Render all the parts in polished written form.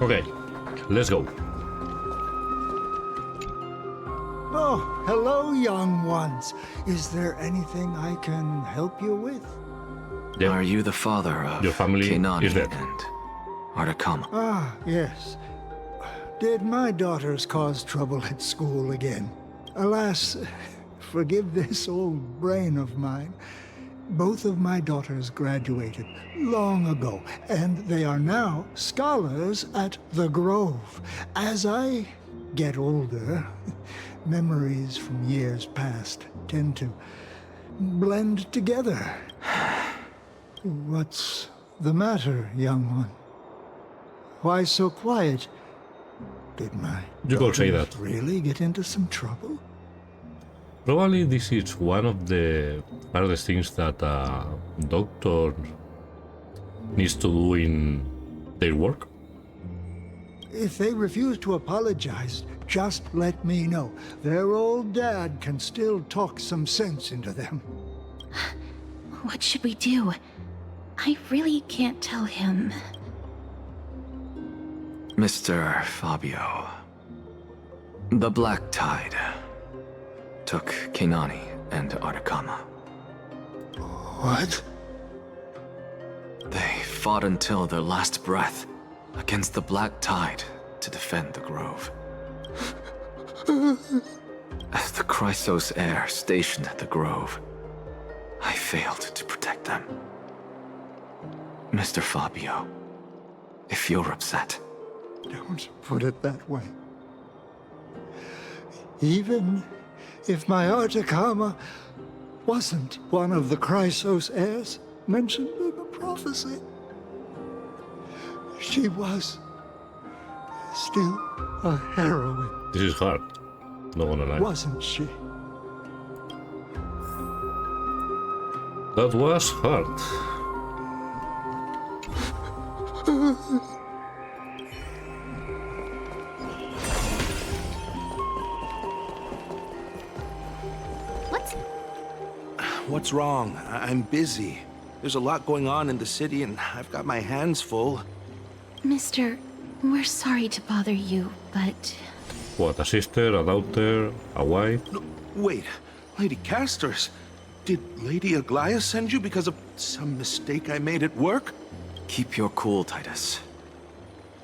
Okay, let's go. Oh, hello, young ones. Is there anything I can help you with? Yeah. Are you the father of Your family Keinani is dead. and Artakama? Ah, yes. Did my daughters cause trouble at school again? Alas, forgive this old brain of mine. Both of my daughters graduated long ago, and they are now scholars at the Grove. As I get older, memories from years past tend to blend together. What's the matter, young one? Why so quiet? Did my You could say daughters that. really get into some trouble? Probably this is one of the hardest things that a doctor needs to do in their work. If they refuse to apologize, just let me know. Their old dad can still talk some sense into them. What should we do? I really can't tell him. Mr. Fabio, the Black Tide took Keinani and Artakama. What? They fought until their last breath against the Black Tide to defend the Grove. As the Chrysos heir stationed at the Grove, I failed to protect them. Mr. Fabio, if you're upset, Don't put it that way. Even if my Artakama wasn't one of the Chrysos heirs mentioned in the prophecy, she was still a heroine, This is hard, not gonna lie. wasn't she? That was hard. What's wrong? I'm busy. There's a lot going on in the city, and I've got my hands full. Mister, we're sorry to bother you, but What, a sister, a daughter, a wife? No, wait, Lady Casters, did Lady Aglaia send you because of some mistake I made at work? keep your cool, Titus.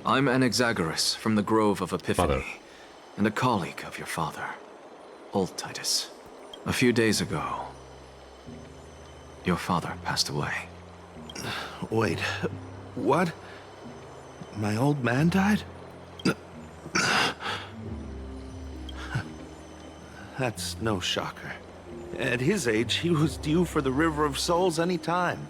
I'm Anaxagoras from the Grove of Epiphany, Father. and a colleague of your father, old Titus. A few days ago, your father passed away. Wait, what? My old man died? That's no shocker. At his age, he was due for the River of Souls any time.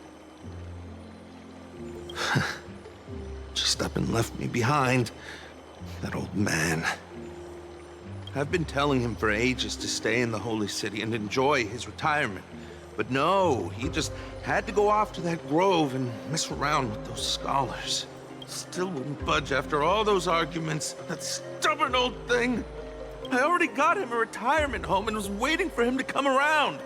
Just up and left me behind. That old man. I've been telling him for ages to stay in the Holy City and enjoy his retirement. But no, he just had to go off to that grove and mess around with those scholars. Still wouldn't budge after all those arguments. That stubborn old thing. I already got him a retirement home and was waiting for him to come around.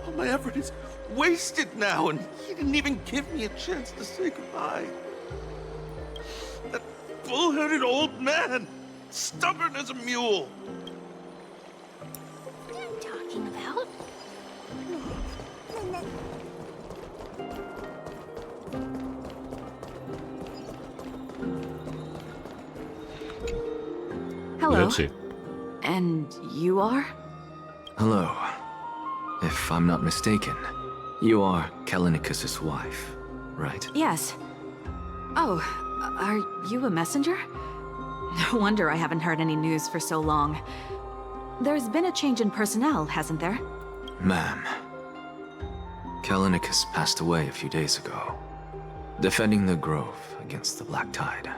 All my effort is wasted now, and he didn't even give me a chance to say goodbye. That bull-headed old man, stubborn as a mule. what are you talking about? Hello. Let's see. And you are? Hello. If I'm not mistaken, you are Kallinicus' wife, right? Yes. Oh, are you a messenger? No wonder I haven't heard any news for so long. There's been a change in personnel, hasn't there? Ma'am, Kallinicus passed away a few days ago, defending the Grove against the Black Tide.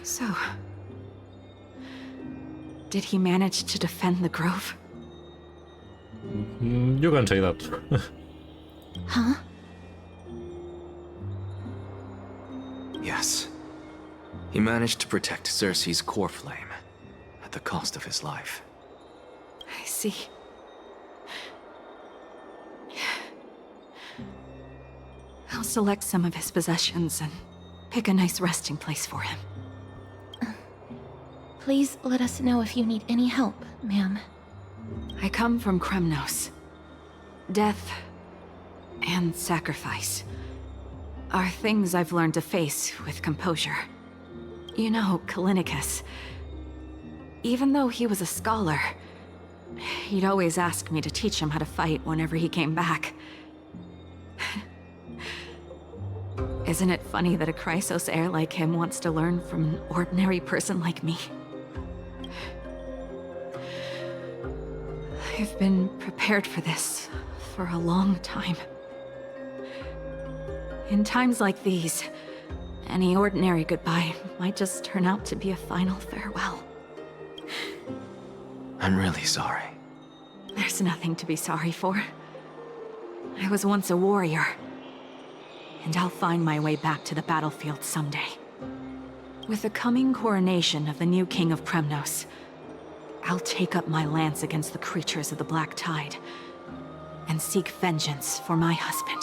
So... did he manage to defend the Grove? You can say that. Huh? Yes. He managed to protect Cersei's core flame at the cost of his life. I see. I'll select some of his possessions and pick a nice resting place for him. Please let us know if you need any help, ma'am. I come from Kremnos. Death and sacrifice are things I've learned to face with composure. You know, Kalinikas, even though he was a scholar, he'd always ask me to teach him how to fight whenever he came back. Isn't it funny that a Chrysos heir like him wants to learn from an ordinary person like me? I've been prepared for this for a long time. In times like these, any ordinary goodbye might just turn out to be a final farewell. I'm really sorry. There's nothing to be sorry for. I was once a warrior, and I'll find my way back to the battlefield someday. With the coming coronation of the new king of Kremnos, I'll take up my lance against the creatures of the Black Tide and seek vengeance for my husband.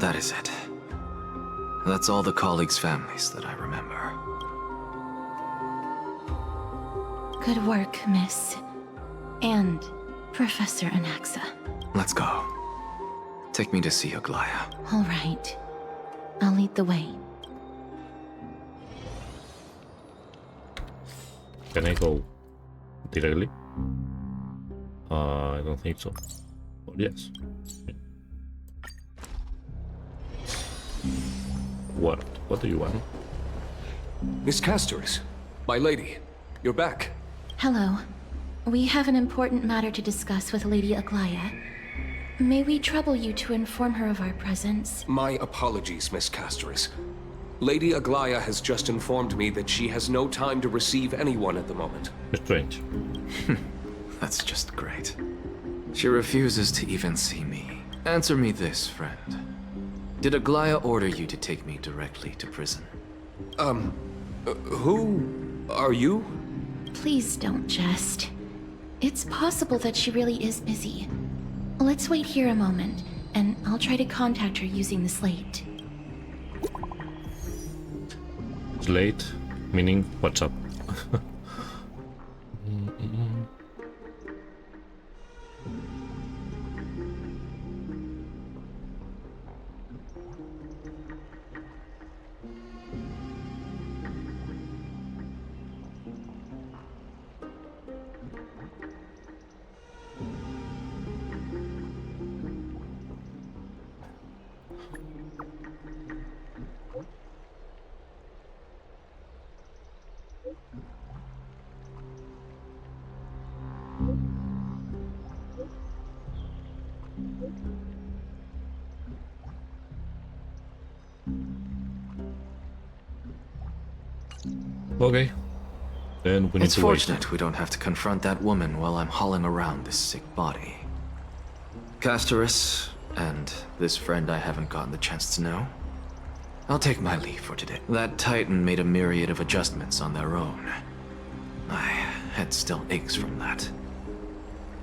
That is it. That's all the colleagues' families that I remember. Good work, Miss. And Professor Anaxa. Let's go. Take me to see Aglaya. All right. I'll lead the way. Can I go directly? I don't think so. Oh, yes. What do you want? Miss Castoris, my lady, you're back. Hello. We have an important matter to discuss with Lady Aglaya. May we trouble you to inform her of our presence? My apologies, Miss Castoris. Lady Aglaya has just informed me that she has no time to receive anyone at the moment. Strange. That's just great. She refuses to even see me. Answer me this, friend. Did Aglaya order you to take me directly to prison? Who are you? Please don't jest. It's possible that she really is busy. Let's wait here a moment, and I'll try to contact her using the slate. Slate, meaning what's up? Okay. Then we need It's to wait. fortunate we don't have to confront that woman while I'm hauling around this sick body. Castoris, and this friend I haven't gotten the chance to know. I'll take my leave for today. That Titan made a myriad of adjustments on their own. My head still aches from that.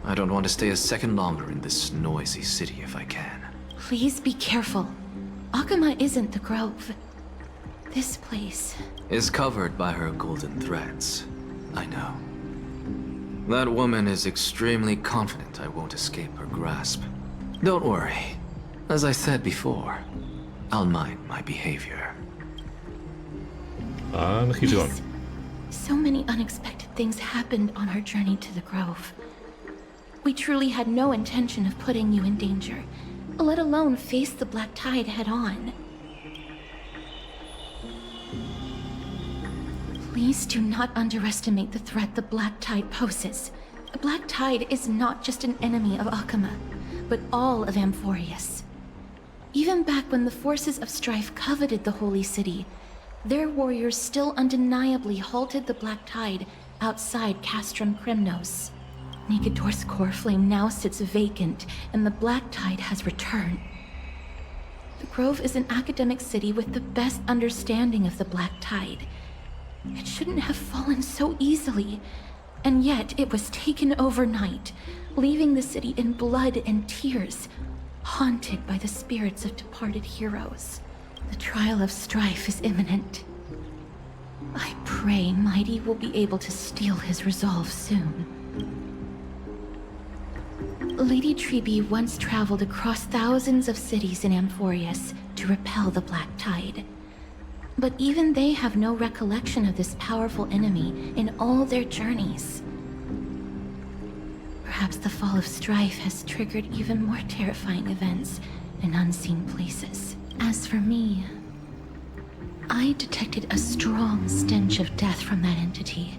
I don't want to stay a second longer in this noisy city if I can. Please be careful. Akama isn't the Grove. This place... Is covered by her golden threads. I know. That woman is extremely confident I won't escape her grasp. Don't worry. As I said before, I'll mind my behavior. And he's gone. So many unexpected things happened on our journey to the Grove. We truly had no intention of putting you in danger, let alone face the Black Tide head-on. Please do not underestimate the threat the Black Tide poses. The Black Tide is not just an enemy of Akama, but all of Amphorius. Even back when the forces of strife coveted the Holy City, their warriors still undeniably halted the Black Tide outside Castrum Kremnos. Nikedor's core flame now sits vacant, and the Black Tide has returned. The Grove is an academic city with the best understanding of the Black Tide. It shouldn't have fallen so easily, And yet it was taken overnight, leaving the city in blood and tears, haunted by the spirits of departed heroes. The trial of strife is imminent. I pray Mighty will be able to steel his resolve soon. Lady Trebe once traveled across thousands of cities in Amphorius to repel the Black Tide. But even they have no recollection of this powerful enemy in all their journeys. Perhaps the fall of strife has triggered even more terrifying events in unseen places. As for me, I detected a strong stench of death from that entity.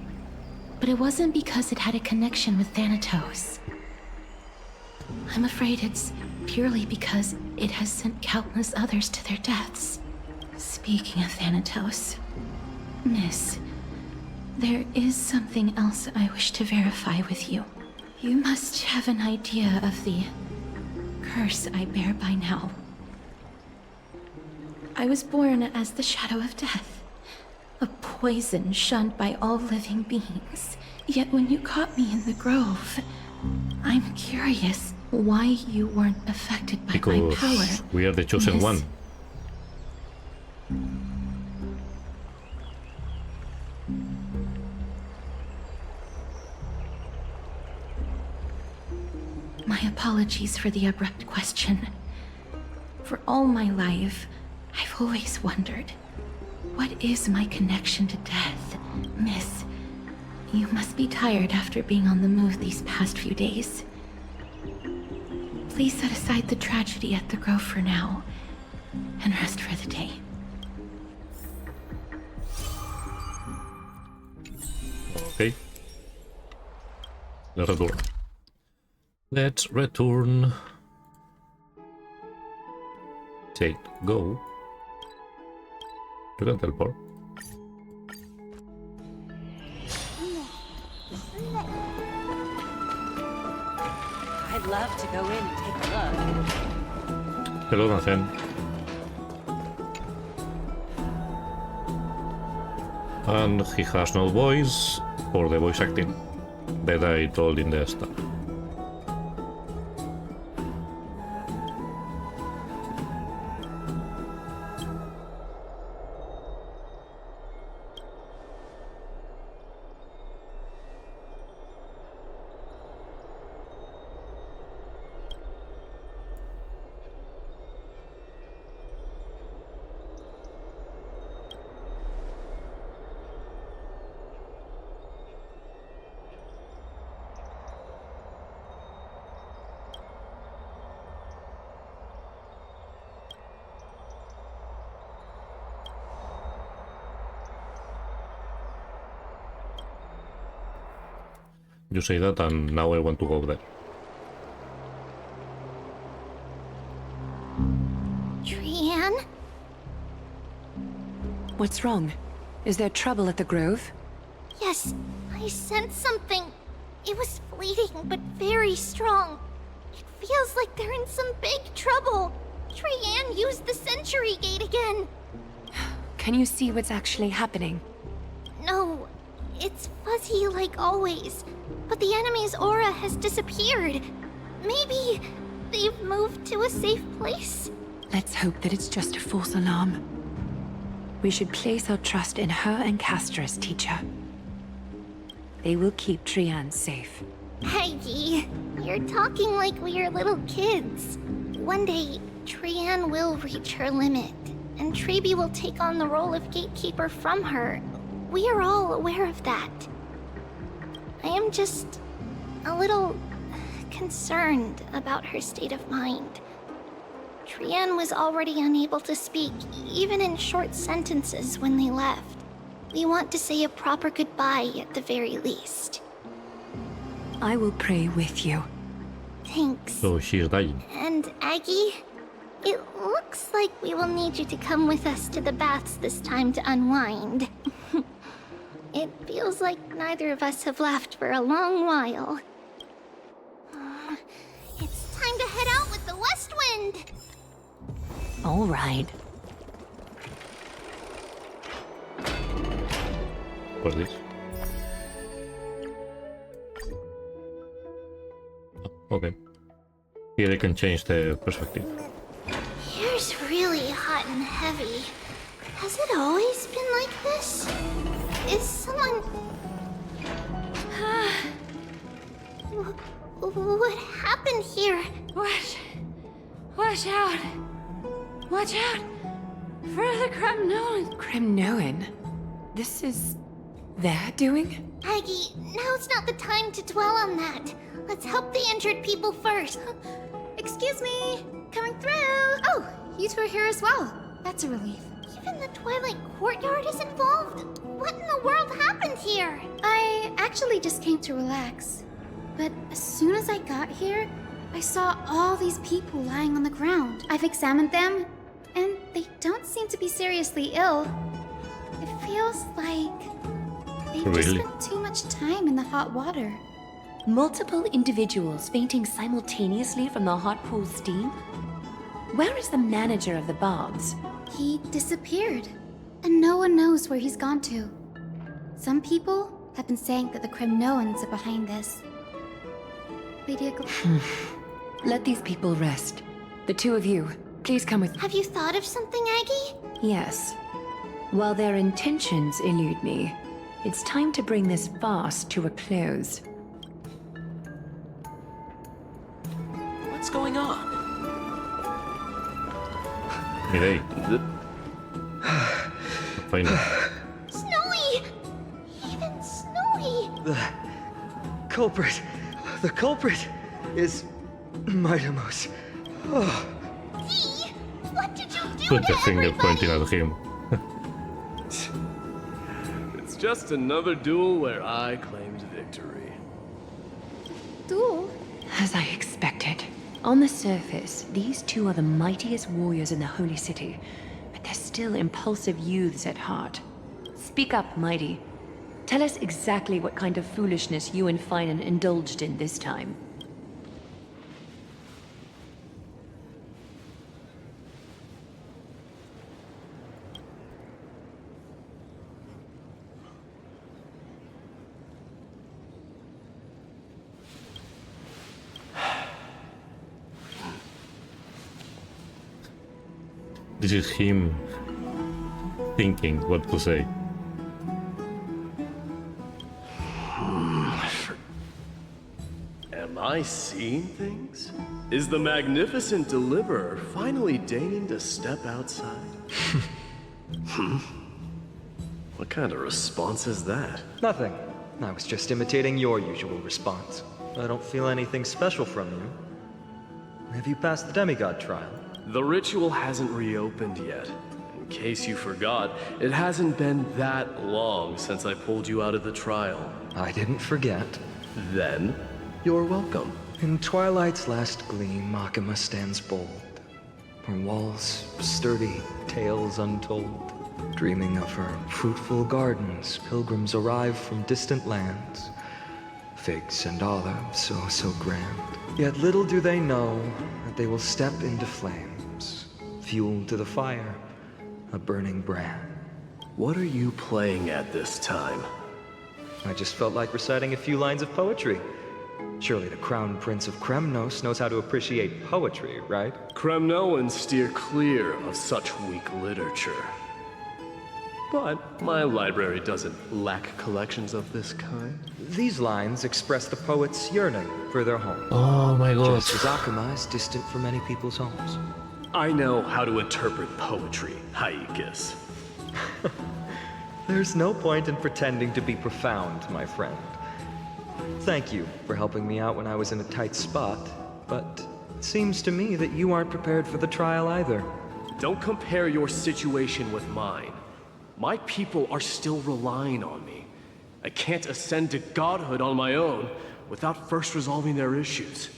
But it wasn't because it had a connection with Thanatos. I'm afraid it's purely because it has sent countless others to their deaths. Speaking of Thanatos, Miss, there is something else I wish to verify with you. You must have an idea of the curse I bear by now. I was born as the shadow of death, a poison shunned by all living beings. Yet when you caught me in the grove, I'm curious why you weren't affected by my power. Because we are the chosen Miss. one. My apologies for the abrupt question. For all my life, I've always wondered, what is my connection to death? Miss, you must be tired after being on the move these past few days. Please set aside the tragedy at the Grove for now, and rest for the day. Okay. Let's return. Let's return. Take go. You can teleport. I'd love to go in and take a look. Hello, Nathan. And he has no voice for the voice acting that I told in the start. You say that and now I want to go there. Trianne? What's wrong? Is there trouble at the Grove? Yes, I sensed something. It was fleeting, but very strong. It feels like they're in some big trouble. Trianne used the Century Gate again. Can you see what's actually happening? No, it's fuzzy like always. But the enemy's aura has disappeared. Maybe they've moved to a safe place? Let's hope that it's just a false alarm. We should place our trust in her and Caster's teacher. They will keep Trianne safe. Peggy, you're talking like we're little kids. One day, Trianne will reach her limit, and Trebe will take on the role of gatekeeper from her. We are all aware of that. I am just a little concerned about her state of mind. Trianne was already unable to speak, even in short sentences when they left. We want to say a proper goodbye at the very least. I will pray with you. Thanks. So she's dying. And Aggie, it looks like we will need you to come with us to the baths this time to unwind. It feels like neither of us have laughed for a long while. It's time to head out with the west wind! All right. What's this? Okay. Here I can change the perspective. Here's really hot and heavy. Has it always been like this? Is someone... What happened here? Watch out! Watch out! For the Kremnoan! Kremnoan? This is their doing? Aggie, now's not the time to dwell on that. Let's help the injured people first. Excuse me! Coming through! Oh, you two are here as well. That's a relief. Even the Twilight Courtyard is involved? What in the world happened here? I actually just came to relax. But as soon as I got here, I saw all these people lying on the ground. I've examined them, and they don't seem to be seriously ill. It feels like they've just spent too much time in the hot water. Multiple individuals fainting simultaneously from the hot pool steam? Where is the manager of the Bobs? He disappeared, and no one knows where he's gone to. Some people have been saying that the Kremnoans are behind this. Lady Let these people rest. The two of you, please come with... Have you thought of something, Aggie? Yes. While their intentions elude me, it's time to bring this farce to a close. What's going on? Mireille. Finally. Snowy! Even Snowy! The culprit is Mightimos. Oh. Dee, what did you do Put to the finger pointing at him. It's just another duel where I claimed victory. Duel? As I expected. On the surface, these two are the mightiest warriors in the Holy City, but they're still impulsive youths at heart. Speak up, Mighty. Tell us exactly what kind of foolishness you and Finan indulged in this time. This is him thinking what to say. Am I seeing things? Is the magnificent deliverer finally deigning to step outside? What kind of response is that? Nothing. I was just imitating your usual response. I don't feel anything special from you. Have you passed the demigod trial? The ritual hasn't reopened yet. In case you forgot, it hasn't been that long since I pulled you out of the trial. I didn't forget. Then, you're welcome. In twilight's last gleam, Akama stands bold. Her walls sturdy, tales untold. Dreaming of her fruitful gardens, pilgrims arrive from distant lands. Figs and olives, so grand. Yet little do they know that they will step into flames. Fuel to the fire, a burning brand. What are you playing at this time? I just felt like reciting a few lines of poetry. Surely the Crown Prince of Kremnos knows how to appreciate poetry, right? Kremnoans steer clear of such weak literature. But my library doesn't lack collections of this kind. These lines express the poet's yearning for their home. Oh my god. Just as Akama is distant from many people's homes. I know how to interpret poetry, Haikis. There's no point in pretending to be profound, my friend. Thank you for helping me out when I was in a tight spot, but it seems to me that you aren't prepared for the trial either. Don't compare your situation with mine. My people are still relying on me. I can't ascend to godhood on my own without first resolving their issues.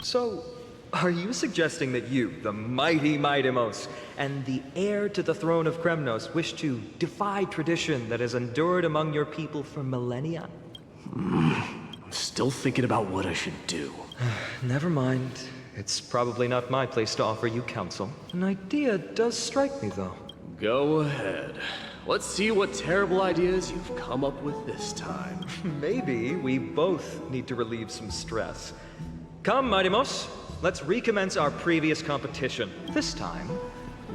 So, are you suggesting that you, the mighty Mightimos, and the heir to the throne of Kremnos, wish to defy tradition that has endured among your people for millennia? I'm still thinking about what I should do. Never mind. It's probably not my place to offer you counsel. An idea does strike me, though. Go ahead. Let's see what terrible ideas you've come up with this time. Maybe we both need to relieve some stress. Come, Mighty-Mos. Let's recommence our previous competition. This time,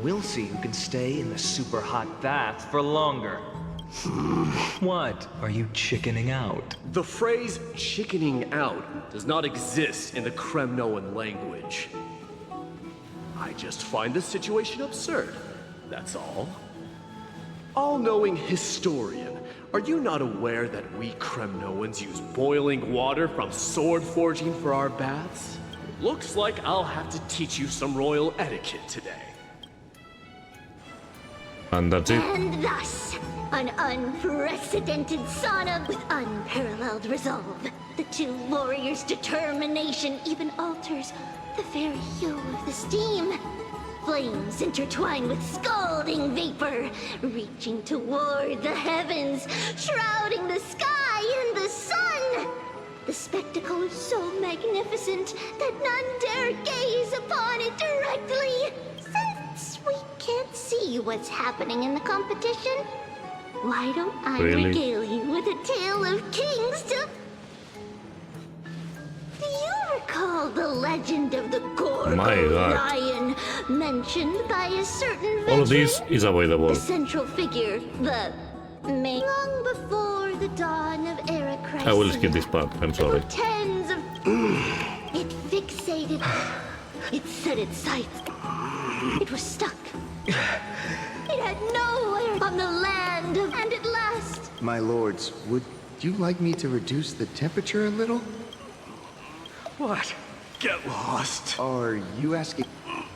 we'll see who can stay in the super hot bath for longer. What? Are you chickening out? The phrase chickening out does not exist in the Kremnoan language. I just find the situation absurd, that's all. All-knowing historian, are you not aware that we Kremnoans use boiling water from sword forging for our baths? Looks like I'll have to teach you some royal etiquette today. And that's it. And thus, an unprecedented sauna with unparalleled resolve. The two warriors' determination even alters the very hue of the steam. Flames intertwine with scalding vapor, reaching toward the heavens, shrouding the sky and the sun. The spectacle is so magnificent that none dare gaze upon it directly. Since we can't see what's happening in the competition, why don't I regale you with a tale of kings to... Do you recall the legend of the Gorgon lion mentioned by a certain veteran? All of this is available. The central figure, the main... Long before the dawn of Era Crisis. I will skip this part, I'm sorry. Tens of... It fixated. It set its sights. It was stuck. It had nowhere on the land of... And at last... My lords, would you like me to reduce the temperature a little? What? Get lost. Are you asking...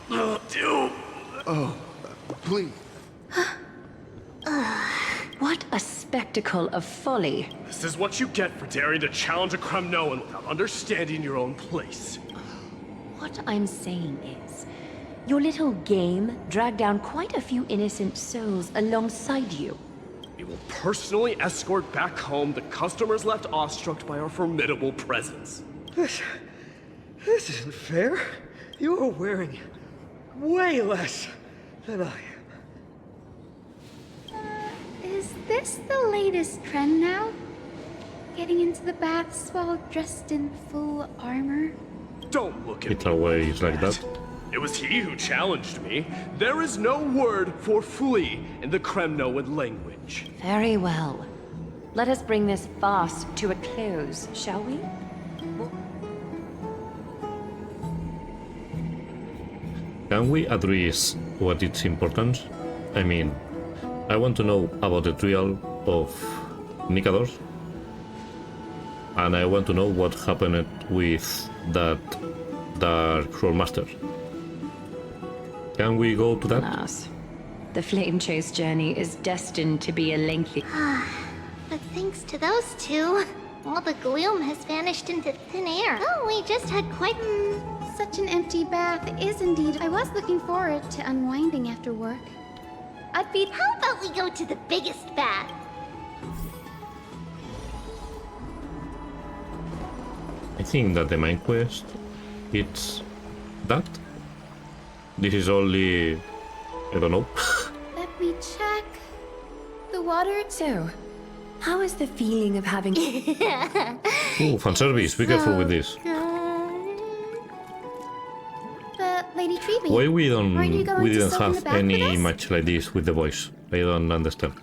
Do. Oh, please. What a spectacle of folly. This is what you get for daring to challenge a Kremnoan without understanding your own place. What I'm saying is, your little game dragged down quite a few innocent souls alongside you. We will personally escort back home the customers left awestruck by our formidable presence. This isn't fair. You are wearing way less than I am. Is this the latest trend now? Getting into the baths while dressed in full armor? Don't look at It's always like that. It was he who challenged me. There is no word for flee in the Kremnoan language. Very well. Let us bring this farce to a close, shall we? Can we address what is important? I mean, I want to know about the trial of Nikados. And I want to know what happened with that Dark Scroll Master. Can we go to that? Alas, the Flame Chase journey is destined to be a lengthy... But thanks to those two, all the gloom has vanished into thin air. Oh, we just had quite... Such an empty bath is indeed... I was looking forward to unwinding after work. I'd be... How about we go to the biggest bath? I think that the main quest, it's that. This is only... I don't know. Let me check. The water... So, how is the feeling of having... Ooh, fan service, be careful with this. But Lady Treeby, Why we didn't soak in the have bath any with us? match like this with the voice? I don't understand.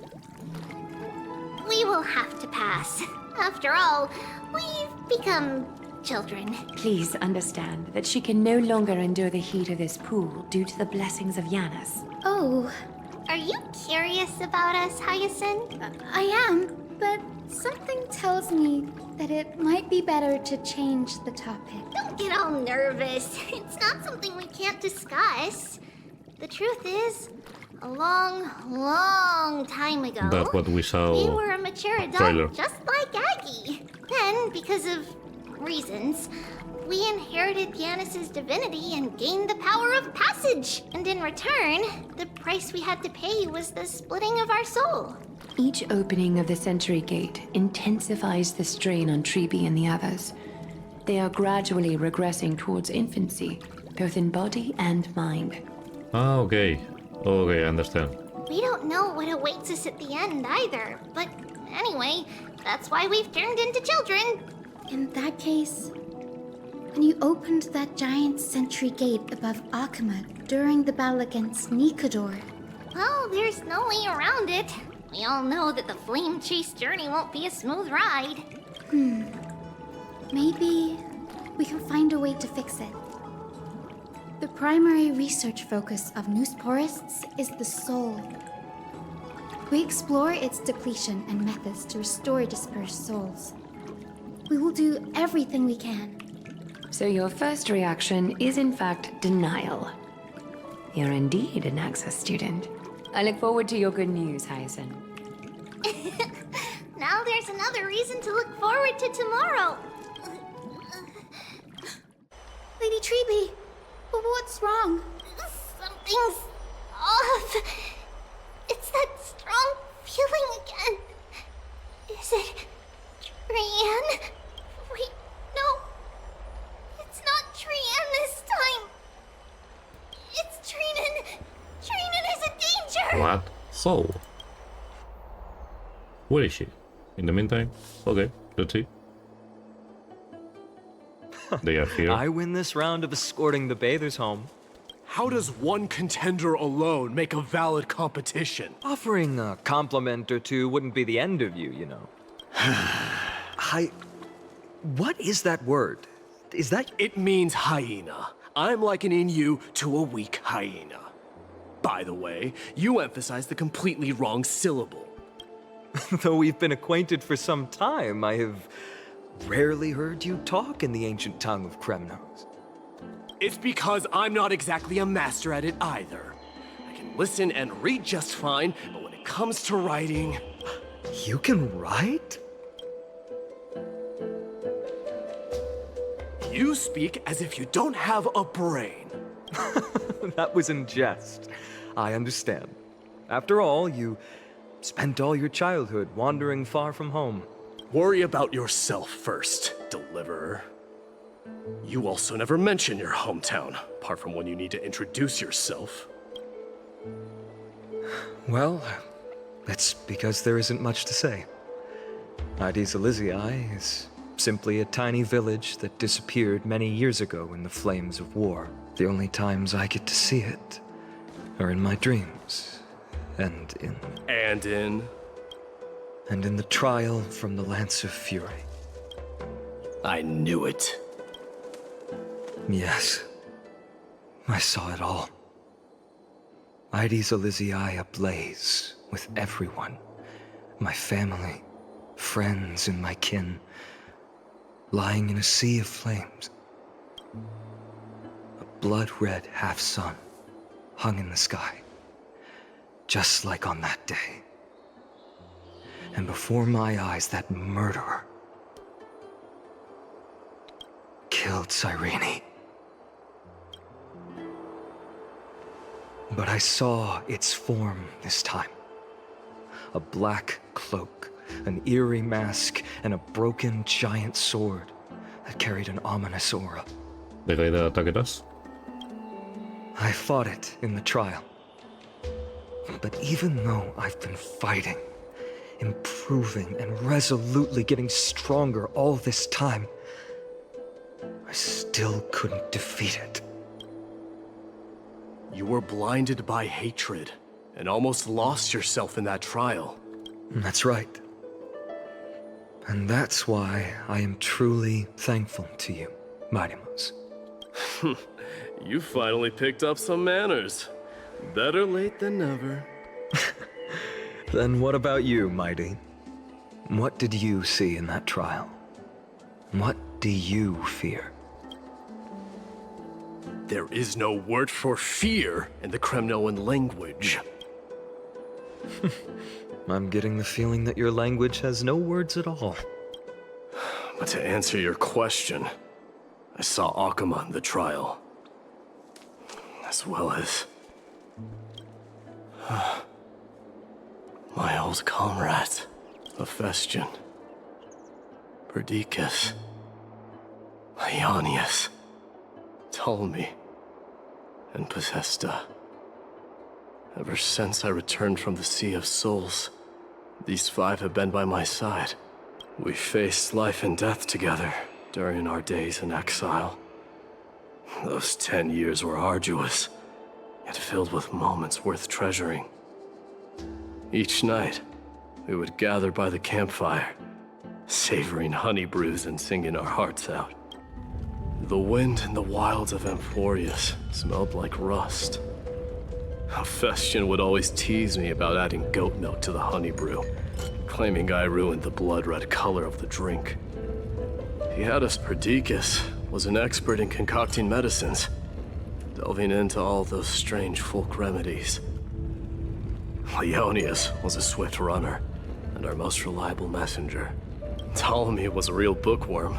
We will have to pass. After all, we've become children. Please understand that she can no longer endure the heat of this pool due to the blessings of Yanis. Oh, Are you curious about us, Hyacinth? I am, but something tells me that it might be better to change the topic. Don't get all nervous. It's not something we can't discuss. The truth is, a long, long time ago, That's what we saw. we were a mature adult trailer. just like Aggie. Then, because of reasons, we inherited Yanis's divinity and gained the power of passage. And in return, the price we had to pay was the splitting of our soul. Each opening of the Century Gate intensifies the strain on Treeby and the others. They are gradually regressing towards infancy, both in body and mind. Ah, okay. Okay, I understand. We don't know what awaits us at the end either. But anyway, that's why we've turned into children. In that case, When you opened that giant sentry gate above Akama during the battle against Nikador. Well, there's no way around it. We all know that the flame chase journey won't be a smooth ride. Maybe we can find a way to fix it. The primary research focus of Noosporists is the soul. We explore its depletion and methods to restore dispersed souls. We will do everything we can. So your first reaction is in fact denial. You're indeed an Access student. I look forward to your good news, Hyacinth. Now there's another reason to look forward to tomorrow. Lady Treeby, what's wrong? Something's off. It's that strong feeling again. Is it Trian? Wait, no. It's not Trian this time. It's Trinan. Trinan is a danger. What? So? Where is she? In the meantime? Okay, let's see. They are here. I win this round of escorting the bathers home. How does one contender alone make a valid competition? Offering a compliment or two wouldn't be the end of you, you know. What is that word? Is that... It means hyena. I'm likening you to a weak hyena. By the way, you emphasize the completely wrong syllable. Though we've been acquainted for some time, I have rarely heard you talk in the ancient tongue of Kremnos. It's because I'm not exactly a master at it either. I can listen and read just fine, but when it comes to writing... You can write? You speak as if you don't have a brain. That was in jest. I understand. After all, you spent all your childhood wandering far from home. Worry about yourself first, Deliverer. You also never mention your hometown, apart from when you need to introduce yourself. Well, that's because there isn't much to say. Ides Elysiae is simply a tiny village that disappeared many years ago in the flames of war. The only times I get to see it are in my dreams, and in the trial from the Lance of Fury. I knew it. Yes, I saw it all. Ides Elysiae ablaze with everyone. My family, friends, and my kin, lying in a sea of flames. A blood-red half-sun hung in the sky, just like on that day. And before my eyes, that murderer killed Cyrene. But I saw its form this time. A black cloak, an eerie mask, and a broken giant sword that carried an ominous aura. The guy that attacked us? I fought it in the trial. But even though I've been fighting, improving, and resolutely getting stronger all this time, I still couldn't defeat it. You were blinded by hatred, and almost lost yourself in that trial. That's right. And that's why I am truly thankful to you, Marimus. You finally picked up some manners. Better late than never. Then what about you, Mighty? What did you see in that trial? What do you fear? There is no word for fear in the Kremnoan language. I'm getting the feeling that your language has no words at all. But to answer your question, I saw Akama in the trial. As well as... my old comrades, Hephaestion, Perdiccas, Ionius, Ptolemy, and Possesta. Ever since I returned from the Sea of Souls, these five have been by my side. We faced life and death together, during our days in exile. Those 10 years were arduous, yet filled with moments worth treasuring. Each night, we would gather by the campfire, savoring honey brews and singing our hearts out. The wind in the wilds of Amphorius smelled like rust. Hephaestion would always tease me about adding goat milk to the honey brew, claiming I ruined the blood-red color of the drink. Hiatus Perdiccas was an expert in concocting medicines, delving into all those strange folk remedies. Leonius was a swift runner, and our most reliable messenger. Ptolemy was a real bookworm,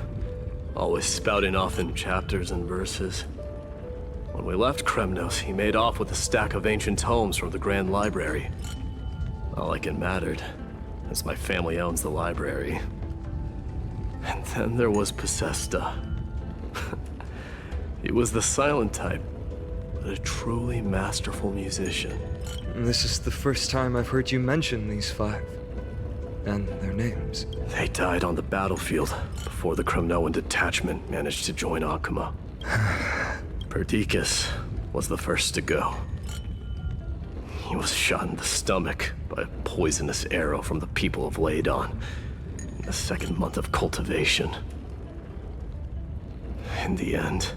always spouting off in chapters and verses. When we left Kremnos, he made off with a stack of ancient tomes from the Grand Library. Not like it mattered, as my family owns the library. And then there was Possesta. He was the silent type, but a truly masterful musician. This is the first time I've heard you mention these 5. And their names. They died on the battlefield before the Kremnoan detachment managed to join Akuma. Perdiccas was the first to go. He was shot in the stomach by a poisonous arrow from the people of Ladon in the 2nd month of cultivation. In the end,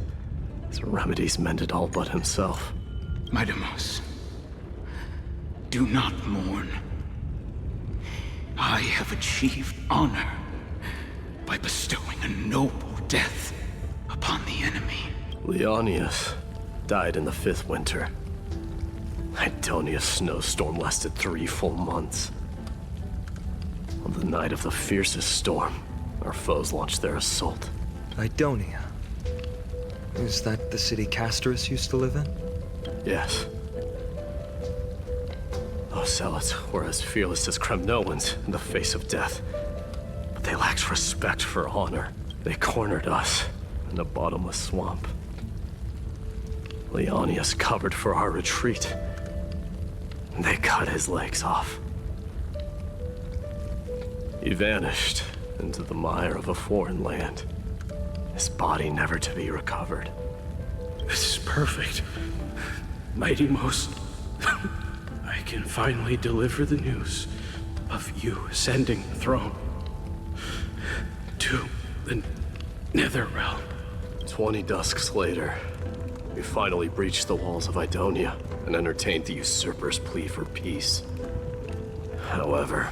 his remedies mended all but himself. Midamos, do not mourn. I have achieved honor by bestowing a noble death upon the enemy. Leonius died in the 5th winter. Idonia's snowstorm lasted 3 full months. On the night of the fiercest storm, our foes launched their assault. Idonia? Is that the city Castorus used to live in? Yes. Those zealots were as fearless as Kremnoans in the face of death. But they lacked respect for honor. They cornered us in a bottomless swamp. Leonius covered for our retreat. They cut his legs off. He vanished into the mire of a foreign land, his body never to be recovered. This is perfect. Mighty Most, I can finally deliver the news of you ascending the throne to the Nether Realm. 20 dusks later, we finally breached the walls of Idonia and entertained the usurper's plea for peace. However,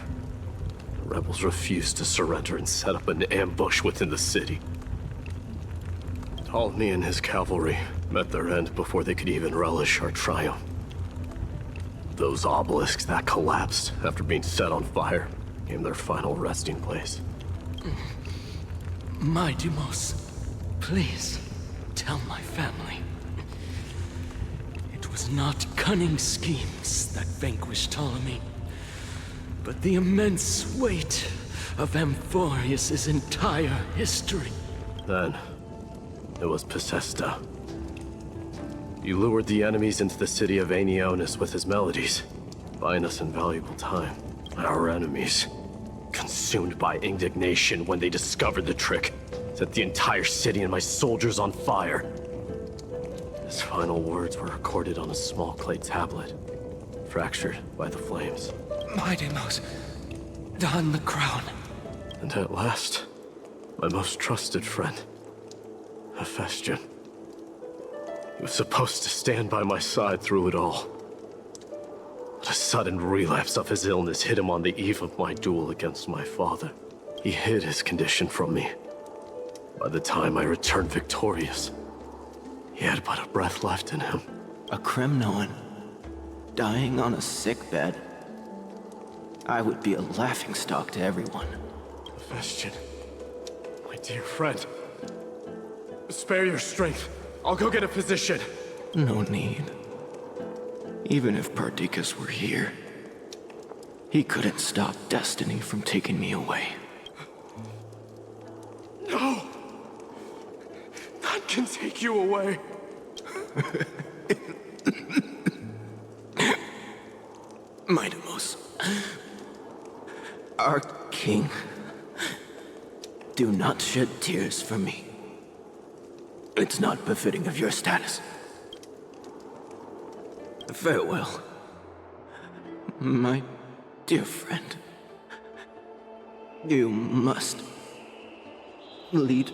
the rebels refused to surrender and set up an ambush within the city. Ptolemy and his cavalry met their end before they could even relish our triumph. Those obelisks that collapsed after being set on fire became their final resting place. Mighty Most, please tell my family. It was not cunning schemes that vanquished Ptolemy, but the immense weight of Amphorius' entire history. Then, it was Possesta. He lured the enemies into the city of Aenionis with his melodies, buying us invaluable time. Our enemies, consumed by indignation when they discovered the trick, set the entire city and my soldiers on fire. His final words were recorded on a small clay tablet, fractured by the flames. Mighty Most, don the crown. And at last, my most trusted friend, Hephaestion. He was supposed to stand by my side through it all. But a sudden relapse of his illness hit him on the eve of my duel against my father. He hid his condition from me. By the time I returned victorious, he had but a breath left in him. A Kremnoan, dying on a sickbed. I would be a laughingstock to everyone. Hephaestion, my dear friend, spare your strength. I'll go get a physician. No need. Even if Perdiccas were here, he couldn't stop destiny from taking me away. No! None can take you away. Midamos, our king Do not shed tears for me. It's not befitting of your status. Farewell, my dear friend. You must lead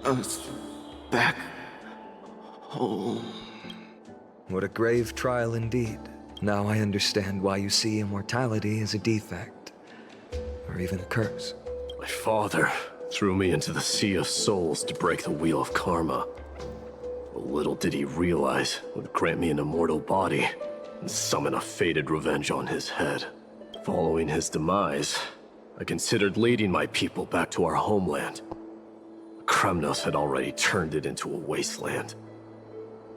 us back home. What a grave trial indeed. Now I understand why you see immortality as a defect, or even a curse. My father threw me into the sea of souls to break the wheel of karma. But little did he realize it would grant me an immortal body and summon a fated revenge on his head. Following his demise, I considered leading my people back to our homeland. Kremnos had already turned it into a wasteland.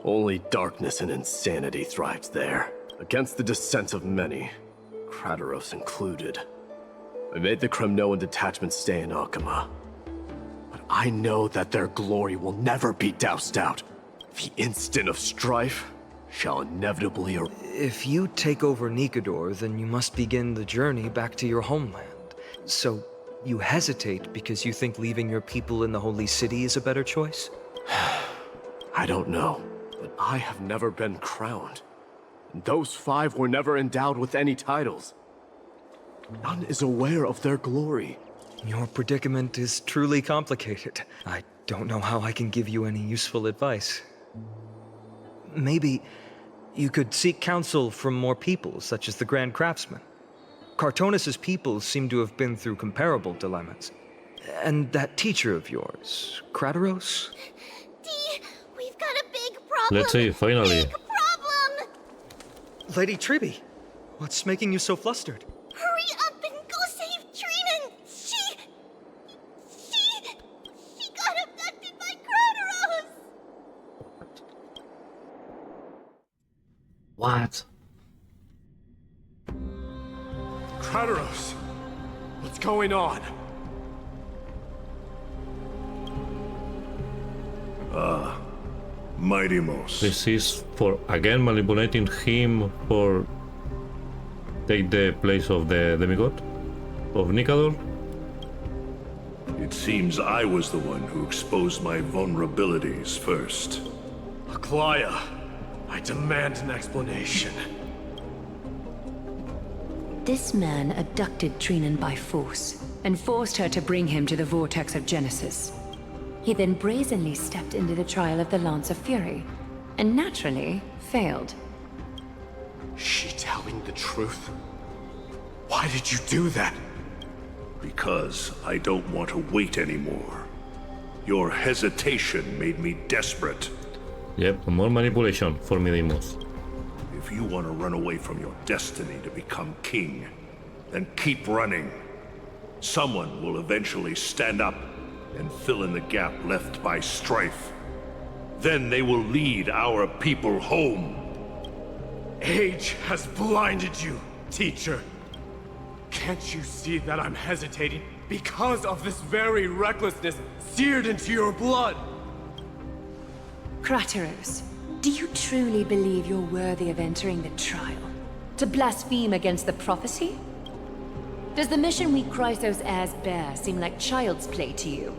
Only darkness and insanity thrived there, against the dissent of many, Krateros included. I made the Kremnoan detachment stay in Akama. But I know that their glory will never be doused out. The instant of strife shall inevitably arrive. If you take over Nikador, then you must begin the journey back to your homeland. So, you hesitate because you think leaving your people in the Holy City is a better choice? I don't know, but I have never been crowned. And those 5 were never endowed with any titles. None is aware of their glory. Your predicament is truly complicated. I don't know how I can give you any useful advice. Maybe you could seek counsel from more people, such as the Grand Craftsman. Cartonis' people seem to have been through comparable dilemmas. And that teacher of yours, Krateros? Dee, we've got a big problem. Let's see, finally. Big problem! Lady Tribby, what's making you so flustered? Hurry up and go save Trinan! She got abducted by Krateros! What? Krateros! What's going on? Mighty Most. This is for again manipulating him for take the place of the demigod of Nikador. It seems I was the one who exposed my vulnerabilities first. Aglaya, I demand an explanation. This man abducted Trinan by force and forced her to bring him to the Vortex of Genesis. He then brazenly stepped into the trial of the Lance of Fury, and naturally failed. She telling the truth? Why did you do that? Because I don't want to wait anymore. Your hesitation made me desperate. Yep, more manipulation for Midimos. If you want to run away from your destiny to become king, then keep running. Someone will eventually stand up and fill in the gap left by strife. Then they will lead our people home. Age has blinded you, teacher. Can't you see that I'm hesitating because of this very recklessness seared into your blood? Krateros, do you truly believe you're worthy of entering the trial? To blaspheme against the prophecy? Does the mission we Chrysos heirs bear seem like child's play to you?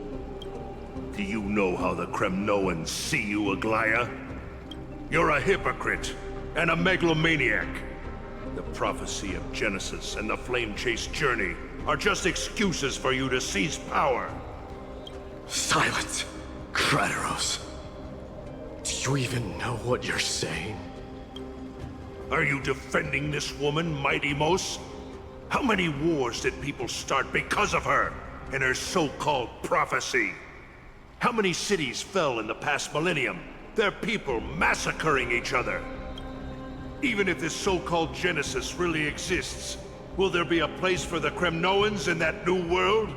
Do you know how the Kremnoans see you, Aglaya? You're a hypocrite and a megalomaniac. The prophecy of Genesis and the Flame Chase journey are just excuses for you to seize power. Silence, Krateros. Do you even know what you're saying? Are you defending this woman, Mighty Mos? How many wars did people start because of her and her so-called prophecy? How many cities fell in the past millennium? Their people massacring each other. Even if this so-called Genesis really exists, will there be a place for the Kremnoans in that new world?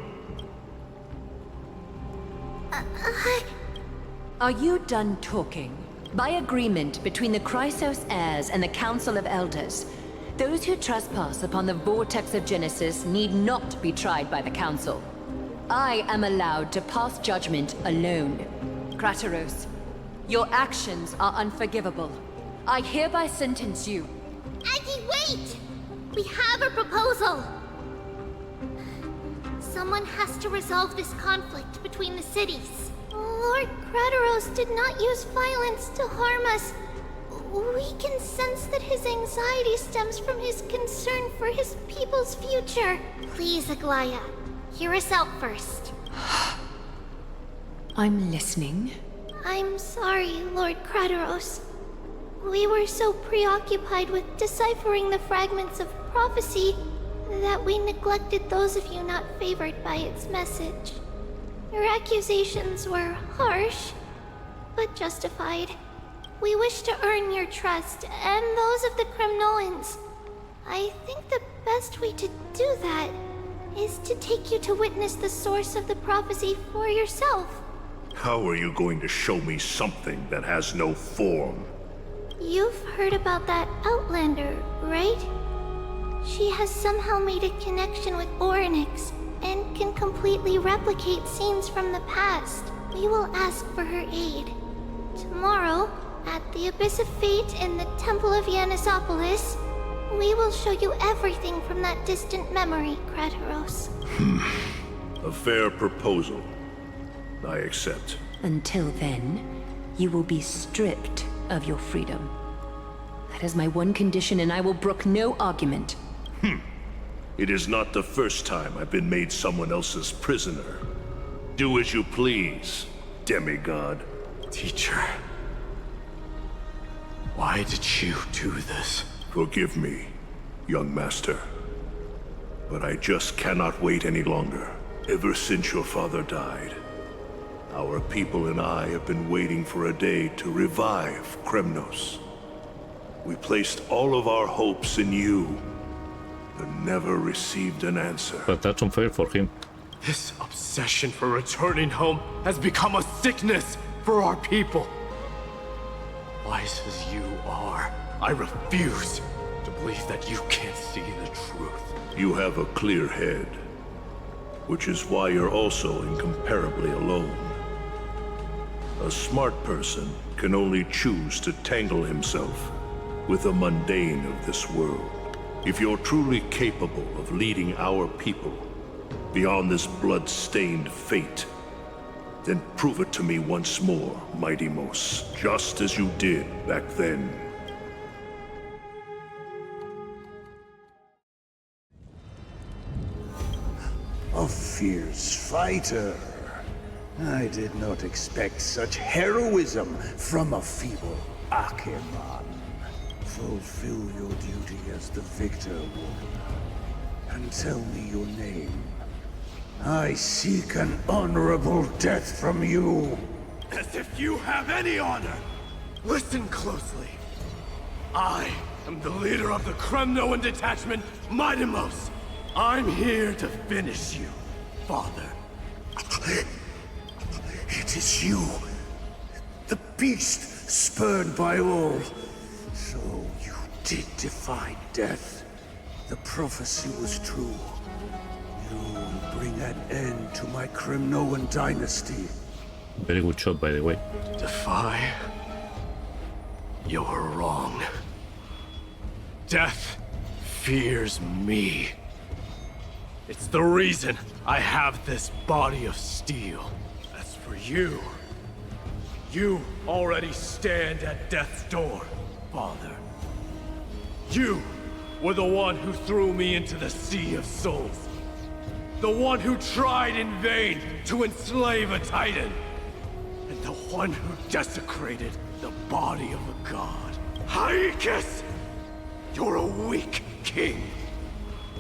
Are you done talking? By agreement between the Chrysos heirs and the Council of Elders, those who trespass upon the Vortex of Genesis need not be tried by the Council. I am allowed to pass judgment alone. Krateros, your actions are unforgivable. I hereby sentence you. Aggie, wait! We have a proposal! Someone has to resolve this conflict between the cities. Lord Kratos did not use violence to harm us. We can sense that his anxiety stems from his concern for his people's future. Please, Aglaya, hear us out first. I'm listening. I'm sorry, Lord Kratos. We were so preoccupied with deciphering the fragments of prophecy that we neglected those of you not favored by its message. Your accusations were harsh, but justified. We wish to earn your trust, and those of the Kremnoans. I think the best way to do that is to take you to witness the source of the prophecy for yourself. How are you going to show me something that has no form? You've heard about that Outlander, right? She has somehow made a connection with Orynyx and can completely replicate scenes from the past. We will ask for her aid. Tomorrow, at the Abyss of Fate in the Temple of Yanisopolis, we will show you everything from that distant memory, Kratos. A fair proposal. I accept. Until then, you will be stripped of your freedom. That is my one condition, and I will brook no argument. It is not the first time I've been made someone else's prisoner. Do as you please, demigod. Teacher, why did you do this? Forgive me, young master. But I just cannot wait any longer. Ever since your father died, our people and I have been waiting for a day to revive Kremnos. We placed all of our hopes in you, but never received an answer. But that's unfair for him. This obsession for returning home has become a sickness for our people. Wise as you are, I refuse to believe that you can't see the truth. You have a clear head, which is why you're also incomparably alone. A smart person can only choose to tangle himself with the mundane of this world. If you're truly capable of leading our people beyond this blood-stained fate, then prove it to me once more, Mighty Mos, just as you did back then. A fierce fighter. I did not expect such heroism from a feeble Acheman. Fulfill your duty as the victor, warrior, and tell me your name. I seek an honorable death from you. As if you have any honor! Listen closely. I am the leader of the Kremnoan detachment, Mighty Mos. I'm here to finish you, father. It is you, the beast spurned by all. So you did defy death. The prophecy was true. You will bring an end to my Kremnoan dynasty. Very good shot, by the way. Defy? You're wrong. Death fears me. It's the reason I have this body of steel. As for you, you already stand at death's door, father. You were the one who threw me into the Sea of Souls. The one who tried in vain to enslave a Titan. And the one who desecrated the body of a god. Hyrule! You're a weak king.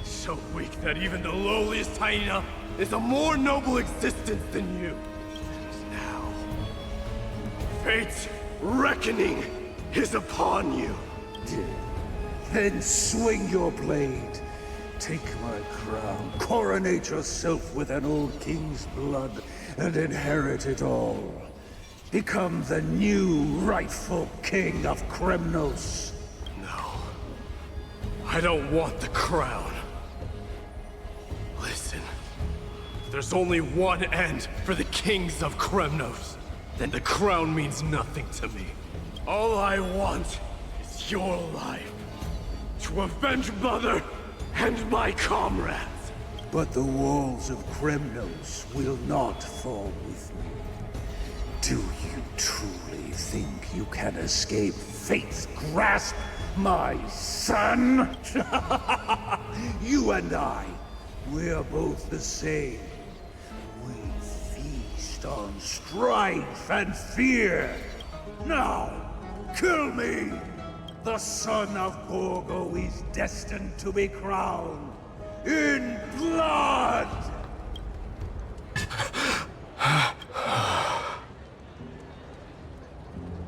So weak that even the lowliest hyena is a more noble existence than you. And now, fate's reckoning is upon you. Then swing your blade. Take my crown. Coronate yourself with an old king's blood and inherit it all. Become the new rightful king of Kremnos. No. I don't want the crown. Listen. There's only one end for the kings of Kremnos. Then the crown means nothing to me. All I want is your life. To avenge Mother and my comrades. but the walls of Kremnos will not fall with me. Do you truly think you can escape fate's grasp, my son? You and I, we're both the same. We feast on strife and fear. Now, kill me! The son of Gorgo is destined to be crowned in blood!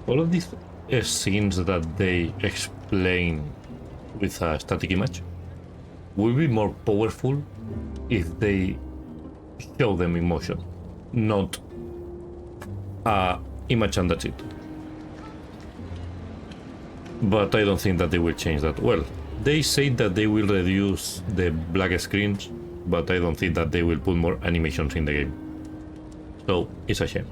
All of these scenes that they explain with a static image will be more powerful if they show them in motion, not image and that's it. But I don't think that they will change that. Well, they say that they will reduce the black screens, but I don't think that they will put more animations in the game. So, it's a shame.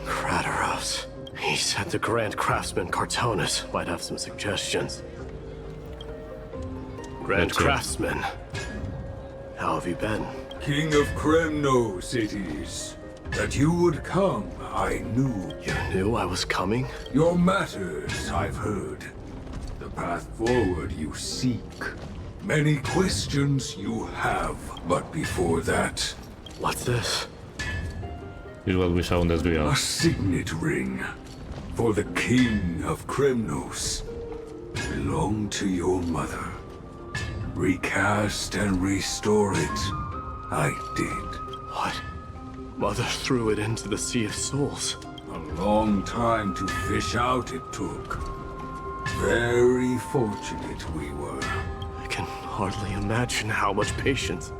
Krataros. He said the Grand Craftsman Cartonus might have some suggestions. Grand Craftsman, how have you been? King of Kremnos it is. That you would come, I knew. You knew I was coming? Your matters, I've heard. The path forward you seek. Many questions you have, but before that... What's this? Is what we saw in this video. A signet ring. For the King of Kremnos. Belonged to your mother. Recast and restore it. I did. What? Mother threw it into the Sea of Souls. A long time to fish out it took. Very fortunate we were. I can hardly imagine how much patience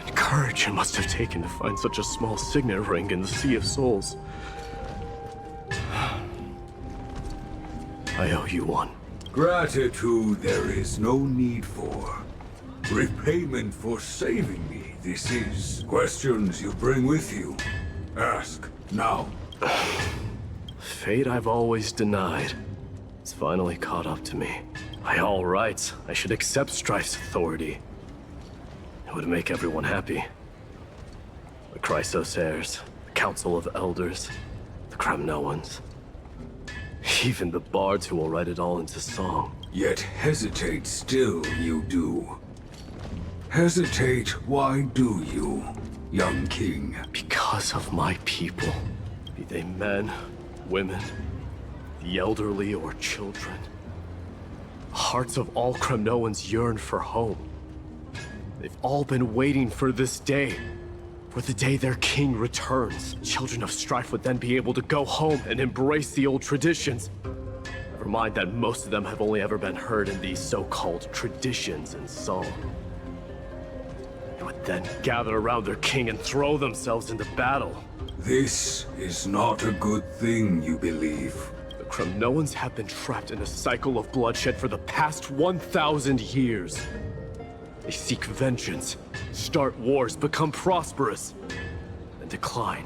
and courage it must have taken to find such a small signet ring in the Sea of Souls. I owe you one. Gratitude there is no need for. Repayment for saving me. This is questions you bring with you. Ask, now. Fate I've always denied. It's finally caught up to me. By all rights, I should accept Strife's authority. It would make everyone happy. The Chrysos heirs, the Council of Elders, the Kremnoans. Even the bards who will write it all into song. Yet hesitate still you do. Hesitate, why do you, young king? Because of my people. Be they men, women, the elderly or children. The hearts of all Kremnoans yearn for home. They've all been waiting for this day. For the day their king returns. Children of Strife would then be able to go home and embrace the old traditions. Never mind that most of them have only ever been heard in these so-called traditions and song. They would then gather around their king and throw themselves into battle. This is not a good thing, you believe. The Kremnoans have been trapped in a cycle of bloodshed for the past 1,000 years. They seek vengeance, start wars, become prosperous, and decline.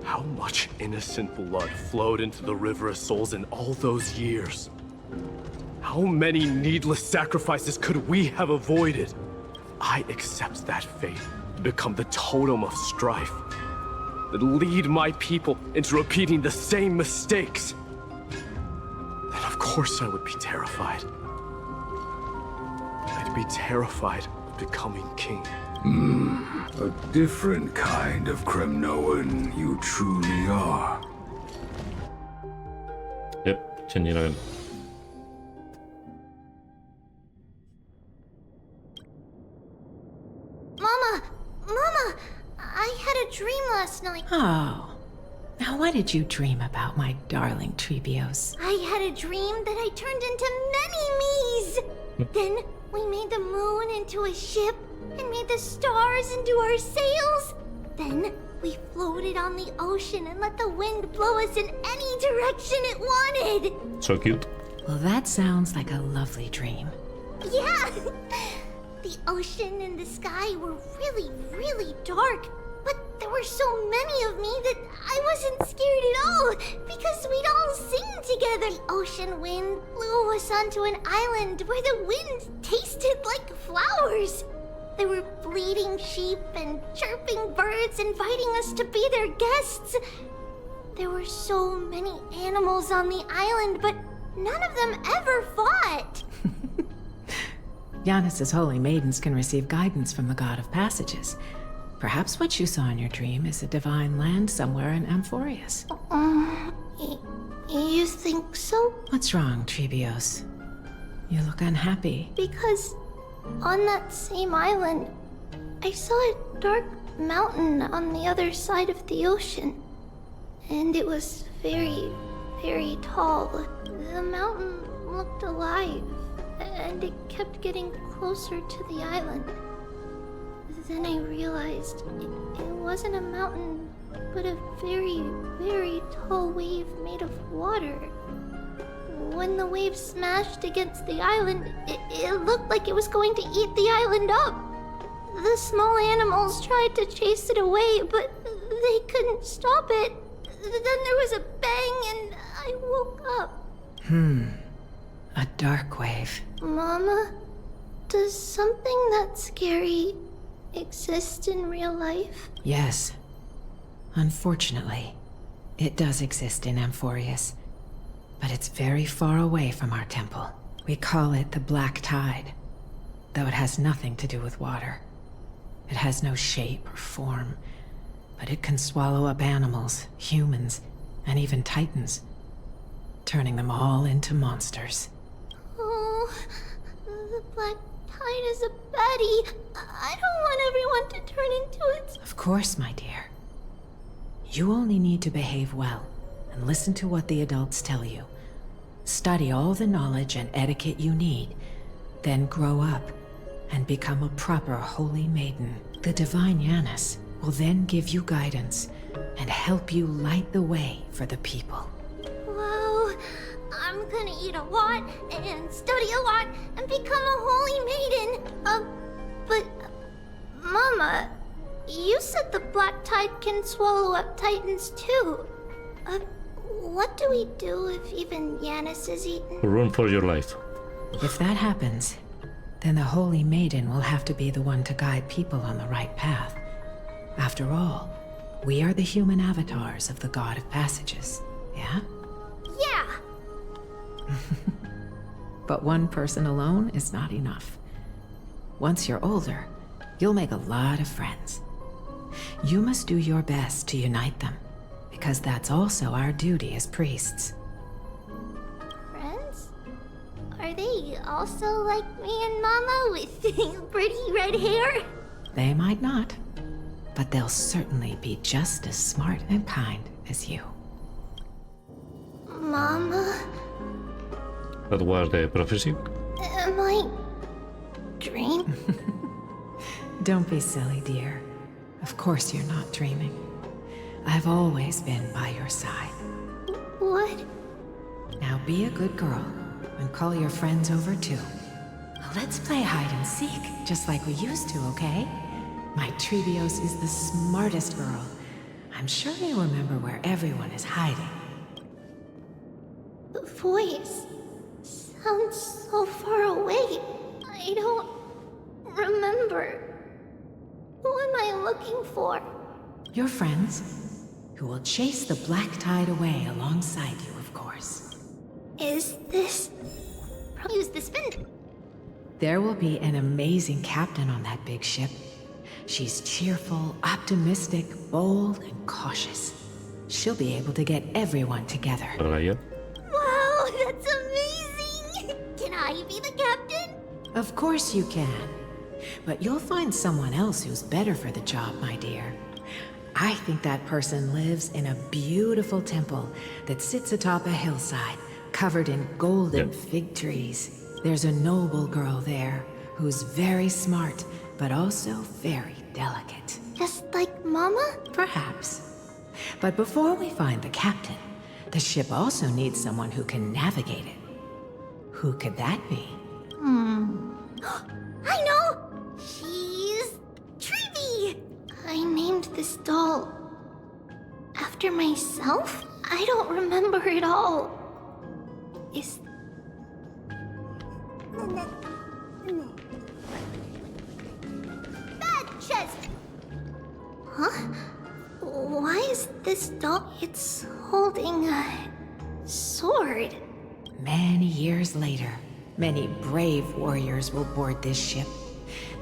How much innocent blood flowed into the River of Souls in all those years? How many needless sacrifices could we have avoided? I accept that fate and become the totem of strife that lead my people into repeating the same mistakes. Then of course I would be terrified. I'd be terrified of becoming king. A different kind of Kremnoan you truly are. Yep, changing again. Mama, I had a dream last night. Oh. Now what did you dream about, my darling Trebios? I had a dream that I turned into many me's. Then we made the moon into a ship and made the stars into our sails. Then we floated on the ocean and let the wind blow us in any direction it wanted. So cute. Well, that sounds like a lovely dream. Yeah. The ocean and the sky were really, really dark, but There were so many of me that I wasn't scared at all, because we'd all sing together. The ocean wind blew us onto an island where the wind tasted like flowers. There were bleating sheep and chirping birds inviting us to be their guests. There were so many animals on the island, but none of them ever fought. Giannis's holy maidens can receive guidance from the God of Passages. Perhaps what you saw in your dream is a divine land somewhere in Amphorius. You think so? What's wrong, Trebios? You look unhappy. Because on that same island, I saw a dark mountain on the other side of the ocean. And it was very, very tall. The mountain looked alive, and it kept getting closer to the island. Then I realized it wasn't a mountain, but a very, very tall wave made of water. When the wave smashed against the island, it looked like it was going to eat the island up. The small animals tried to chase it away, but they couldn't stop it. Then there was a bang and I woke up. A dark wave. Mama, does something that scary exist in real life? Yes. Unfortunately, it does exist in Amphorius. But it's very far away from our temple. We call it the Black Tide, though it has nothing to do with water. It has no shape or form, but it can swallow up animals, humans, and even titans, turning them all into monsters. Oh, the Black Tide is a baddie. I don't want everyone to turn into it. Of course, my dear. You only need to behave well and listen to what the adults tell you. Study all the knowledge and etiquette you need, then grow up and become a proper holy maiden. The divine Giannis will then give you guidance and help you light the way for the people. Wow, I'm gonna eat a lot and study a lot and become a holy maiden. But Mama, you said the Black Tide can swallow up titans too. What do we do if even Giannis is eaten? Run for your life. If that happens, then the holy maiden will have to be the one to guide people on the right path. After all, we are the human avatars of the God of Passages, yeah? Yeah! But one person alone is not enough. Once you're older, you'll make a lot of friends. You must do your best to unite them, because that's also our duty as priests. Friends? Are they also like me and Mama with pretty red hair? They might not, but they'll certainly be just as smart and kind as you. Mama? That was the prophecy? Am I dreaming? Don't be silly, dear. Of course you're not dreaming. I've always been by your side. What? Now be a good girl and call your friends over too. Let's play hide and seek, just like we used to, okay? My Trebios is the smartest girl. I'm sure you remember where everyone is hiding. The voice sounds so far away. I don't remember. Who am I looking for? Your friends, who will chase the Black Tide away alongside you, of course. Is this... Use the spin. There will be an amazing captain on that big ship. She's cheerful, optimistic, bold, and cautious. She'll be able to get everyone together. Wow, that's amazing! Can I be the captain? Of course you can. But you'll find someone else who's better for the job, my dear. I think that person lives in a beautiful temple that sits atop a hillside, covered in golden fig trees. There's a noble girl there who's very smart, but also very delicate. Just like Mama? Perhaps. But before we find the captain, the ship also needs someone who can navigate it. Who could that be? I know! She's... Treeby! I I named this doll after myself? I don't remember it all. Is... Bad chest! Huh? Why is this doll... It's holding a sword. Many years later, many brave warriors will board this ship.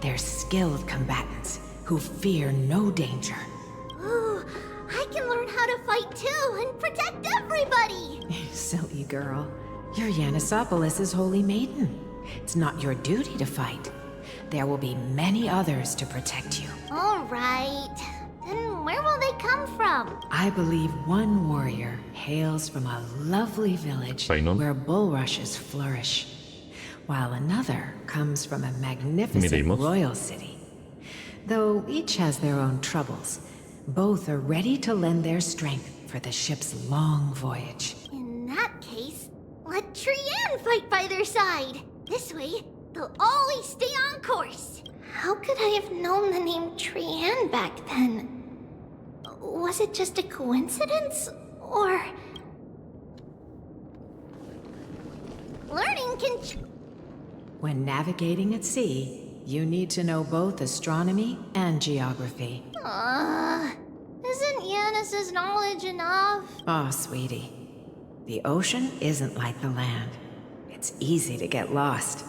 They're skilled combatants who fear no danger. Ooh, I can learn how to fight too and protect everybody! Silly girl. You're Yanisopoulos' holy maiden. It's not your duty to fight. There will be many others to protect you. Alright. Then where will they come from? I believe one warrior hails from a lovely village where bulrushes flourish, while another comes from a magnificent royal city. Though each has their own troubles, both are ready to lend their strength for the ship's long voyage. In that case, let Trian fight by their side. This way, they'll always stay on course. How could I have known the name Trian back then? Was it just a coincidence? Or... Learning can... When navigating at sea, you need to know both astronomy and geography. Isn't Yanis' knowledge enough? Oh, sweetie. The ocean isn't like the land. It's easy to get lost.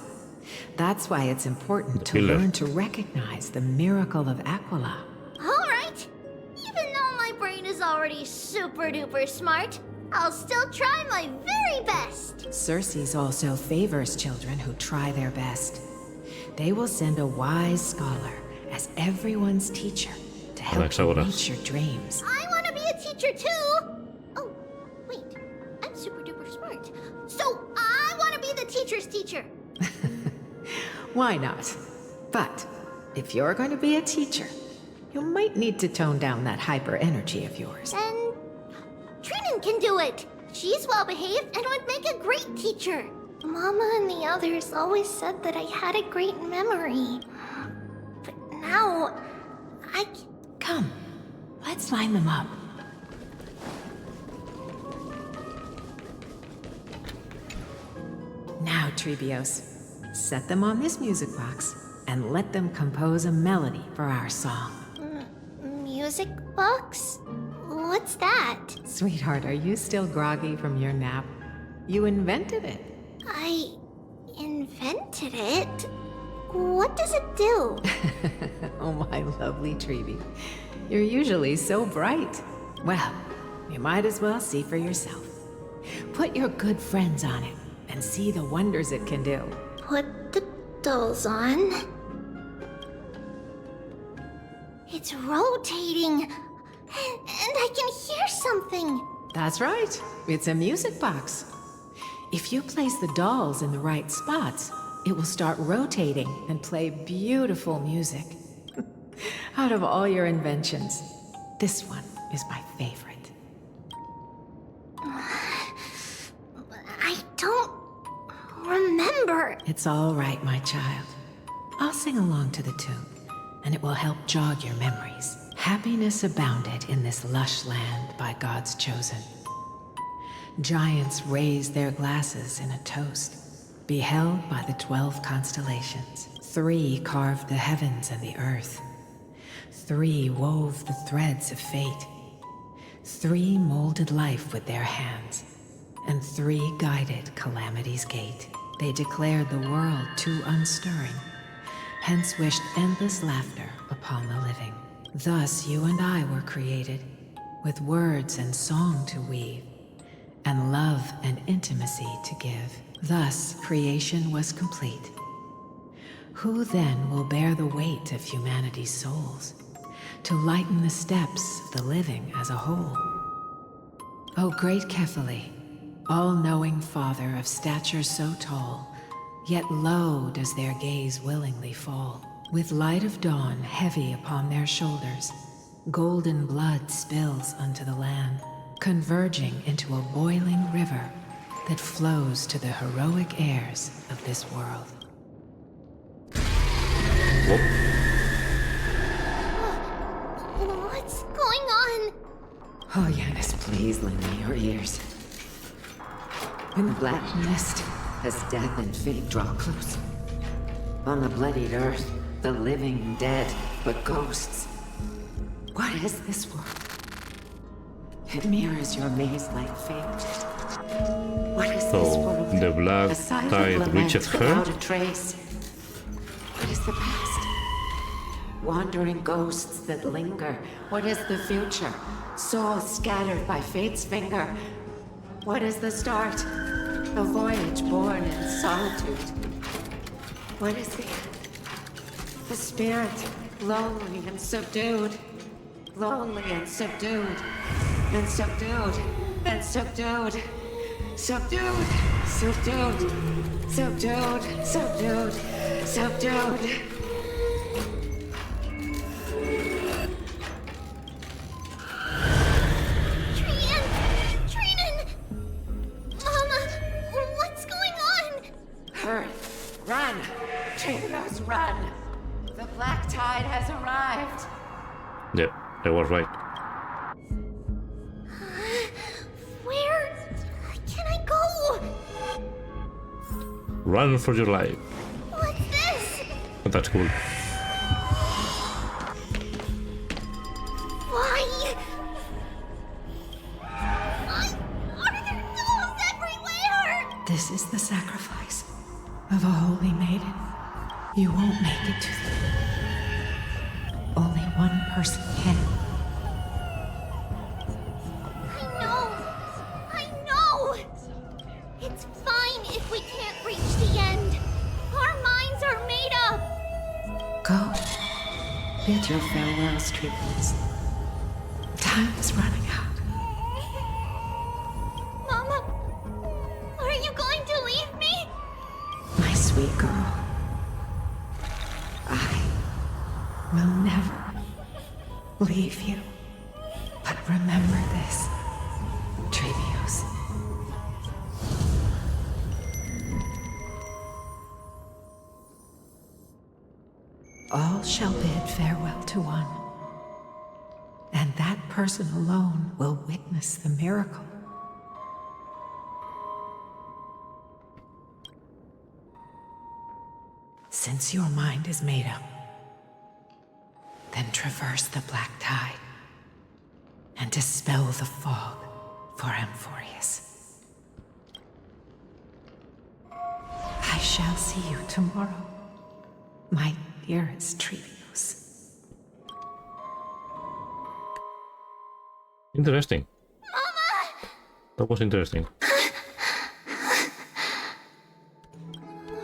That's why it's important to learn to recognize the miracle of Aquila. Alright. Even though my brain is already super duper smart, I'll still try my very best. Circe also favors children who try their best. They will send a wise scholar as everyone's teacher to help you reach your dreams. I want to be a teacher too! Oh, wait. I'm super duper smart. So I want to be the teacher's teacher. Why not? But if you're going to be a teacher, you might need to tone down that hyper energy of yours. Then Trinan can do it. She's well behaved and would make a great teacher. Mama and the others always said that I had a great memory. But now, Come, let's line them up. Now, Trebios, set them on this music box and let them compose a melody for our song. Music box? What's that? Sweetheart, are you still groggy from your nap? You invented it. I invented it? What does it do? Oh, my lovely Trebi. You're usually so bright. Well, you might as well see for yourself. Put your good friends on it and see the wonders it can do. Put the dolls on. It's rotating. And I can hear something. That's right. It's a music box. If you place the dolls in the right spots, it will start rotating and play beautiful music. Out of all your inventions, this one is my favorite. I don't remember. It's all right, my child. I'll sing along to the tune, and it will help jog your memories. Happiness abounded in this lush land by God's chosen. Giants raised their glasses in a toast, beheld by the 12 constellations. 3 carved the heavens and the earth. 3 wove the threads of fate. 3 molded life with their hands, and 3 guided calamity's gate. They declared the world too unstirring, hence wished endless laughter upon the living. Thus you and I were created, with words and song to weave, and love and intimacy to give. Thus creation was complete. Who then will bear the weight of humanity's souls, to lighten the steps of the living as a whole? O great Kephale, all-knowing Father of stature so tall, yet low does their gaze willingly fall. With light of dawn heavy upon their shoulders, golden blood spills unto the land, converging into a boiling river that flows to the heroic heirs of this world. Oh, Yanis, please lend me your ears. In the black mist, as death and fate draw close. On the bloodied earth, the living dead, but ghosts. What is this world? It mirrors your maze-like fate. What is this world? The black tide reaches her. Without a trace. What is the past? Wandering ghosts that linger. What is the future? Souls scattered by fate's finger. What is the start? A voyage born in solitude. What is the end? The spirit, lonely and subdued. Lonely and subdued. And subdued. And subdued. Subdued. Subdued. Subdued. Subdued. Subdued. Run! Trainers, run! The black tide has arrived! Yeah, I was right. Where can I go? Run for your life. What's this? That's cool. Why? Are there dolls everywhere? This is the sacrifice of a holy maiden. You won't make it to them. Only one person can. I know! It's fine if we can't reach the end. Our minds are made up. Go. Bid your farewells, Triplets. Time is running out. Mama, are you going to leave me? My sweet girl. I will never leave you. But remember this, Trevius. All shall bid farewell to one, and that person alone will witness the miracle. Since your mind is made up, then traverse the black tide and dispel the fog for Amphorius. I shall see you tomorrow, my dearest Trevius. Interesting. Mama! That was interesting.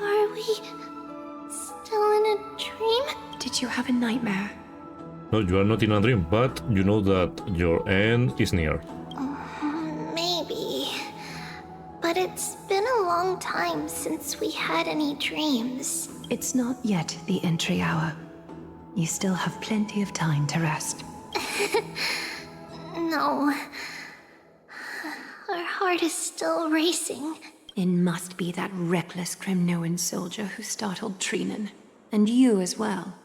Are we still in a dream? Did you have a nightmare? No, you are not in a dream, but you know that your end is near. Maybe. But it's been a long time since we had any dreams. It's not yet the entry hour. You still have plenty of time to rest. No. Our heart is still racing. It must be that reckless Kremnoan soldier who startled Trinan. And you as well.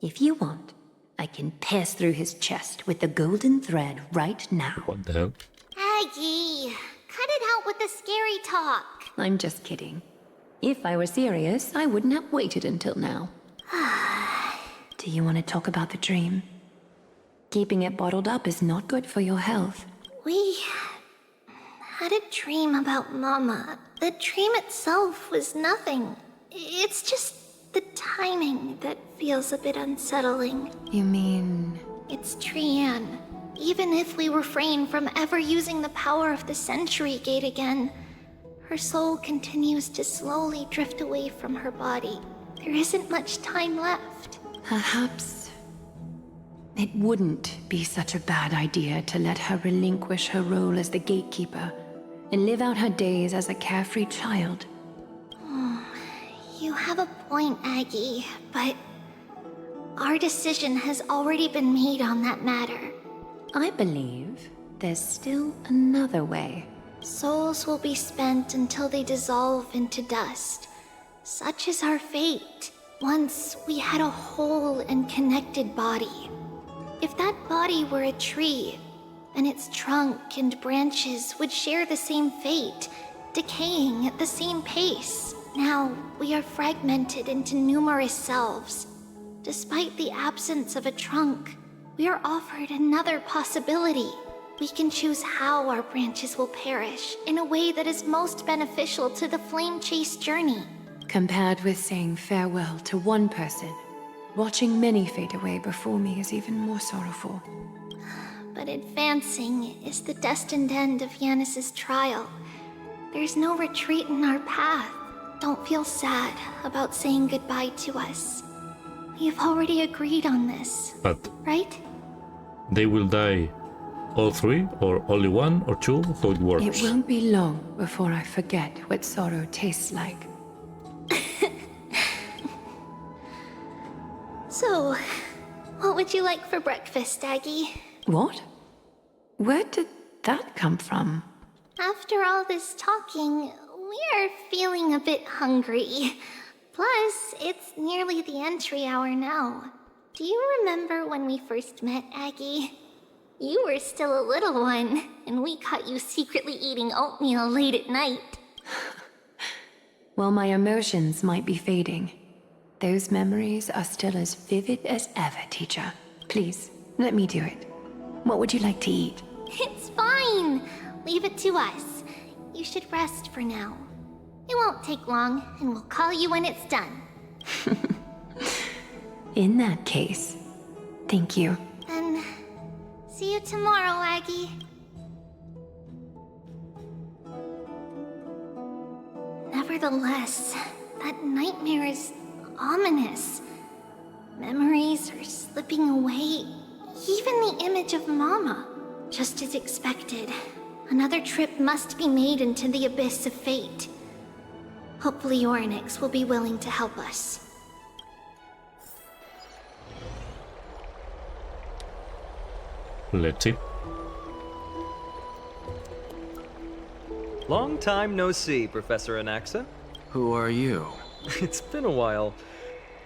If you want, I can pass through his chest with the golden thread right now. What the hell? Aggie, cut it out with the scary talk. I'm just kidding. If I were serious, I wouldn't have waited until now. Do you want to talk about the dream? Keeping it bottled up is not good for your health. We had a dream about Mama. The dream itself was nothing. It's just the timing that feels a bit unsettling. You mean... It's Trian. Even if we refrain from ever using the power of the Century Gate again, her soul continues to slowly drift away from her body. There isn't much time left. Perhaps it wouldn't be such a bad idea to let her relinquish her role as the gatekeeper and live out her days as a carefree child. You have a point, Aggie, but our decision has already been made on that matter. I believe there's still another way. Souls will be spent until they dissolve into dust. Such is our fate. Once we had a whole and connected body. If that body were a tree, and its trunk and branches would share the same fate, decaying at the same pace. Now, we are fragmented into numerous selves. Despite the absence of a trunk, we are offered another possibility. We can choose how our branches will perish in a way that is most beneficial to the flame chase journey. Compared with saying farewell to one person, watching many fade away before me is even more sorrowful. But advancing is the destined end of Yanis's trial. There's no retreat in our path. Don't feel sad about saying goodbye to us. We've already agreed on this, But right? they will die all three, or only one, or two? How it works? It won't be long before I forget what sorrow tastes like. So, what would you like for breakfast, Aggie? What? Where did that come from? After all this talking, we are feeling a bit hungry. Plus, it's nearly the entry hour now. Do you remember when we first met, Aggie? You were still a little one, and we caught you secretly eating oatmeal late at night. While my emotions might be fading, those memories are still as vivid as ever, teacher. Please, let me do it. What would you like to eat? It's fine. Leave it to us. You should rest for now. It won't take long, and we'll call you when it's done. In that case, thank you. Then, see you tomorrow, Aggie. Nevertheless, that nightmare is ominous. Memories are slipping away. Even the image of Mama. Just as expected, another trip must be made into the abyss of fate. Hopefully Orynyx will be willing to help us. Let's see. Long time no see, Professor Anaxa. Who are you? It's been a while.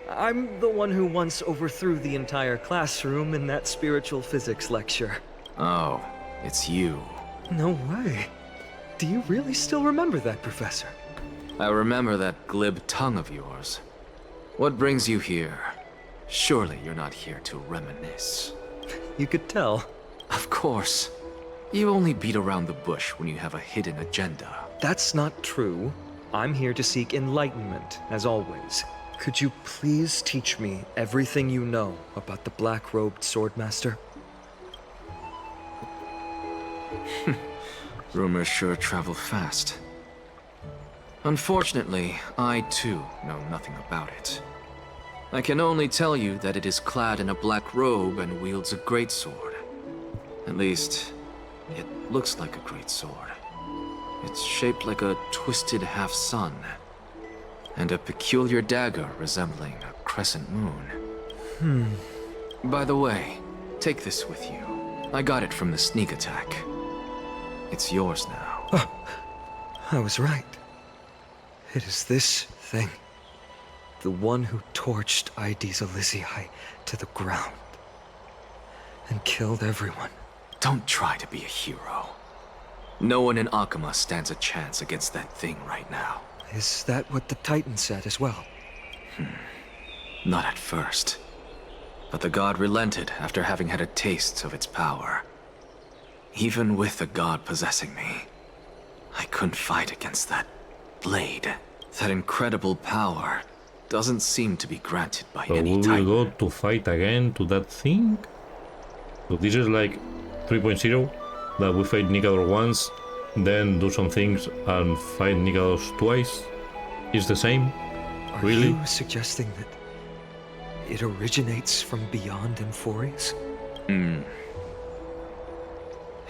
I'm the one who once overthrew the entire classroom in that spiritual physics lecture. Oh, it's you. No way. Do you really still remember that, Professor? I remember that glib tongue of yours. What brings you here? Surely you're not here to reminisce. You could tell. Of course. You only beat around the bush when you have a hidden agenda. That's not true. I'm here to seek enlightenment, as always. Could you please teach me everything you know about the black-robed swordmaster? Rumors sure travel fast. Unfortunately, I too know nothing about it. I can only tell you that it is clad in a black robe and wields a greatsword. At least, it looks like a greatsword. It's shaped like a twisted half-sun, and a peculiar dagger resembling a crescent moon. By the way, take this with you. I got it from the sneak attack. It's yours now. Oh, I was right. It is this thing. The one who torched Aedes Elysiae to the ground. And killed everyone. Don't try to be a hero. No one in Akama stands a chance against that thing right now. Is that what the Titan said as well? Not at first. But the god relented after having had a taste of its power. Even with the god possessing me, I couldn't fight against that blade. That incredible power doesn't seem to be granted by any we Titan. will go to fight again to that thing? So this is like 3.0, that we fight Nikador once, then do some things and fight Nikados twice? Is the same? Are Really? you suggesting that it originates from beyond Amphorius?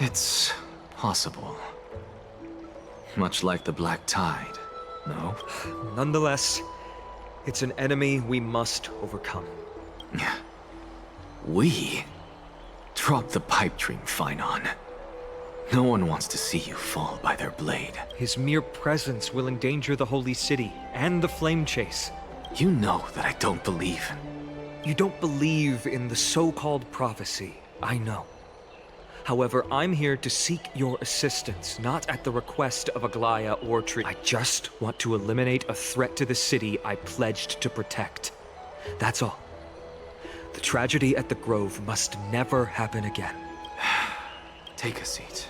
It's possible. Much like the Black Tide, no? Nonetheless, it's an enemy we must overcome. We? Drop the pipe dream, Phynon. No one wants to see you fall by their blade. His mere presence will endanger the Holy City and the Flame Chase. You know that I don't believe. You don't believe in the so-called prophecy, I know. However, I'm here to seek your assistance, not at the request of Aglaya or Tree. I just want to eliminate a threat to the city I pledged to protect. That's all. The tragedy at the Grove must never happen again. Take a seat.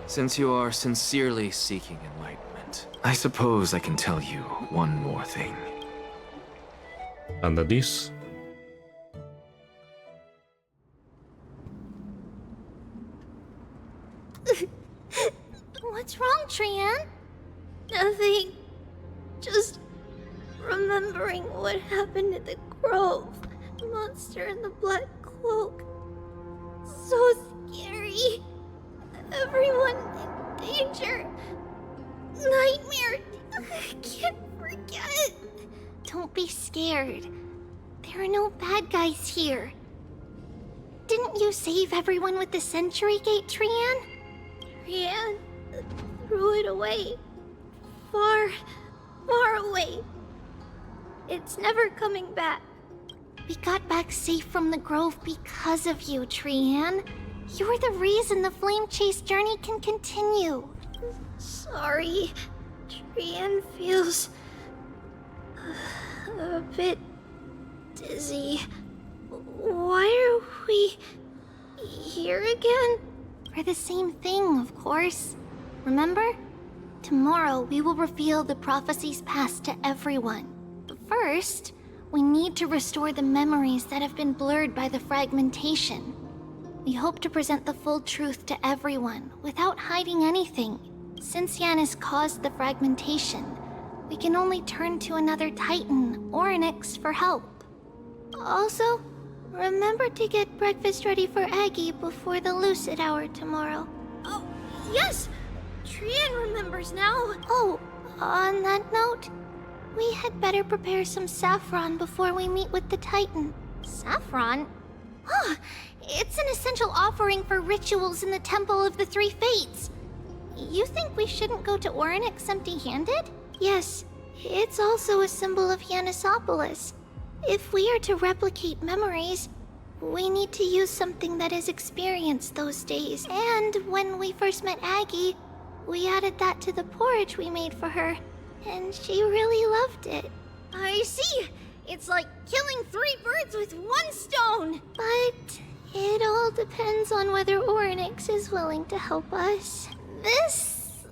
Since you are sincerely seeking enlightenment, I suppose I can tell you one more thing. And that is... What's wrong, Trian? Nothing. Just remembering what happened at the Grove. The monster in the black cloak. So scary. Everyone in danger. Nightmare. I can't forget. Don't be scared. There are no bad guys here. Didn't you save everyone with the Century Gate, Trian? Trian threw it away. Far, far away. It's never coming back. We got back safe from the Grove because of you, Trian. You're the reason the Flame Chase journey can continue. Sorry. Trian feels... a bit dizzy. Why are we here again? For the same thing, of course. Remember? Tomorrow we will reveal the prophecies passed to everyone. But first, we need to restore the memories that have been blurred by the fragmentation. We hope to present the full truth to everyone without hiding anything. Since Yanis caused the fragmentation, we can only turn to another Titan or Onyx for help. Also, remember to get breakfast ready for Aggie before the Lucid Hour tomorrow. Oh, yes! Trian remembers now. Oh, on that note, we had better prepare some saffron before we meet with the Titan. Saffron? Huh, it's an essential offering for rituals in the Temple of the Three Fates. You think we shouldn't go to Orynyx empty-handed? Yes, it's also a symbol of Yanisopolis. If we are to replicate memories, we need to use something that has experienced those days. And when we first met Aggie, we added that to the porridge we made for her, and she really loved it. I see! It's like killing 3 birds with 1 stone! But it all depends on whether Orynyx is willing to help us. This...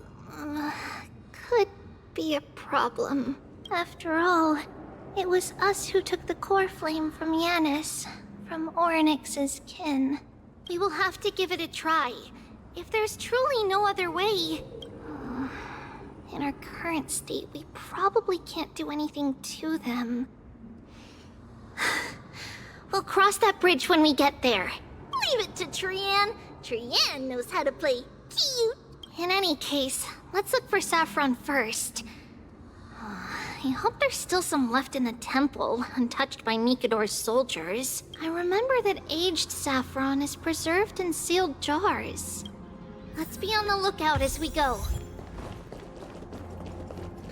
could be a problem. After all, it was us who took the core flame from Yanis, from Orynyx's kin. We will have to give it a try. If there's truly no other way... in our current state, we probably can't do anything to them. We'll cross that bridge when we get there. Leave it to Trian. Trian knows how to play cute. In any case, let's look for saffron first. I hope there's still some left in the temple, untouched by Nikador's soldiers. I remember that aged saffron is preserved in sealed jars. Let's be on the lookout as we go.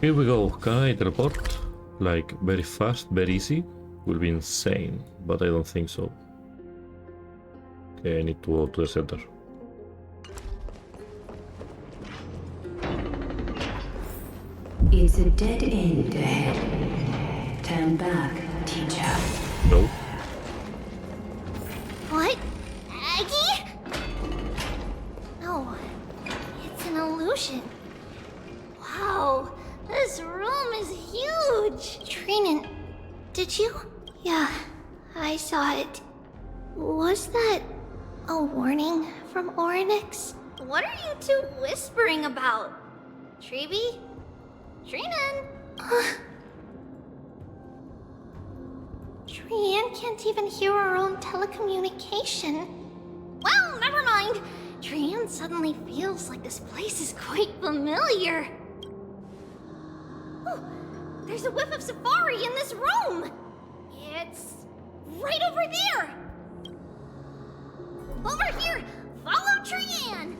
Here we go. Can I teleport? Like, very fast, very easy? Will be insane, but I don't think so. Okay, I need to go to the center. It's a dead end ahead. Turn back, teacher. No. What? Aggie? No, it's an illusion. Wow, this room is huge. Trinan, did you? Yeah, I saw it. Was that a warning from Orynyx? What are you two whispering about? Treeby? Trinan? Trian can't even hear our own telecommunication. Well, never mind. Trian suddenly feels like this place is quite familiar. Oh, there's a whiff of safari in this room. It's right over there. Over here. Follow Trian.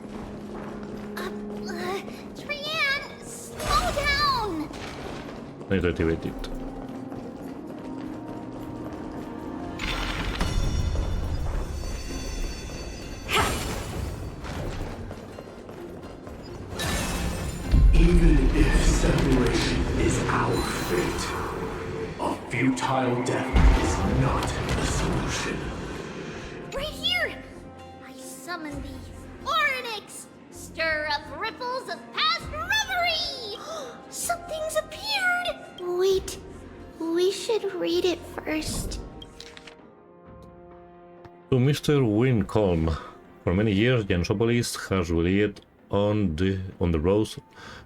Trian, slow down. I need to activate it. Even if separation is our fate, a futile death is not the solution. Right here! I summon thee, Oryx! Stir up ripples of past reverie! Something's appeared! Wait, we should read it first. To Mr. Wincombe, for many years Jansopolis has relied on the rose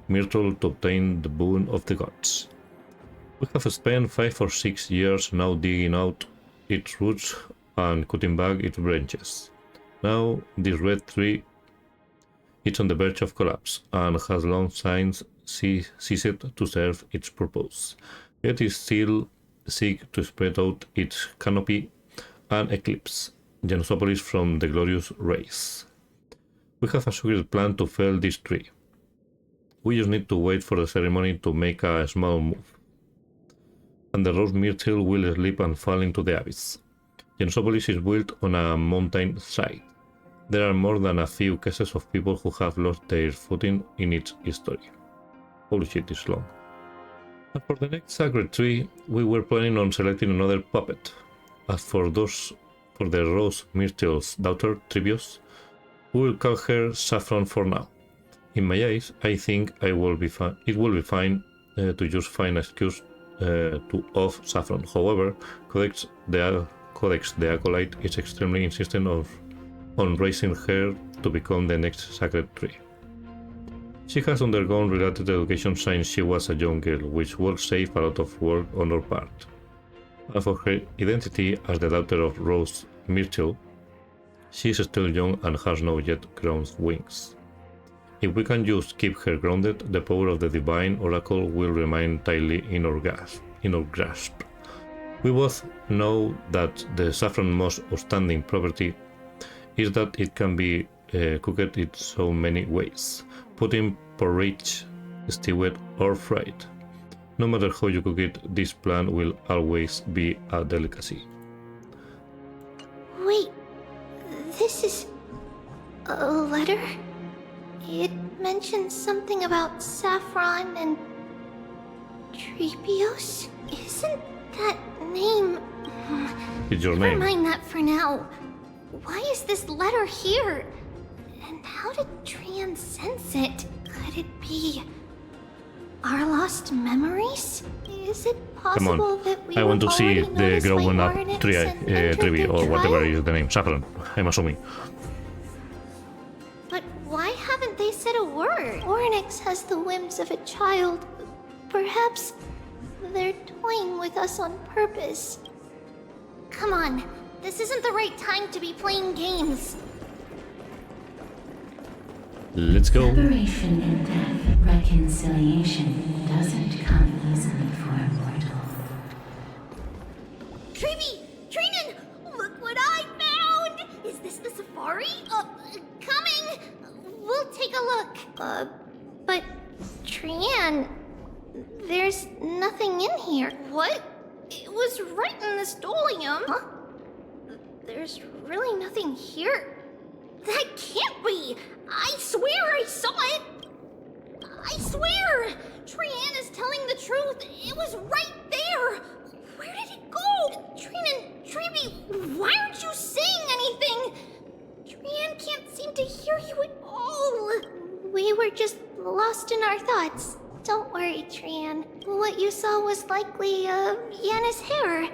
myrtle to obtain the boon of the gods. We have spent 5 or 6 years now digging out its roots and cutting back its branches. Now this red tree is on the verge of collapse and has long since ceased to serve its purpose. Yet it still seeks to spread out its canopy and eclipse Jansopolis from the glorious rays. We have a secret plan to fell this tree. We just need to wait for the ceremony to make a small move, and the rose myrtle will slip and fall into the abyss. Jansopolis is built on a mountain side. There are more than a few cases of people who have lost their footing in its history. Holy shit, it's long. And for the next sacred tree, we were planning on selecting another puppet. As for the rose myrtle's daughter, Trivius, we will call her Saffron for now. In my eyes, I think it will be fine to just find an excuse to off Saffron. However, Codex the Acolyte is extremely insistent on raising her to become the next sacred tree. She has undergone related education since she was a young girl, which will save a lot of work on our part. As for her identity as the daughter of Rose Myrtle, she is still young and has not yet grown wings. If we can just keep her grounded, the power of the Divine Oracle will remain tightly in our grasp. We both know that the saffron's most outstanding property is that it can be cooked in so many ways, put in porridge, stewed or fried. No matter how you cook it, this plant will always be a delicacy. Wait, this is a letter? It mentions something about saffron and Trebios? Isn't that name... It's your Never name. mind that for now. Why is this letter here? And how did Trian sense it? Could it be our lost memories? Is it Come on, possible that we I want to see already the noticed growing why up Oryx tree, had entered tree the or whatever trial? is the name, saffron, I'm assuming. But why haven't they said a word? Oryx has the whims of a child. Perhaps they're toying with us on purpose. Come on, this isn't the right time to be playing games. Let's go. Separation and death, reconciliation doesn't come easily for a mortal. Trevi! Trinan! Look what I found! Is this the safari? Coming! We'll take a look. But Trian, there's nothing in here. What? It was right in the stolium. Huh? There's really nothing here. That can't be! I swear I saw it! I swear! Trian is telling the truth. It was right there. Where did it go? Trinan, Trevi, why aren't you saying anything? Trian can't seem to hear you at all. We were just lost in our thoughts. Don't worry, Trian. What you saw was likely, Yanna's hair.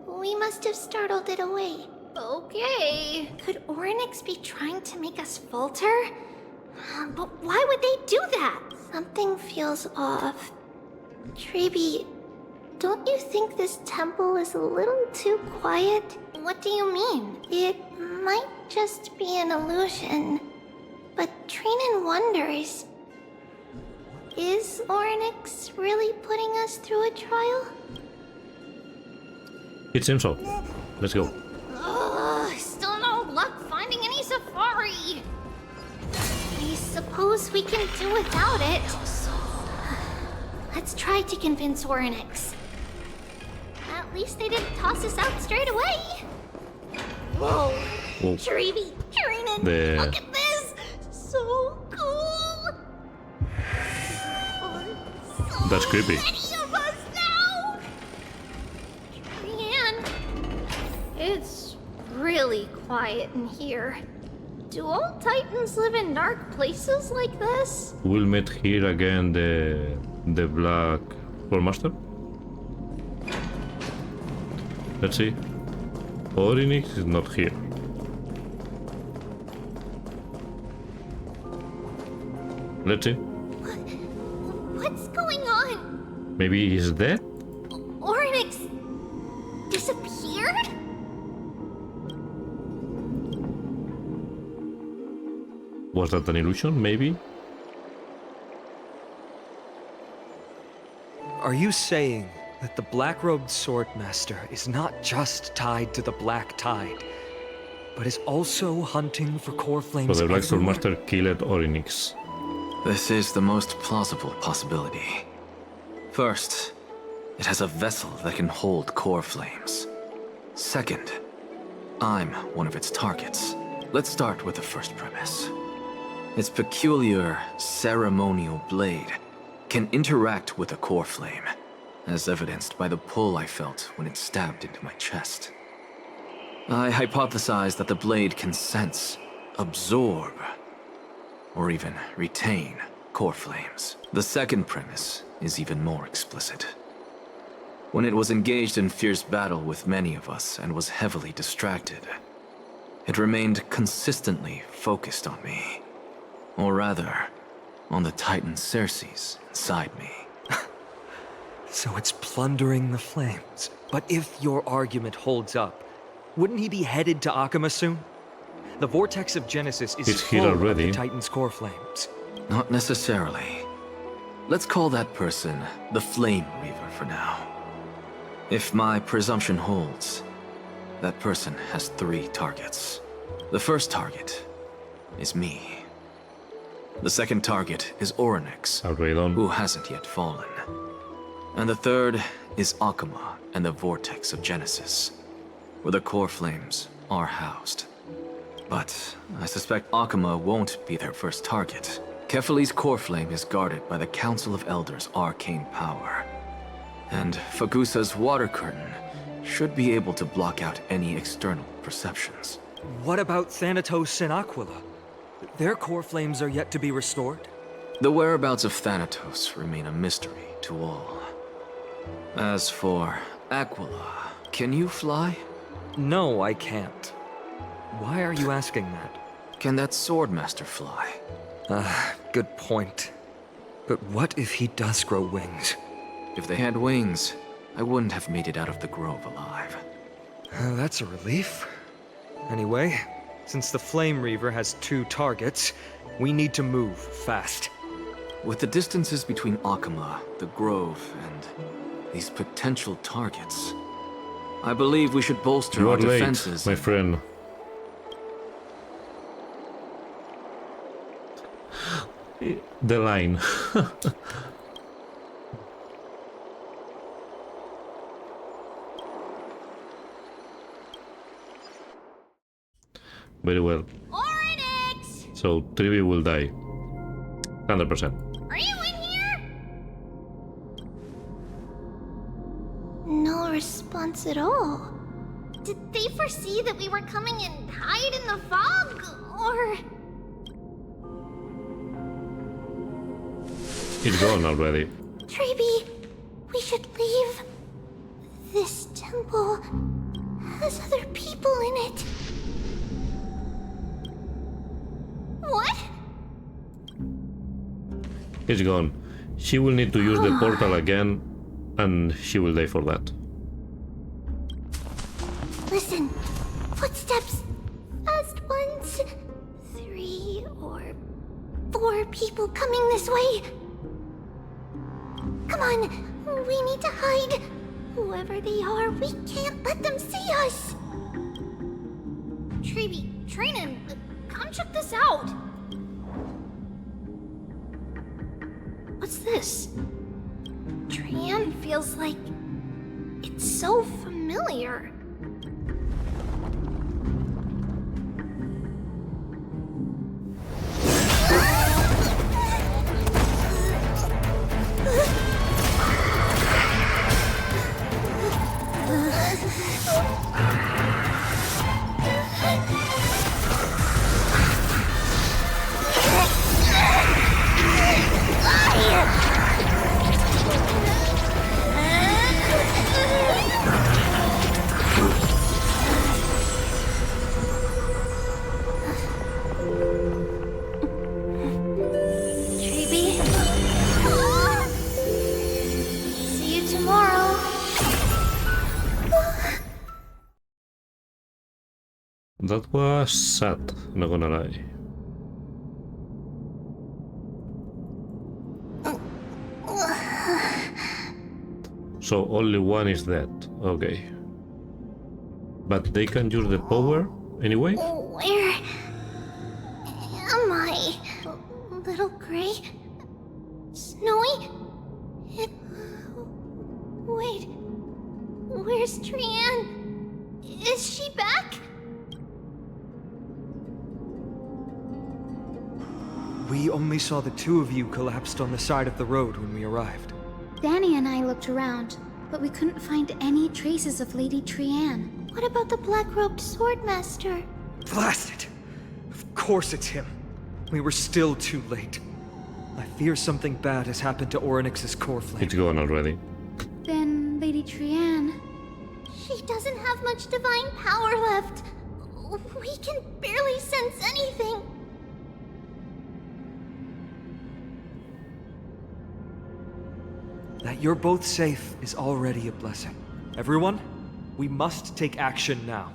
We must have startled it away. Okay. Could Oryx be trying to make us falter? But why would they do that? Something feels off. Trebi, don't you think this temple is a little too quiet? What do you mean? It might just be an illusion. But Trinan wonders... Is Oryx really putting us through a trial? It seems so. Let's go. Still no luck finding any safari. I suppose we can do without it. Let's try to convince Oryx. At least they didn't toss us out straight away. Whoa. Trevi, Trinan, look at this. So cool. That's creepy. Any of us now? Trian, it's really quiet in here. Do all Titans live in dark places like this? We'll meet here again the Black Master. Let's see. Orynyx is not here. Let's see. What's going on? Maybe he's dead? Orynyx disappeared? Was that an illusion, maybe? Are you saying that the black-robed swordmaster is not just tied to the Black Tide, but is also hunting for core flames So the Black everywhere? Swordmaster killed Orynyx. This is the most plausible possibility. First, it has a vessel that can hold core flames. Second, I'm one of its targets. Let's start with the first premise. Its peculiar ceremonial blade can interact with a core flame, as evidenced by the pull I felt when it stabbed into my chest. I hypothesize that the blade can sense, absorb, or even retain core flames. The second premise is even more explicit. When it was engaged in fierce battle with many of us and was heavily distracted, it remained consistently focused on me. Or rather, on the Titan Circes inside me. So it's plundering the flames. But if your argument holds up, wouldn't he be headed to Akama soon? The vortex of Genesis is It's here full of already. the Titan's core flames. Not necessarily. Let's call that person the Flame Reaver for now. If my presumption holds, that person has 3 targets. The first target is me. The second target is Orynyx, who hasn't yet fallen. And the third is Akama and the Vortex of Genesis, where the core flames are housed. But I suspect Akama won't be their first target. Kefali's core flame is guarded by the Council of Elders' arcane power. And Fagusa's water curtain should be able to block out any external perceptions. What about Thanatos and Aquila? Their core flames are yet to be restored? The whereabouts of Thanatos remain a mystery to all. As for Aquila, can you fly? No, I can't. Why are you asking that? Can that Swordmaster fly? Good point. But what if he does grow wings? If they had wings, I wouldn't have made it out of the grove alive. That's a relief. Anyway, since the Flame Reaver has 2 targets, we need to move fast. With the distances between Akama, the grove, and these potential targets, I believe we should bolster You our are late, defenses. my friend. The line. Very well. Orynyx! So Trivi will die. 100%. Are you in here? No response at all. Did they foresee that we were coming and hide in the fog? Or... It's gone already. Treeby, we should leave. This temple has other people in it. What? It's gone. She will need to use the portal again, and she will die for that. Listen, footsteps. Fast ones. 3 or 4 people coming this way. Come on, we need to hide. Whoever they are, we can't let them see us. Treeby, Trainin, come check this out. What's this? Trian feels like it's so familiar. That was sad, not gonna lie. So only one is dead, okay. But they can use the power anyway? Where am I? Little Gray? Snowy? Wait, where's Trianne? Is she back? We only saw the two of you collapsed on the side of the road when we arrived. Danny and I looked around, but we couldn't find any traces of Lady Trianne. What about the black-robed swordmaster? Blast it! Of course it's him. We were still too late. I fear something bad has happened to Orynyx's core flame. It's gone already. Then Lady Trianne... She doesn't have much divine power left. We can barely sense anything. That you're both safe is already a blessing. Everyone, we must take action now.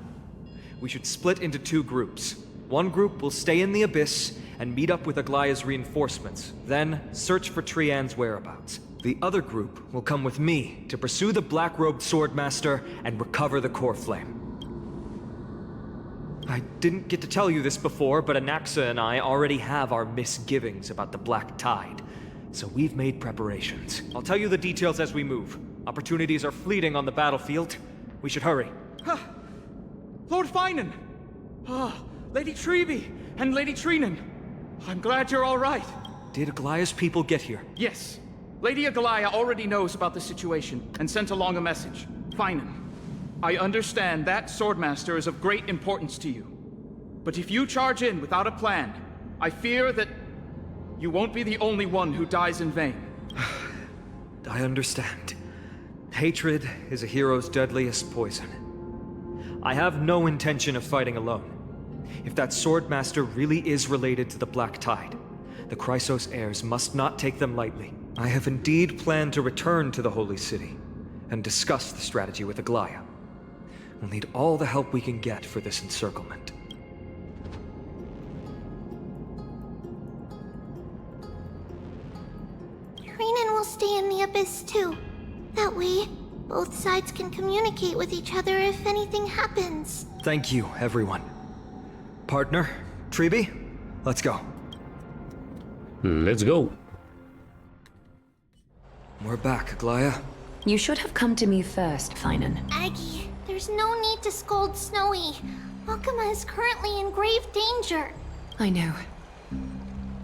We should split into two groups. One group will stay in the Abyss and meet up with Aglaya's reinforcements, then search for Trianne's whereabouts. The other group will come with me to pursue the black-robed swordmaster and recover the core flame. I didn't get to tell you this before, but Anaxa and I already have our misgivings about the Black Tide. So we've made preparations. I'll tell you the details as we move. Opportunities are fleeting on the battlefield. We should hurry. Lord Finan! Lady Treby and Lady Trinan. I'm glad you're all right. Did Aglaya's people get here? Yes. Lady Aglaya already knows about the situation and sent along a message. Finan, I understand that Swordmaster is of great importance to you. But if you charge in without a plan, I fear that you won't be the only one who dies in vain. I understand. Hatred is a hero's deadliest poison. I have no intention of fighting alone. If that Swordmaster really is related to the Black Tide, the Chrysos heirs must not take them lightly. I have indeed planned to return to the Holy City and discuss the strategy with Aglaya. We'll need all the help we can get for this encirclement. Trinan will stay in the Abyss too. That way, both sides can communicate with each other if anything happens. Thank you, everyone. Partner, Treby, let's go. Let's go. We're back, Aglaya. You should have come to me first, Finan. Aggie, there's no need to scold Snowy. Akama is currently in grave danger. I know.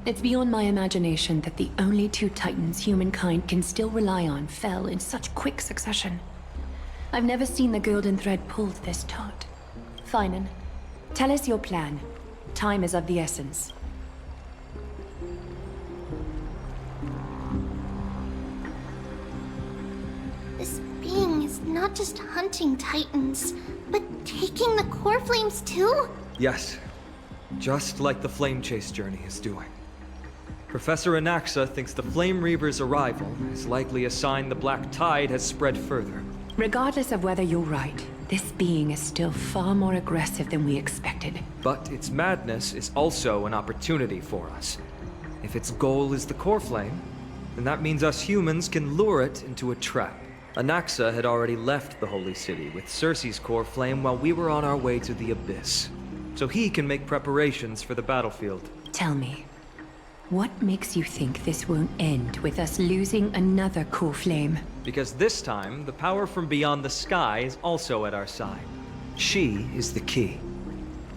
It's beyond my imagination that the only two titans humankind can still rely on fell in such quick succession. I've never seen the golden thread pulled this taut. Finan, tell us your plan. Time is of the essence. This being is not just hunting titans, but taking the core flames too? Yes, just like the Flame Chase journey is doing. Professor Anaxa thinks the Flame Reaver's arrival is likely a sign the Black Tide has spread further. Regardless of whether you're right, this being is still far more aggressive than we expected. But its madness is also an opportunity for us. If its goal is the core flame, then that means us humans can lure it into a trap. Anaxa had already left the Holy City with Cersei's core flame while we were on our way to the Abyss. So he can make preparations for the battlefield. Tell me, what makes you think this won't end with us losing another core flame? Because this time, the power from beyond the sky is also at our side. She is the key.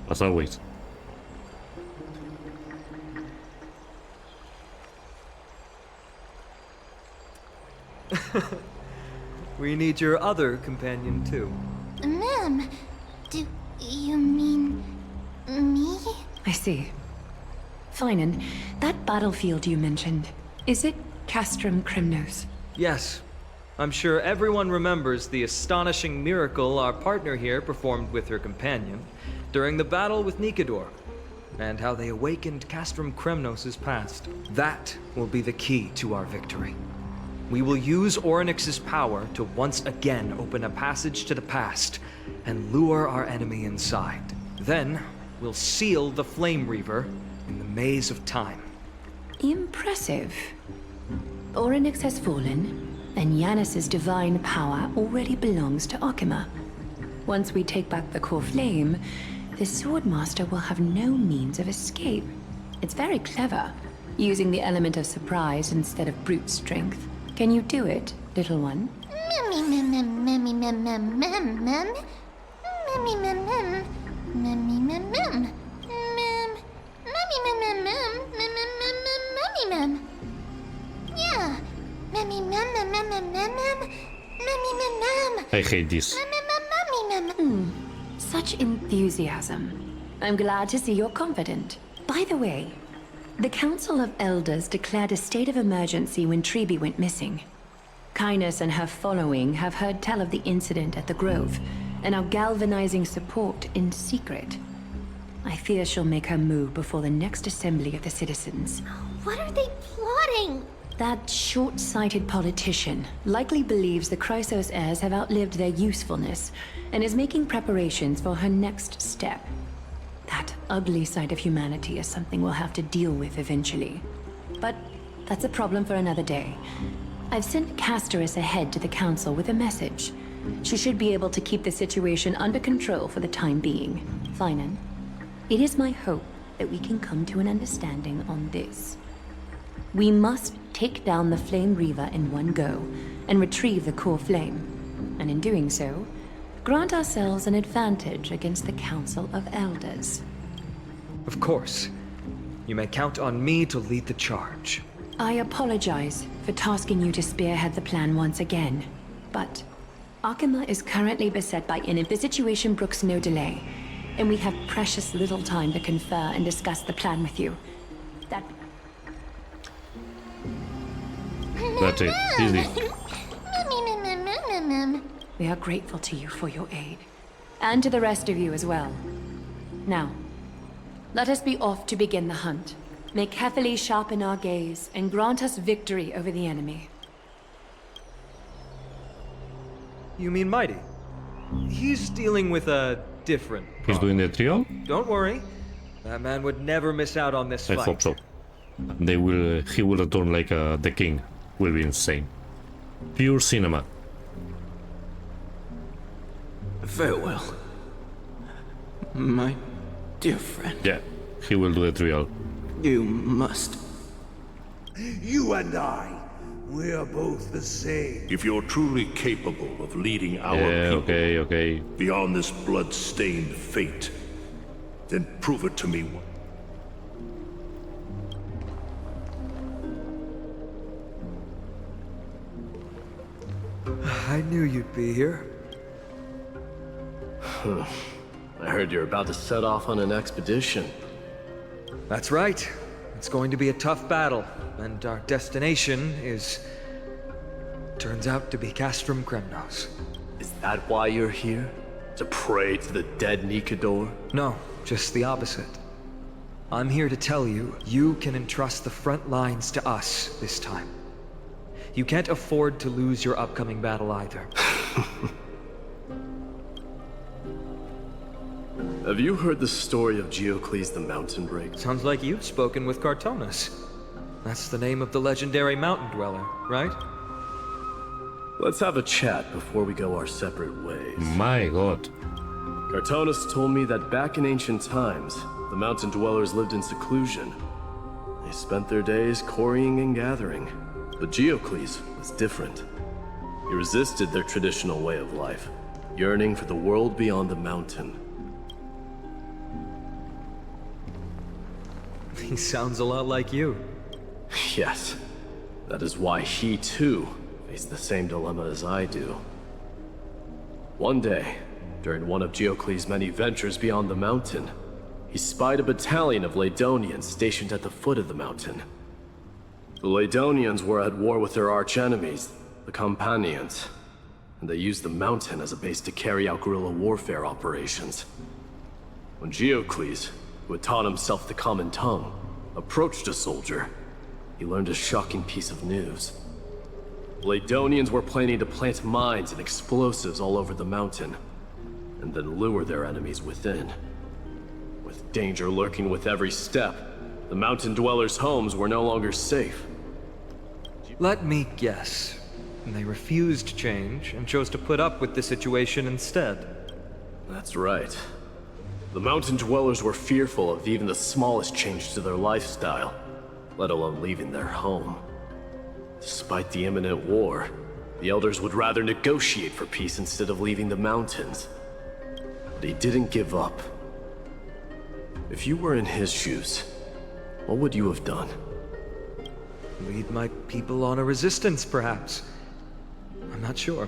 As always. We need your other companion too. Ma'am, do you mean me? I see. Finan, that battlefield you mentioned, is it Castrum Kremnos? Yes. I'm sure everyone remembers the astonishing miracle our partner here performed with her companion during the battle with Nikador, and how they awakened Castrum Kremnos' past. That will be the key to our victory. We will use Orynyx's power to once again open a passage to the past and lure our enemy inside. Then, we'll seal the Flame Reaver in the maze of time. Impressive. Orynyx has fallen, and Yanis's divine power already belongs to Akima. Once we take back the core flame, the Swordmaster will have no means of escape. It's very clever, using the element of surprise instead of brute strength. Can you do it, little one? Yeah. I hate this. Such enthusiasm. I'm glad to see you're confident. By the way, the Council of Elders declared a state of emergency when Treeby went missing. Kynus and her following have heard tell of the incident at the Grove, and are galvanizing support in secret. I fear she'll make her move before the next assembly of the citizens. What are they plotting? That short-sighted politician likely believes the Chrysos heirs have outlived their usefulness, and is making preparations for her next step. That ugly side of humanity is something we'll have to deal with eventually. But that's a problem for another day. I've sent Castoris ahead to the Council with a message. She should be able to keep the situation under control for the time being. Finan, it is my hope that we can come to an understanding on this. We must take down the Flame Reaver in one go, and retrieve the core flame. And in doing so, grant ourselves an advantage against the Council of Elders. Of course. You may count on me to lead the charge. I apologize for tasking you to spearhead the plan once again, but Akima is currently beset by enemy. The situation brooks no delay, and we have precious little time to confer and discuss the plan with you. That's it. Easy. We are grateful to you for your aid, and to the rest of you as well. Now, let us be off to begin the hunt. May Kethely sharpen our gaze and grant us victory over the enemy. You mean Mighty? He's dealing with a different problem. He's doing the trio? Don't worry. That man would never miss out on this fight. I hope so. He will return like the king. Will be insane. Pure cinema. Farewell, my dear friend. Yeah, he will do the trio. You must. You and I, we are both the same. If you're truly capable of leading our people beyond this blood-stained fate, then prove it to me. I knew you'd be here. I heard you're about to set off on an expedition. That's right. It's going to be a tough battle, and our destination turns out to be Castrum Kremnos. Is that why you're here? To pray to the dead Nikador? No, just the opposite. I'm here to tell you, you can entrust the front lines to us this time. You can't afford to lose your upcoming battle either. Have you heard the story of Geocles the Mountain Break? Sounds like you've spoken with Cartonus. That's the name of the legendary mountain dweller, right? Let's have a chat before we go our separate ways. My god. Cartonus told me that back in ancient times, the mountain dwellers lived in seclusion. They spent their days quarrying and gathering. But Geocles was different. He resisted their traditional way of life, yearning for the world beyond the mountain. He sounds a lot like you. Yes. That is why he, too, faced the same dilemma as I do. One day, during one of Geocles' many ventures beyond the mountain, he spied a battalion of Ladonians stationed at the foot of the mountain. The Ladonians were at war with their arch-enemies, the Companions, and they used the mountain as a base to carry out guerrilla warfare operations. When Geocles, who had taught himself the common tongue, approached a soldier, he learned a shocking piece of news. The Ladonians were planning to plant mines and explosives all over the mountain, and then lure their enemies within. danger lurking with every step. The mountain dwellers' homes were no longer safe. Let me guess. They refused change and chose to put up with the situation instead. That's right. The mountain dwellers were fearful of even the smallest change to their lifestyle, let alone leaving their home. Despite the imminent war, the elders would rather negotiate for peace instead of leaving the mountains. But he didn't give up. If you were in his shoes, what would you have done? Lead my people on a resistance, perhaps. I'm not sure.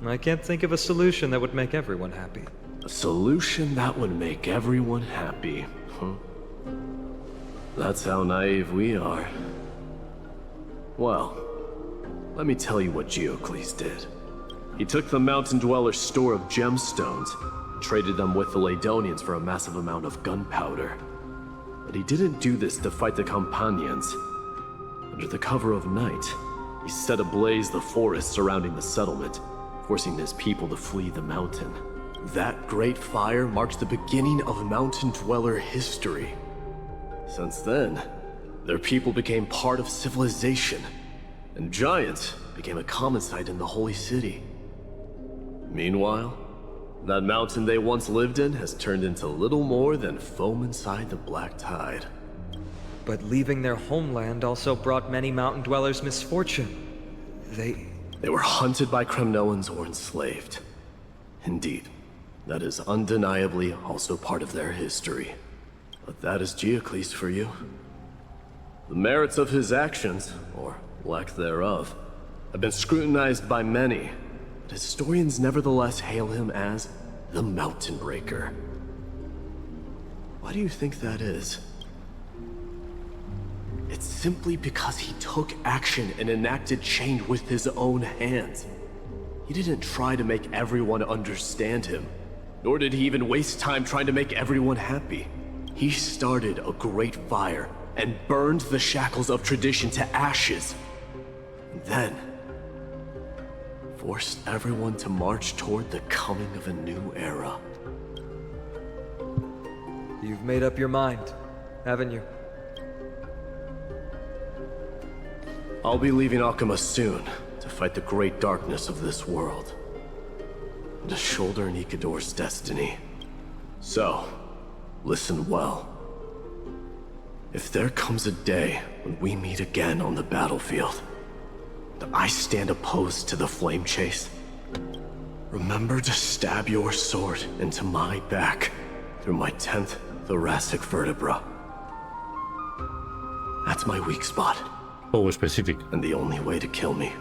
I can't think of a solution that would make everyone happy. A solution that would make everyone happy, huh? That's how naive we are. Well, let me tell you what Geocles did. He took the mountain dweller's store of gemstones, and traded them with the Ladonians for a massive amount of gunpowder. But he didn't do this to fight the Companions. Under the cover of night, he set ablaze the forest surrounding the settlement, forcing his people to flee the mountain. That great fire marked the beginning of mountain dweller history. Since then, their people became part of civilization, and giants became a common sight in the holy city. Meanwhile, that mountain they once lived in has turned into little more than foam inside the black tide. But leaving their homeland also brought many mountain dwellers misfortune. They were hunted by Kremnoans or enslaved. Indeed, that is undeniably also part of their history. But that is Geocles for you. The merits of his actions, or lack thereof, have been scrutinized by many, but historians nevertheless hail him as the Mountain Breaker. Why do you think that is? It's simply because he took action and enacted change with his own hands. He didn't try to make everyone understand him, nor did he even waste time trying to make everyone happy. He started a great fire and burned the shackles of tradition to ashes. And then, forced everyone to march toward the coming of a new era. You've made up your mind, haven't you? I'll be leaving Akama soon to fight the great darkness of this world, and to shoulder Nikador's destiny. So, listen well. If there comes a day when we meet again on the battlefield, and I stand opposed to the flame chase, remember to stab your sword into my back through my 10th thoracic vertebra. That's my weak spot. Oh, specific. And the only way to kill me.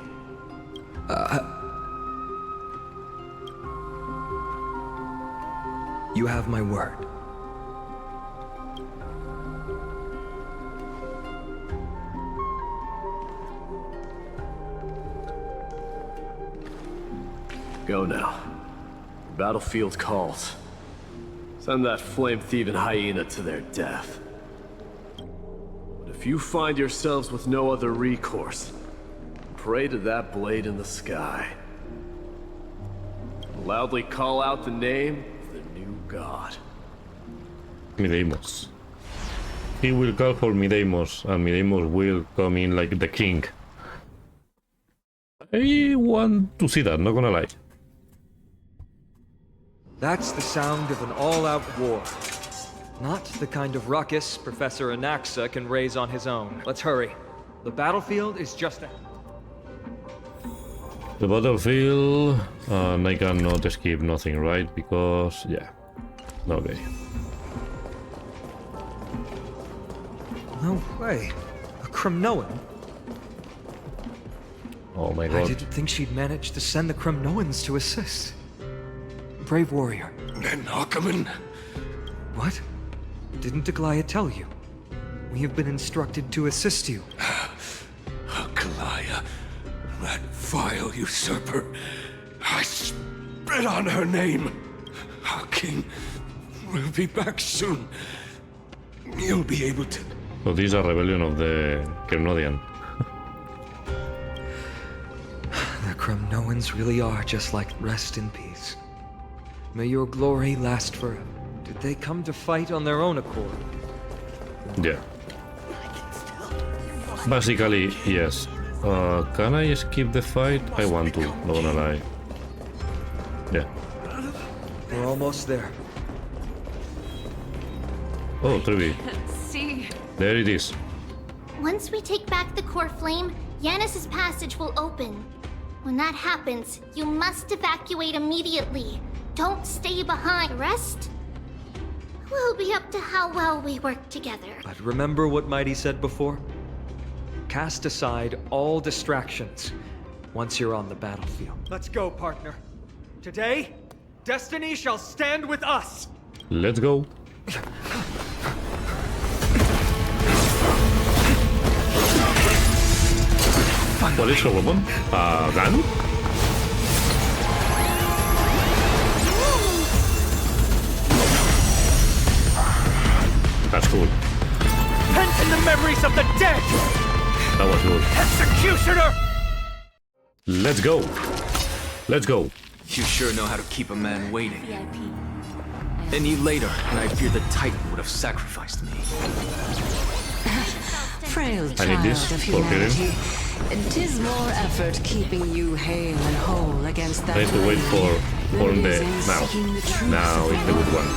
You have my word. Go now. The battlefield calls. Send that flame-thieving hyena to their death. But if you find yourselves with no other recourse, pray to that blade in the sky. Loudly call out the name of the new god. Midamos. He will call for Midamos, and Midamos will come in like the king. I want to see that, not gonna lie. That's the sound of an all-out war. Not the kind of ruckus Professor Anaxa can raise on his own. Let's hurry. The battlefield is just ahead. The battlefield, and I cannot skip nothing, right? Because, yeah. Okay. No way. A Kremnoan? Oh my god. I didn't think she'd manage to send the Kremnoans to assist. Brave warrior. And Ackerman? What? Didn't Aglaya tell you? We have been instructed to assist you. Aglaya, that vile usurper. I spit on her name. Our king will be back soon. You'll be able to... So this is a rebellion of the Kremnodian. The Kremnoans really are just like rest in peace. May your glory last forever, Did they come to fight on their own accord? Yeah. Basically, yes. Can I skip the fight? I want to, not gonna lie. Yeah. We're almost there. Oh, Trevi. See? There it is. Once we take back the core flame, Yanis's passage will open. When that happens, you must evacuate immediately. Don't stay behind. The rest will be up to how well we work together. But remember what Mighty said before? Cast aside all distractions once you're on the battlefield. Let's go, partner. Today, destiny shall stand with us. Let's go. ¿Cuál es el weapon? ¿Gun? That's cool. Pent in the memories of the dead! That was good. Executioner! Let's go. Let's go. You sure know how to keep a man waiting. Any later, and I fear the Titan would have sacrificed me. Frail I need this child of for healing. humanity. 'Tis more effort keeping you hale and whole against that. I have to wait for the now. Now is the good one.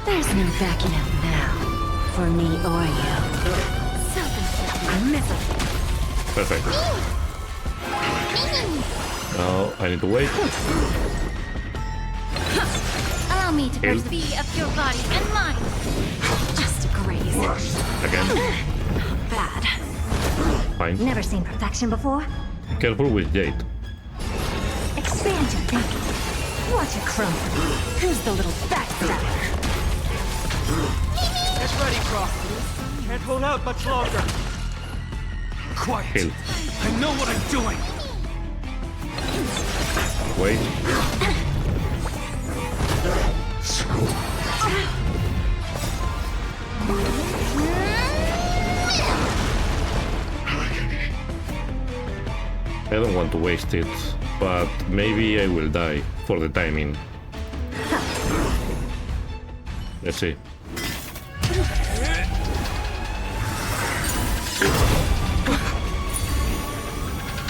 There's no backing out now. For me or you. Perfect. Now I need to wait. Allow me to purge the fee of your body and mind. Just a graze. Again. Bad. Fine. Never seen perfection before? Careful with Jade. Expand your thinking. Watch it crumble. Who's the little backstabber? Get ready, Croft. Can't hold out much longer. Quiet. Heal. I know what I'm doing. Wait. I don't want to waste it, but maybe I will die for the timing. Let's see.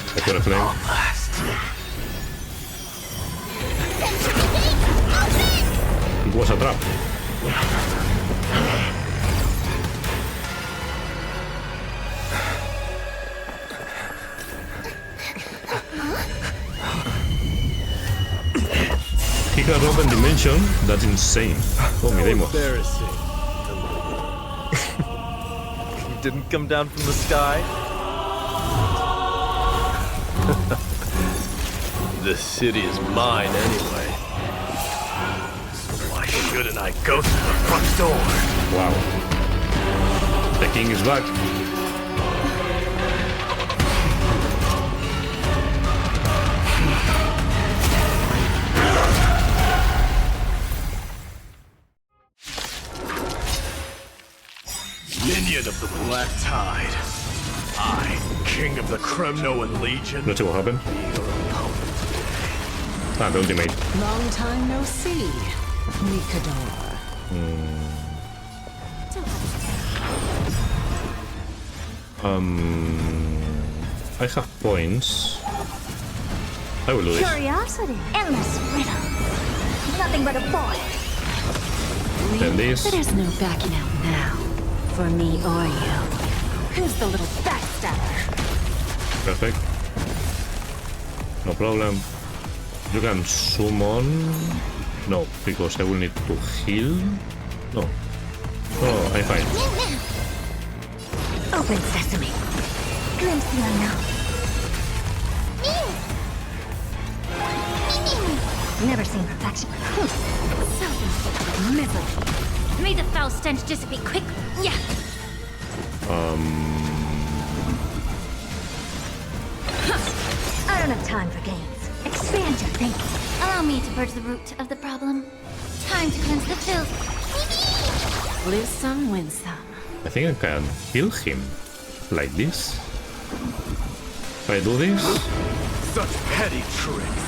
I put a flame. It was a trap. He can open dimension. That's insane. Oh, mi demo. You didn't come down from the sky? This city is mine anyway. So why shouldn't I go through the front door? Wow. The king is back. Minion of the Black Tide. I, king of the Kremnoan Legion. Let's see what happened. Ah, the ultimate. Long time no see. Mikador. I have points. I will do this. Curiosity. Endless riddle. Nothing but a boy. Then this. There's no backing out now. For me or you. Who's the little backstabber? Perfect. No problem. You can summon. No, because I will need to heal. No. Oh, I'm fine. Open sesame. Glimpse the unknown. Never seen perfection. So miserable. May the foul stench dissipate quickly. Yeah. I don't have time for games. Expand your thinking. Allow me to purge the root of the problem. Time to cleanse the filth. Lose some, win some. I think I can heal him. Like this. If I do this. Such petty tricks.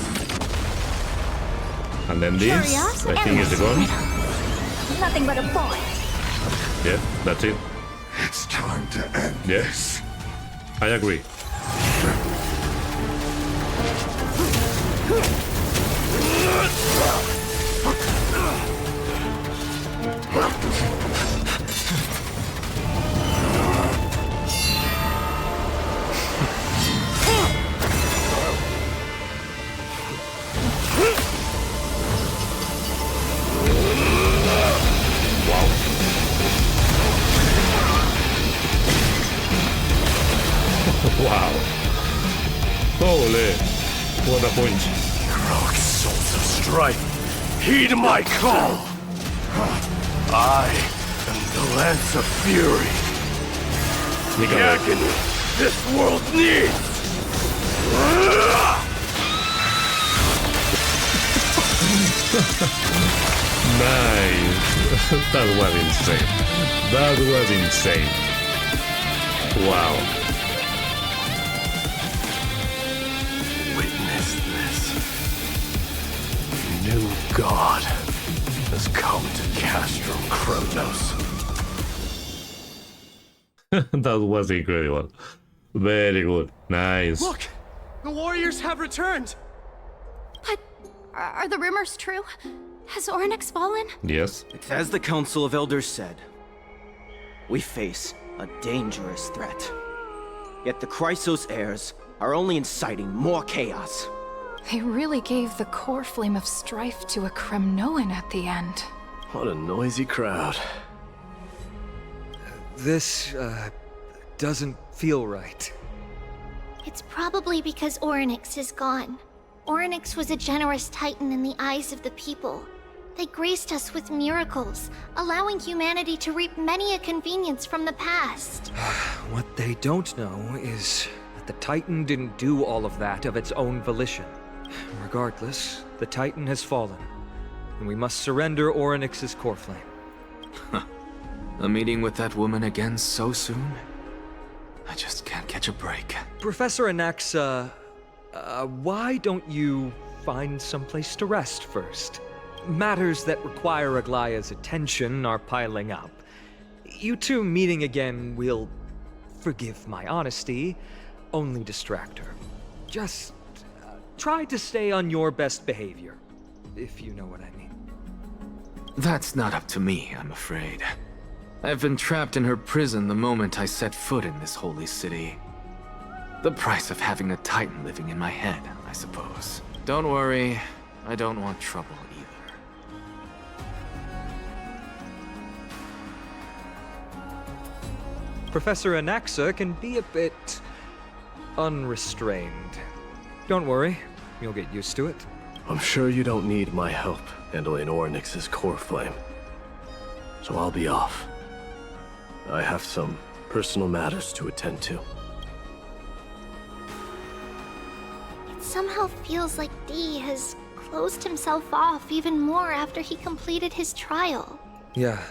And then this, I think is the gun. Nothing but a boy. Yeah, that's it. It's time to end this. I agree. Wow. Holy. What a point. Heroic souls of strife, heed my call. I am the Lance of Fury. The agony this world needs. Nice. That was insane. That was insane. Wow. Witness this. New God has come to Castrum Kronos. That was incredible. Very good. Nice. Look! The warriors have returned! But are the rumors true? Has Ornyx fallen? Yes. As the Council of Elders said, we face a dangerous threat. Yet the Chrysos heirs are only inciting more chaos. They really gave the core flame of strife to a Kremnoan at the end. What a noisy crowd. This, doesn't feel right. It's probably because Ornyx is gone. Ornyx was a generous titan in the eyes of the people. They graced us with miracles, allowing humanity to reap many a convenience from the past. What they don't know is that the Titan didn't do all of that of its own volition. Regardless, the Titan has fallen, and we must surrender Ornyx's core flame. A meeting with that woman again so soon? I just can't catch a break. Professor Anaxa, why don't you find someplace to rest first? Matters that require Aglaya's attention are piling up. You two meeting again will, forgive my honesty, only distract her. Just try to stay on your best behavior, if you know what I mean. That's not up to me, I'm afraid. I've been trapped in her prison the moment I set foot in this holy city. The price of having a Titan living in my head, I suppose. Don't worry, I don't want trouble either. Professor Anaxa can be a bit unrestrained. Don't worry, you'll get used to it. I'm sure you don't need my help handling Ornyx's core flame. So I'll be off. I have some personal matters to attend to. It somehow feels like D has closed himself off even more after he completed his trial. Yeah,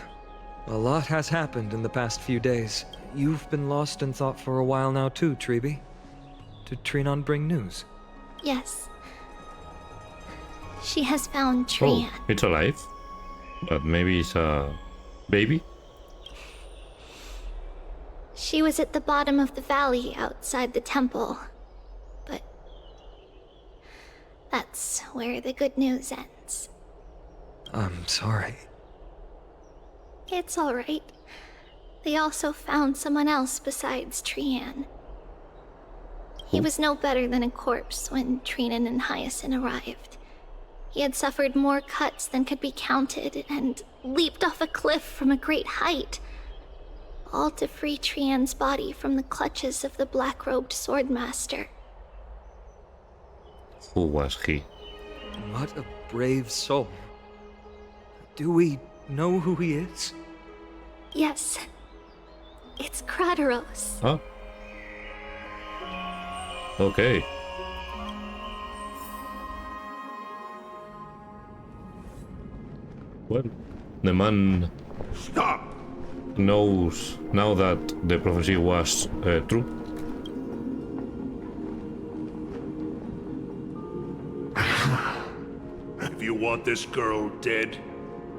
a lot has happened in the past few days. You've been lost in thought for a while now too, Treeby. Did Trinon bring news? Yes. She has found Trian. Oh, it's alive? But maybe it's a baby? She was at the bottom of the valley outside the temple. But that's where the good news ends. I'm sorry. It's alright. They also found someone else besides Trian. He was no better than a corpse when Trinan and Hyacinth arrived. He had suffered more cuts than could be counted and leaped off a cliff from a great height. All to free Trian's body from the clutches of the black-robed swordmaster. Who was he? What a brave soul. Do we know who he is? Yes. It's Krateros. Huh? Okay. Well, the man knows now that the prophecy was true. If you want this girl dead,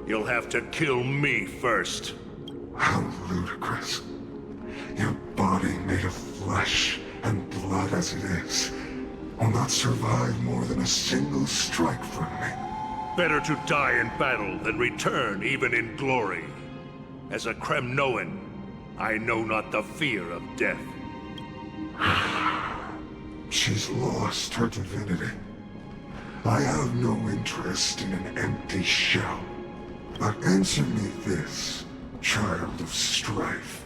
you'll have to kill me first. How ludicrous. Your body made of flesh and blood as it is will not survive more than a single strike from me. Better to die in battle than return even in glory. As a Kremnoan, I know not the fear of death. She's lost her divinity. I have no interest in an empty shell. But answer me this, child of strife.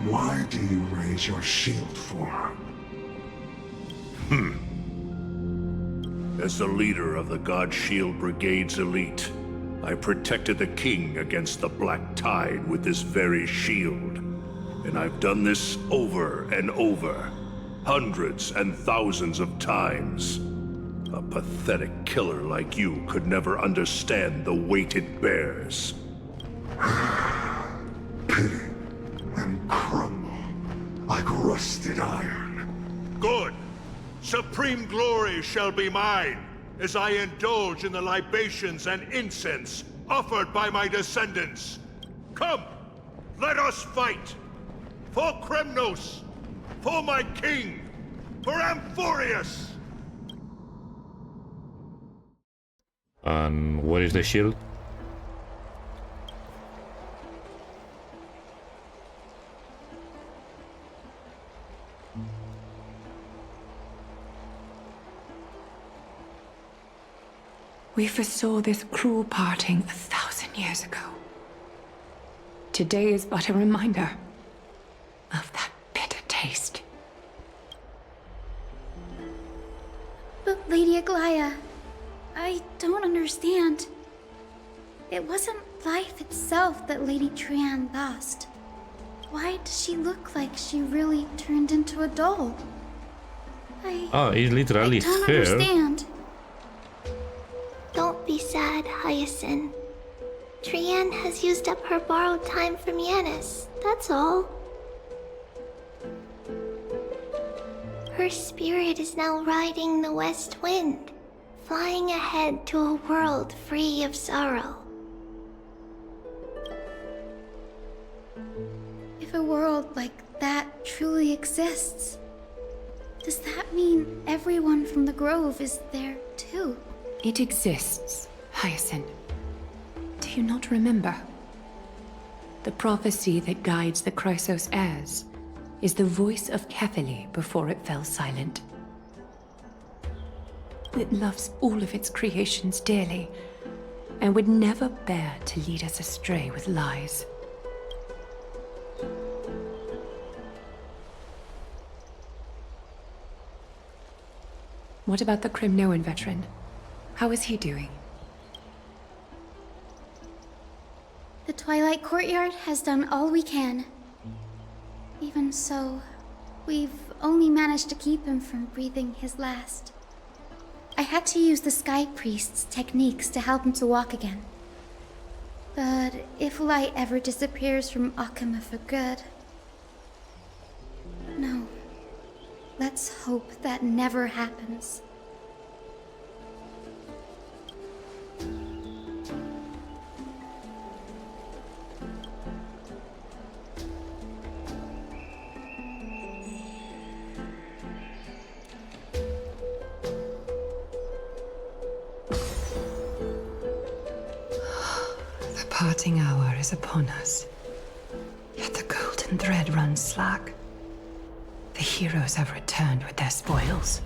Why do you raise your shield for her? As the leader of the God Shield Brigade's elite, I protected the king against the Black Tide with this very shield. And I've done this over and over, hundreds and thousands of times. A pathetic killer like you could never understand the weight it bears. Pity and crumble like rusted iron. Good! Supreme glory shall be mine, as I indulge in the libations and incense offered by my descendants. Come, let us fight! For Kremnos! For my king! For Amphorius! And where is the shield? We foresaw this cruel parting 1,000 years ago. Today is but a reminder of that bitter taste. But Lady Aglaya, I don't understand. It wasn't life itself that Lady Trian lost. Why does she look like she really turned into a doll? It's literally I don't her. understand. Don't be sad, Hyacinth. Trian has used up her borrowed time from Yanis, that's all. Her spirit is now riding the west wind, flying ahead to a world free of sorrow. If a world like that truly exists, does that mean everyone from the Grove is there too? It exists, Hyacinth. Do you not remember? The prophecy that guides the Chrysos heirs is the voice of Kefili before it fell silent. It loves all of its creations dearly and would never bear to lead us astray with lies. What about the Kremnoan veteran? How is he doing? The Twilight Courtyard has done all we can. Even so, we've only managed to keep him from breathing his last. I had to use the Sky Priest's techniques to help him to walk again. But if light ever disappears from Akama for good... No. Let's hope that never happens. The parting hour is upon us. Yet the golden thread runs slack. The heroes have returned with their spoils.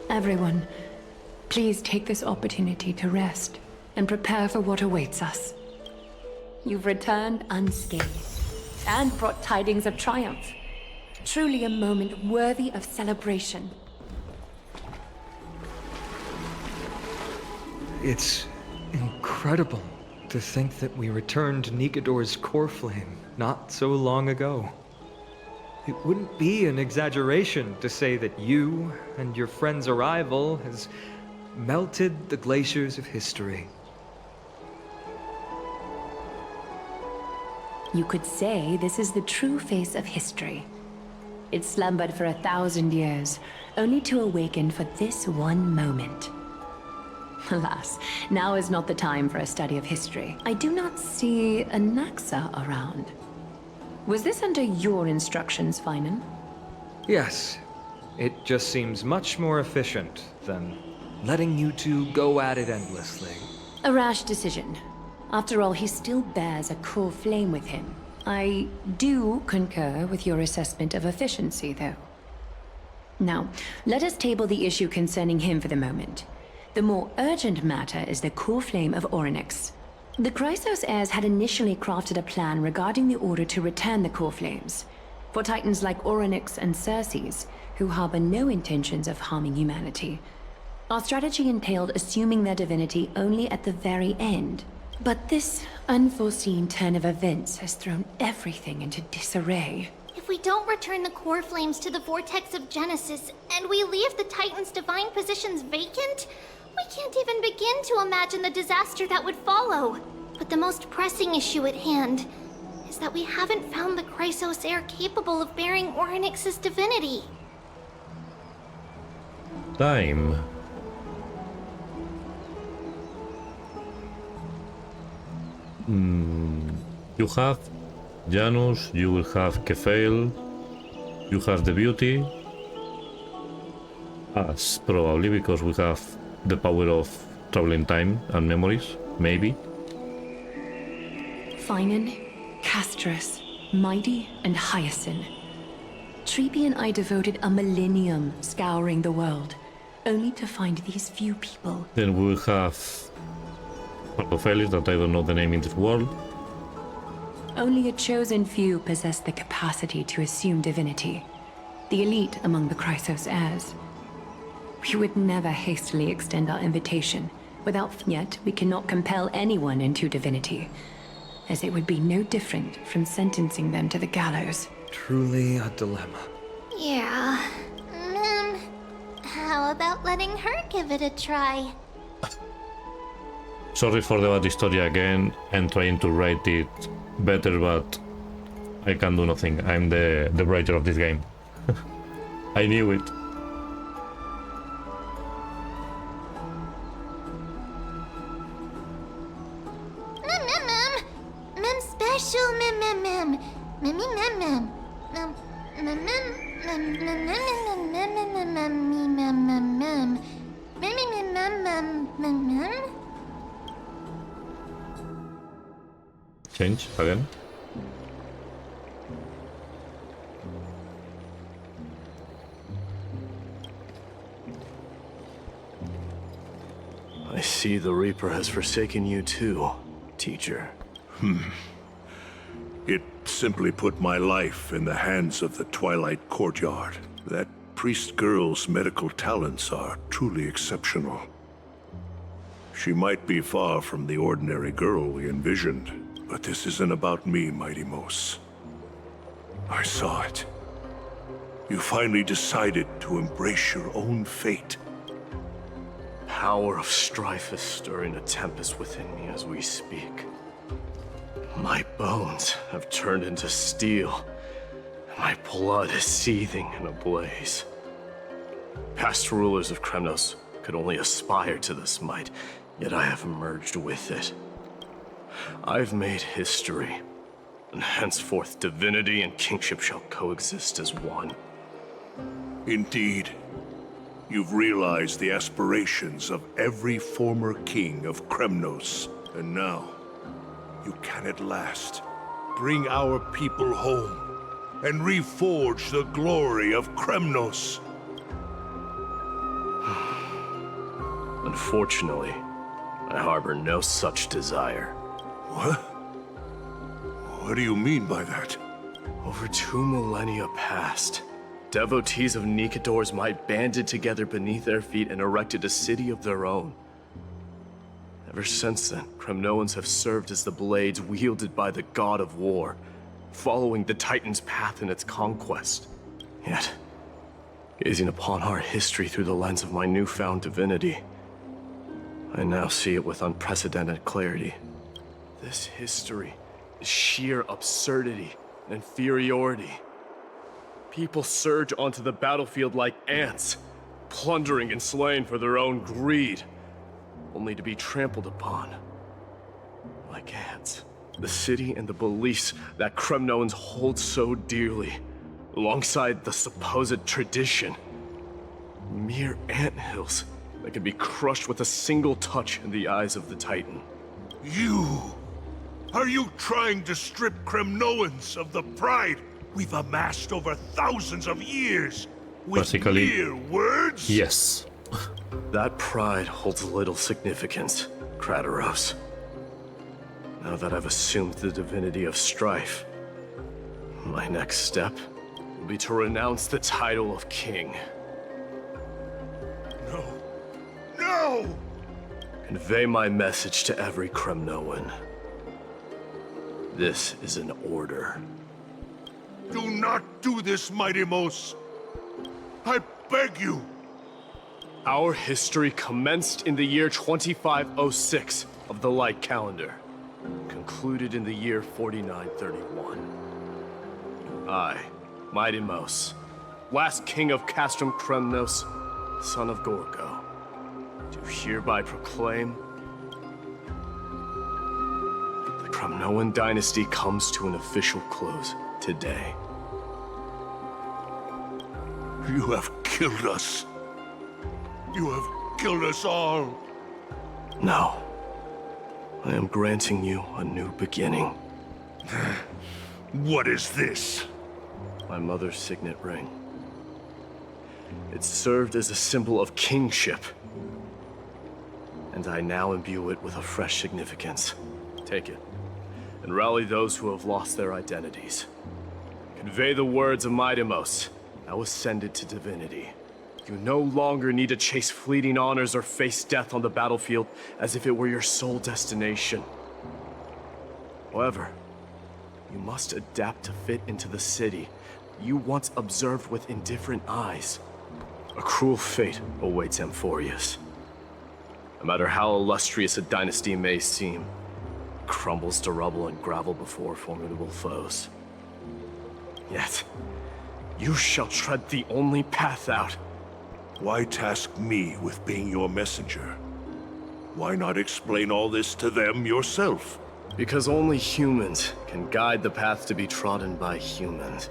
Everyone, please take this opportunity to rest and prepare for what awaits us. You've returned unscathed and brought tidings of triumph. Truly a moment worthy of celebration. It's incredible to think that we returned Nikador's core flame not so long ago. It wouldn't be an exaggeration to say that you and your friend's arrival has melted the glaciers of history. You could say this is the true face of history. It slumbered for 1,000 years, only to awaken for this one moment. Alas, now is not the time for a study of history. I do not see a Naxa around. Was this under your instructions, Finan? Yes. It just seems much more efficient than letting you two go at it endlessly. A rash decision. After all, he still bears a core flame with him. I do concur with your assessment of efficiency, though. Now, let us table the issue concerning him for the moment. The more urgent matter is the core flame of Orynyx. The Chrysos heirs had initially crafted a plan regarding the order to return the core flames. For titans like Orynyx and Circes, who harbor no intentions of harming humanity, our strategy entailed assuming their divinity only at the very end. But this unforeseen turn of events has thrown everything into disarray. If we don't return the core flames to the vortex of Genesis, and we leave the Titan's divine positions vacant, we can't even begin to imagine the disaster that would follow. But the most pressing issue at hand is that we haven't found the Chrysos heir capable of bearing Orynyx's divinity. Time. You have Janus, you will have Kefale, you have the Beauty. Us, probably, because we have the power of traveling time and memories, maybe. Finan, Castras, Mighty, and Hyacinth. Treepy and I devoted a millennium scouring the world, only to find these few people. Then we will have Partophelis, that I don't know the name in this world. Only a chosen few possess the capacity to assume divinity. The elite among the Chrysos heirs. We would never hastily extend our invitation. Yet, we cannot compel anyone into divinity, as it would be no different from sentencing them to the gallows. Truly a dilemma. Yeah. How about letting her give it a try? Sorry for the bad story again. I'm trying to write it better, but I can do nothing. I'm the writer of this game. I knew it. Special Change again. I see the Reaper has forsaken you too, teacher. It simply put my life in the hands of the Twilight Courtyard. That priest girl's medical talents are truly exceptional. She might be far from the ordinary girl we envisioned, but this isn't about me, Mighty Mos. I saw it. You finally decided to embrace your own fate. Power of strife is stirring a tempest within me as we speak. My bones have turned into steel, and my blood is seething in a blaze. Past rulers of Kremnos could only aspire to this might, yet I have merged with it. I've made history, and henceforth divinity and kingship shall coexist as one. Indeed. You've realized the aspirations of every former king of Kremnos, and now you can at last bring our people home and reforge the glory of Kremnos. Unfortunately, I harbor no such desire. What? What do you mean by that? Over 2 millennia past, devotees of Nikador's might banded together beneath their feet and erected a city of their own. Ever since then, Kremnoans have served as the blades wielded by the god of war, following the Titan's path in its conquest. Yet, gazing upon our history through the lens of my newfound divinity, I now see it with unprecedented clarity. This history is sheer absurdity and inferiority. People surge onto the battlefield like ants, plundering and slaying for their own greed, only to be trampled upon like ants. The city and the beliefs that Kremnoans hold so dearly, alongside the supposed tradition, mere anthills that can be crushed with a single touch in the eyes of the Titan. You! Are you trying to strip Kremnoans of the pride we've amassed over thousands of years? With Basically, mere words? yes. That pride holds little significance, Krateros. Now that I've assumed the divinity of strife, my next step will be to renounce the title of king. No. No! Convey my message to every Kremnoan. This is an order. Do not do this, Mighty Mos. I beg you. Our history commenced in the year 2506 of the Light Calendar, concluded in the year 4931. I, Mighty Mos, last king of Castrum Kremnos, son of Gorgo, do hereby proclaim the Kremnoan dynasty comes to an official close today. You have killed us. You have killed us all. No. I am granting you a new beginning. What is this? My mother's signet ring. It served as a symbol of kingship, and I now imbue it with a fresh significance. Take it, and rally those who have lost their identities. Convey the words of Mighty Mos. I will send it to divinity. You no longer need to chase fleeting honors or face death on the battlefield as if it were your sole destination. However, you must adapt to fit into the city you once observed with indifferent eyes. A cruel fate awaits Amphorius. No matter how illustrious a dynasty may seem, it crumbles to rubble and gravel before formidable foes. Yet, you shall tread the only path out. Why task me with being your messenger? Why not explain all this to them yourself? Because only humans can guide the path to be trodden by humans.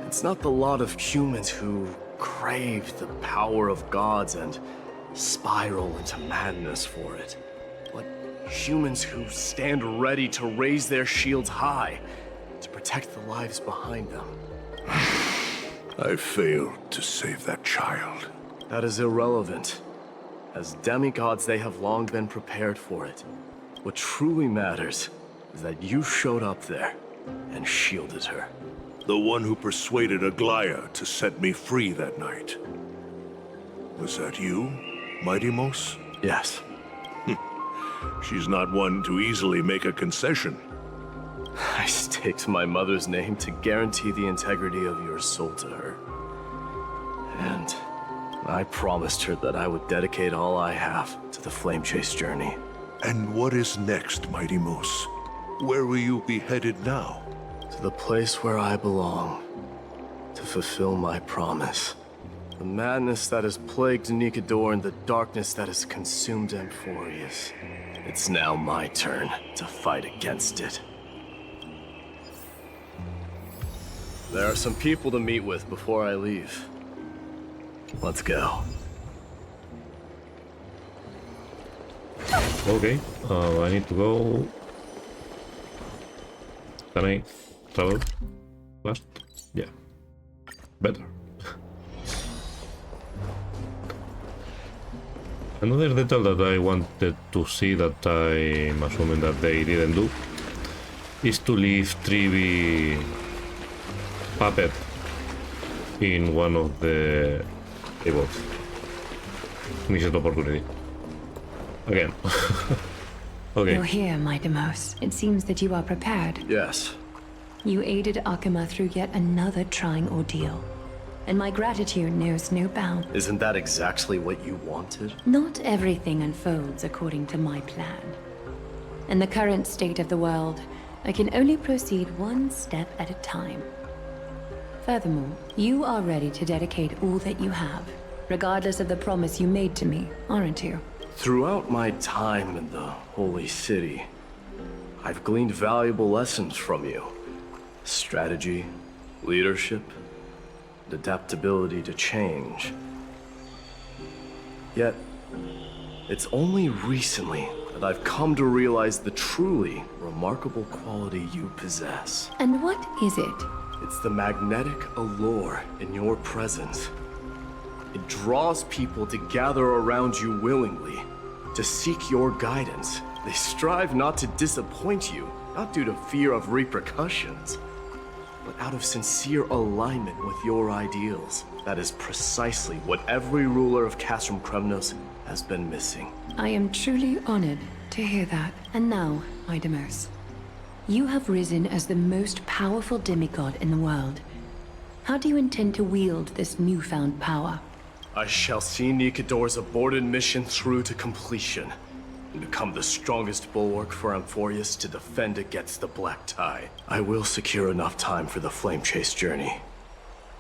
It's not the lot of humans who crave the power of gods and spiral into madness for it, but humans who stand ready to raise their shields high to protect the lives behind them. I failed to save that child. That is irrelevant. As demigods, they have long been prepared for it. What truly matters is that you showed up there and shielded her. The one who persuaded Aglaya to set me free that night. Was that you, Mighty Mos? Yes. She's not one to easily make a concession. I staked my mother's name to guarantee the integrity of your soul to her. And I promised her that I would dedicate all I have to the Flame Chase journey. And what is next, Mighty Mos? Where will you be headed now? To the place where I belong. To fulfill my promise. The madness that has plagued Nikador and the darkness that has consumed Amphorius. It's now my turn to fight against it. There are some people to meet with before I leave. Let's go. Okay, I need to go. Can I travel fast? Yeah, better. Another detail that I wanted to see that I'm assuming that they didn't do is to leave Trivi puppet in one of the tables. Missed opportunity. Again. Okay. You're here, Mighty Mos. It seems that you are prepared. Yes. You aided Akuma through yet another trying ordeal. And my gratitude knows no bounds. Isn't that exactly what you wanted? Not everything unfolds according to my plan. In the current state of the world, I can only proceed one step at a time. Furthermore, you are ready to dedicate all that you have, regardless of the promise you made to me, aren't you? Throughout my time in the Holy City, I've gleaned valuable lessons from you. Strategy, leadership, and adaptability to change. Yet, it's only recently that I've come to realize the truly remarkable quality you possess. And what is it? It's the magnetic allure in your presence. It draws people to gather around you willingly, to seek your guidance. They strive not to disappoint you, not due to fear of repercussions, but out of sincere alignment with your ideals. That is precisely what every ruler of Castrum Kremnos has been missing. I am truly honored to hear that. And now, Idamos, you have risen as the most powerful demigod in the world. How do you intend to wield this newfound power? I shall see Nikador's aborted mission through to completion, and become the strongest bulwark for Amphorius to defend against the Black Tide. I will secure enough time for the Flame Chase journey,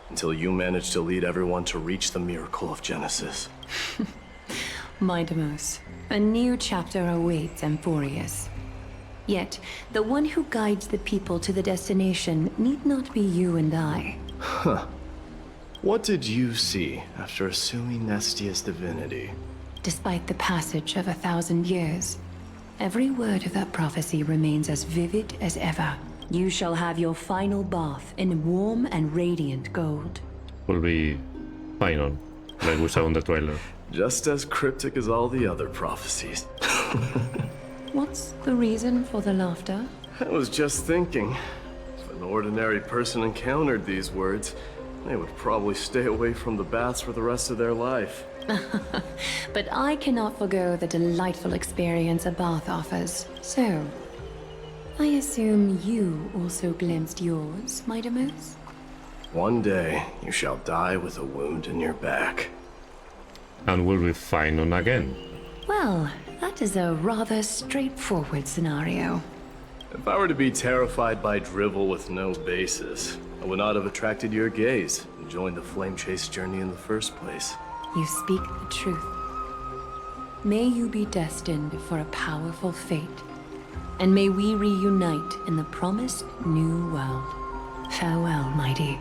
until you manage to lead everyone to reach the miracle of Genesis. Idamos, a new chapter awaits Amphorius. Yet, the one who guides the people to the destination need not be you and I. Huh. What did you see after assuming Nestia's divinity? Despite the passage of 1,000 years, every word of that prophecy remains as vivid as ever. You shall have your final bath in warm and radiant gold. Will be final, like we saw in the trailer. Just as cryptic as all the other prophecies. What's the reason for the laughter? I was just thinking, if an ordinary person encountered these words, they would probably stay away from the baths for the rest of their life. But I cannot forgo the delightful experience a bath offers. So, I assume you also glimpsed yours, Idamos? One day, you shall die with a wound in your back. And we'll be fine on again. Well, that is a rather straightforward scenario. If I were to be terrified by drivel with no basis, I would not have attracted your gaze and joined the Flame Chase journey in the first place. You speak the truth. May you be destined for a powerful fate, and may we reunite in the promised new world. Farewell, mighty.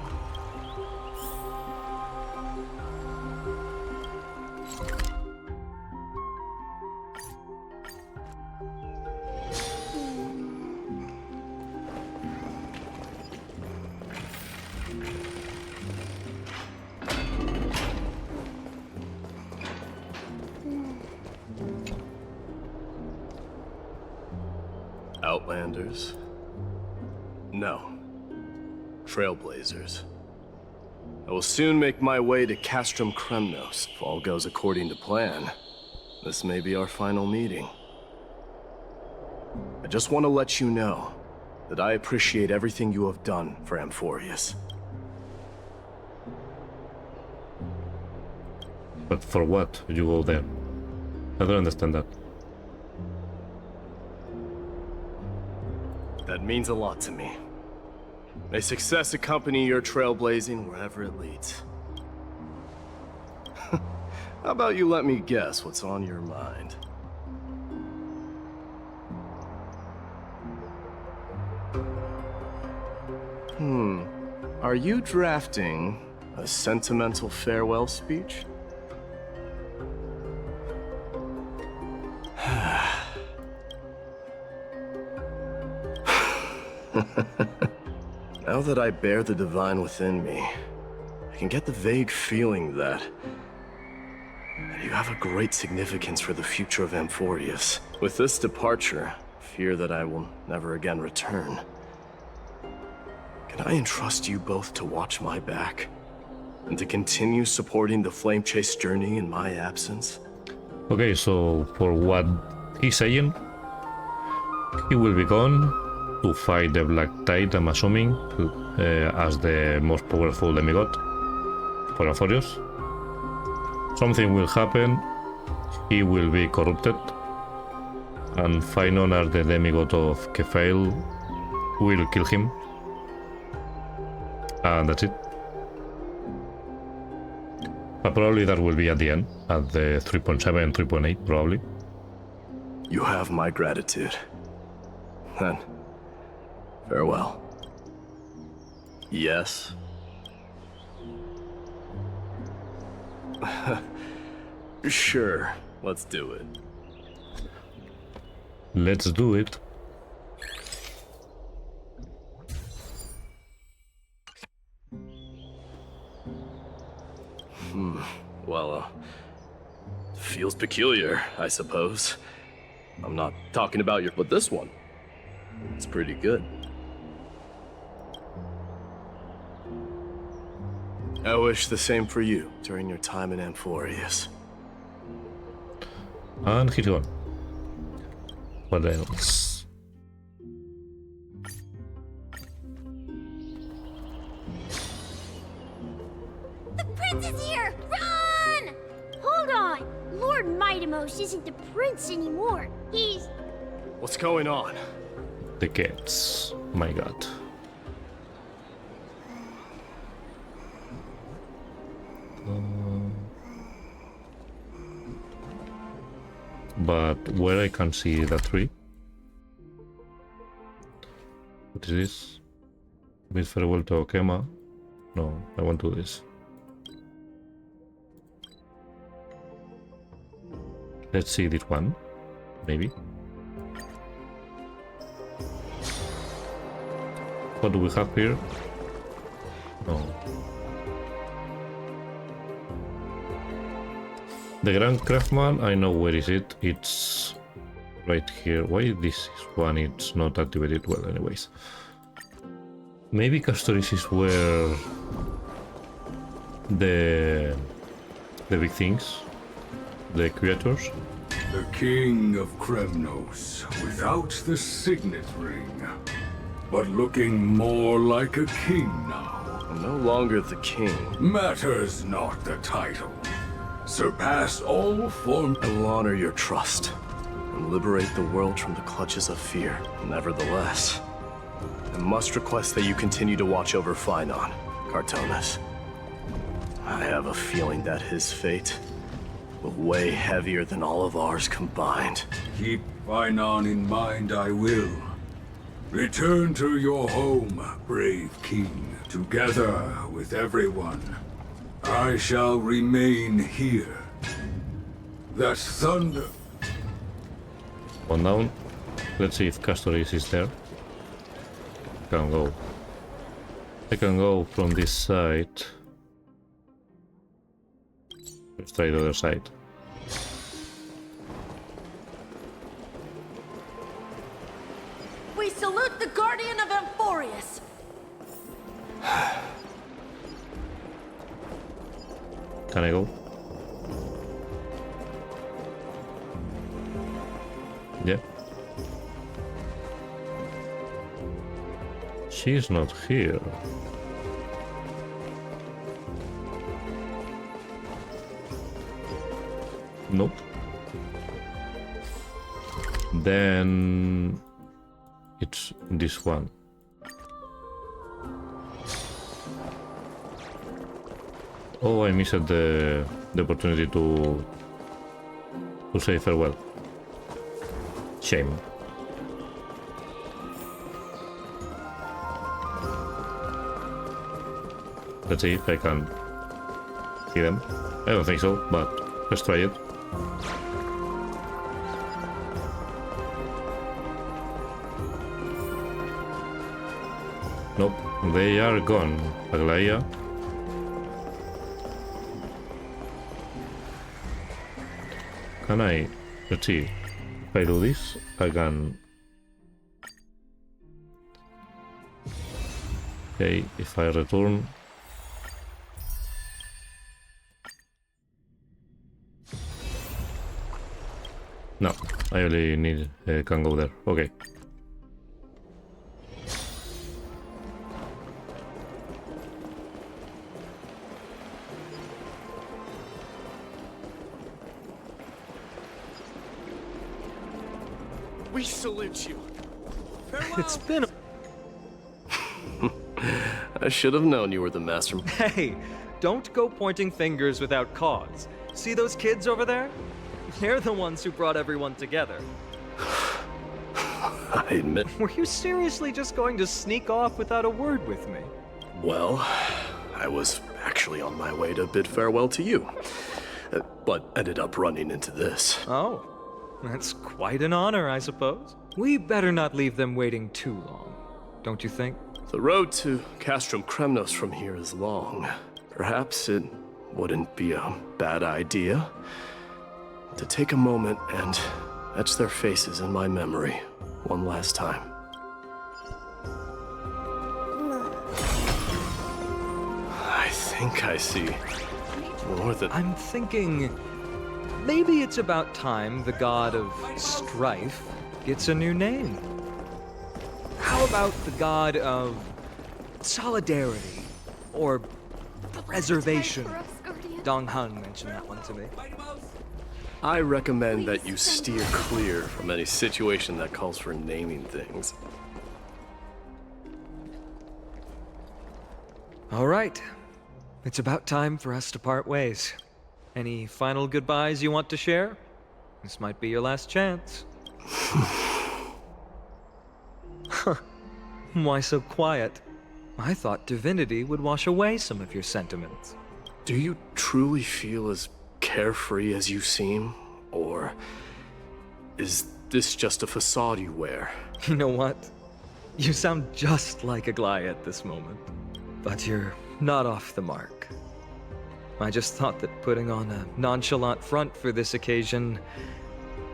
Outlanders? No. Trailblazers. I will soon make my way to Castrum Kremnos if all goes according to plan. This may be our final meeting. I just want to let you know that I appreciate everything you have done for Amphorius. But for what you go there? I don't understand that. That means a lot to me. May success accompany your trailblazing wherever it leads. How about you let me guess what's on your mind? Are you drafting a sentimental farewell speech? Now that I bear the divine within me, I can get the vague feeling that you have a great significance for the future of Amphorius. With this departure, I fear that I will never again return. Can I entrust you both to watch my back? And to continue supporting the Flame Chase journey in my absence? Okay, so for what he's saying, he will be gone to fight the Black Tide, I'm assuming, as the most powerful demigod for Amphorius. Something will happen, he will be corrupted, and Phynon, as the demigod of Kephail, will kill him. And that's it. probably that will be at the end, at the 3.7, 3.8, probably. You have my gratitude. Then, farewell. Yes? Sure, let's do it. Let's do it. Well, feels peculiar, I suppose. I'm not talking about your, but this one, it's pretty good. I wish the same for you during your time in Amphorius. And he's gone. What else? The prince is here! Run! Hold on! Lord Mightimos isn't the prince anymore. He's... What's going on? The cats. My god. But where I can see the tree? What is this? Bid farewell to Okema? No, I want to do this. Let's see this one, maybe. What do we have here? No. The Grand Craftsman, I know where is it. It's right here. Why this one it's not activated? Well, anyways. Maybe Castoris is where the big things, the creators. The king of Kremnos, without the signet ring, but looking more like a king now. No longer the king. Matters not the title. Surpass all form. I will honor your trust and liberate the world from the clutches of fear. Nevertheless, I must request that you continue to watch over Phainon, Cartonis. I have a feeling that his fate will weigh heavier than all of ours combined. Keep Phainon in mind, I will. Return to your home, brave king, together with everyone. I shall remain here. That thunder... One down. Let's see if Castoris is there. Can go. I can go from this side. Let's try the other side. We salute the Guardian of Amphorius! Can I go? Yeah. She's not here. Nope. Then it's this one. Oh, I missed the opportunity to say farewell. Shame. Let's see if I can see them. I don't think so, but let's try it. Nope, they are gone, Aglaya. Can I? Let's see. If I do this, I can... Okay, if I return... No, I only need... can go there. Okay. We salute you. It's been a... I should have known you were the master. Hey, don't go pointing fingers without cause. See those kids over there? They're the ones who brought everyone together. I admit... Were you seriously just going to sneak off without a word with me? Well, I was actually on my way to bid farewell to you, but ended up running into this. Oh, that's quite an honor, I suppose. We better not leave them waiting too long, don't you think? The road to Castrum Kremnos from here is long. Perhaps it wouldn't be a bad idea to take a moment and etch their faces in my memory one last time. I think I see more than... I'm thinking maybe it's about time the god of strife gets a new name. How about the god of solidarity or preservation? Dong Hung mentioned that one to me. I recommend that you steer clear from any situation that calls for naming things. All right. It's about time for us to part ways. Any final goodbyes you want to share? This might be your last chance. Why so quiet? I thought divinity would wash away some of your sentiments. Do you truly feel as carefree as you seem? Or is this just a facade you wear? You know what? You sound just like Aglaia at this moment. But you're not off the mark. I just thought that putting on a nonchalant front for this occasion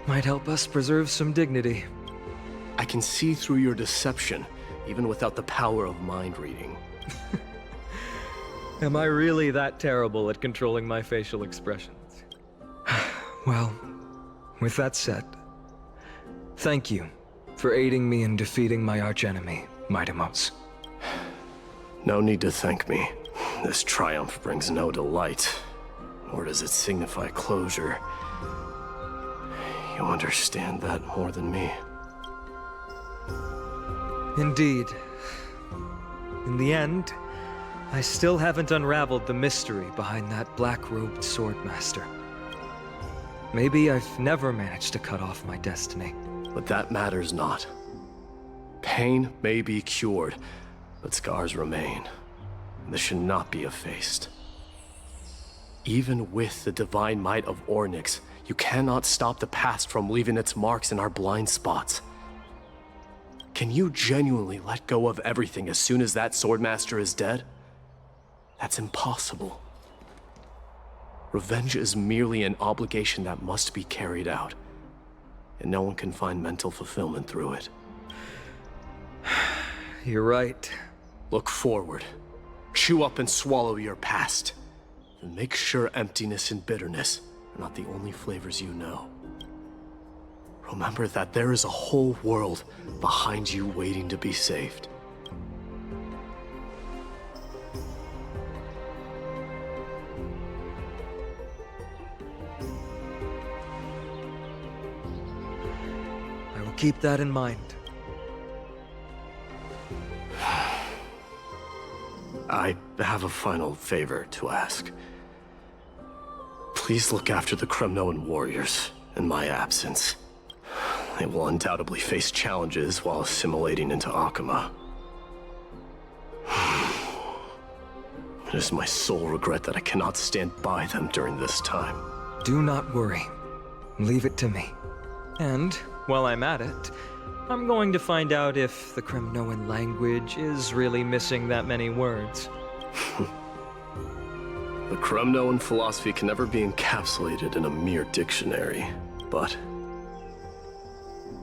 might help us preserve some dignity. I can see through your deception, even without the power of mind reading. Am I really that terrible at controlling my facial expressions? Well, with that said, thank you for aiding me in defeating my archenemy, Mightimos. No need to thank me. This triumph brings no delight, nor does it signify closure. You understand that more than me. Indeed. In the end, I still haven't unraveled the mystery behind that black-robed swordmaster. Maybe I've never managed to cut off my destiny. But that matters not. Pain may be cured, but scars remain. This should not be effaced. Even with the divine might of Ornyx, you cannot stop the past from leaving its marks in our blind spots. Can you genuinely let go of everything as soon as that swordmaster is dead? That's impossible. Revenge is merely an obligation that must be carried out, and no one can find mental fulfillment through it. You're right. Look forward. Chew up and swallow your past. And make sure emptiness and bitterness are not the only flavors you know. Remember that there is a whole world behind you waiting to be saved. I will keep that in mind. I have a final favor to ask. Please look after the Kremnoan warriors in my absence. They will undoubtedly face challenges while assimilating into Akama. It is my sole regret that I cannot stand by them during this time. Do not worry. Leave it to me. And, while I'm at it, I'm going to find out if the Kremnoan language is really missing that many words. The Kremnoan philosophy can never be encapsulated in a mere dictionary, but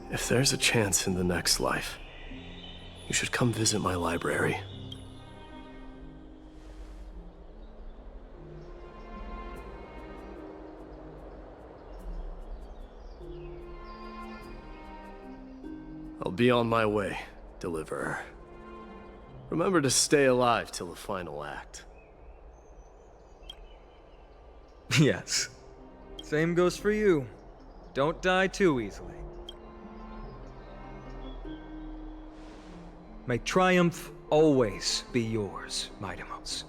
if there's a chance in the next life, you should come visit my library. I'll be on my way, Deliverer. Remember to stay alive till the final act. Yes. Same goes for you. Don't die too easily. May triumph always be yours, Mightimos.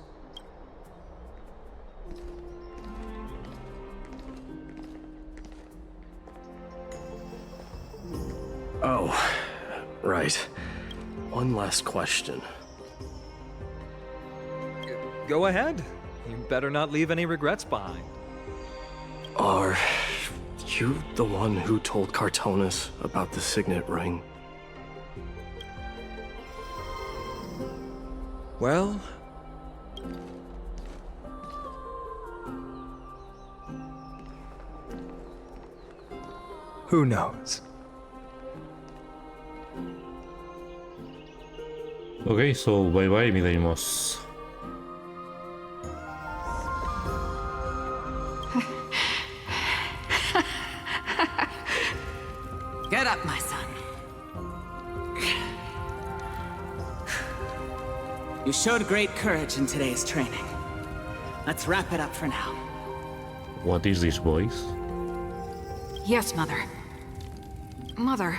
Oh, right. One last question. Go ahead. You better not leave any regrets behind. Are you the one who told Cartonis about the signet ring? Well... who knows? Okay, so bye-bye, Midimos. Get up, my son. You showed great courage in today's training. Let's wrap it up for now. What is this voice? Yes, Mother. Mother,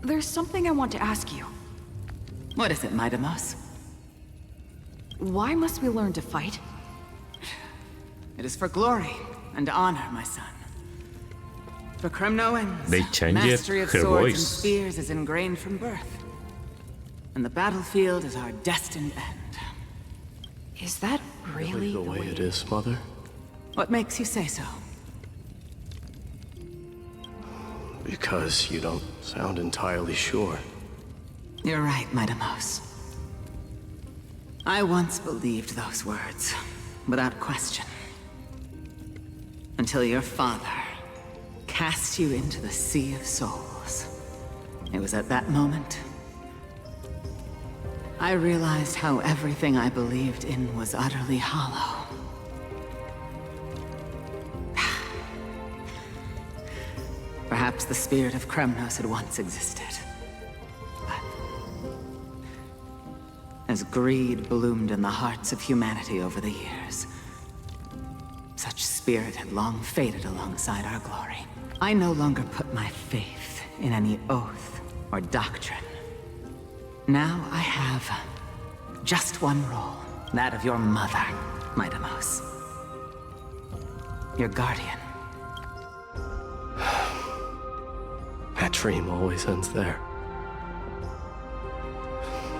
there's something I want to ask you. What is it, Midimos? Why must we learn to fight? It is for glory and honor, my son. For Kremnoans, They changed mastery of her swords voice. and spears is ingrained from birth. And the battlefield is our destined end. Is that really the way it is, Mother? What makes you say so? Because you don't sound entirely sure. You're right, Midimos. I once believed those words, without question. Until your father cast you into the Sea of Souls. It was at that moment I realized how everything I believed in was utterly hollow. Perhaps the spirit of Kremnos had once existed. But as greed bloomed in the hearts of humanity over the years, such spirit had long faded alongside our glory. I no longer put my faith in any oath or doctrine. Now I have just one role, that of your mother, Midimos. Your guardian. That dream always ends there.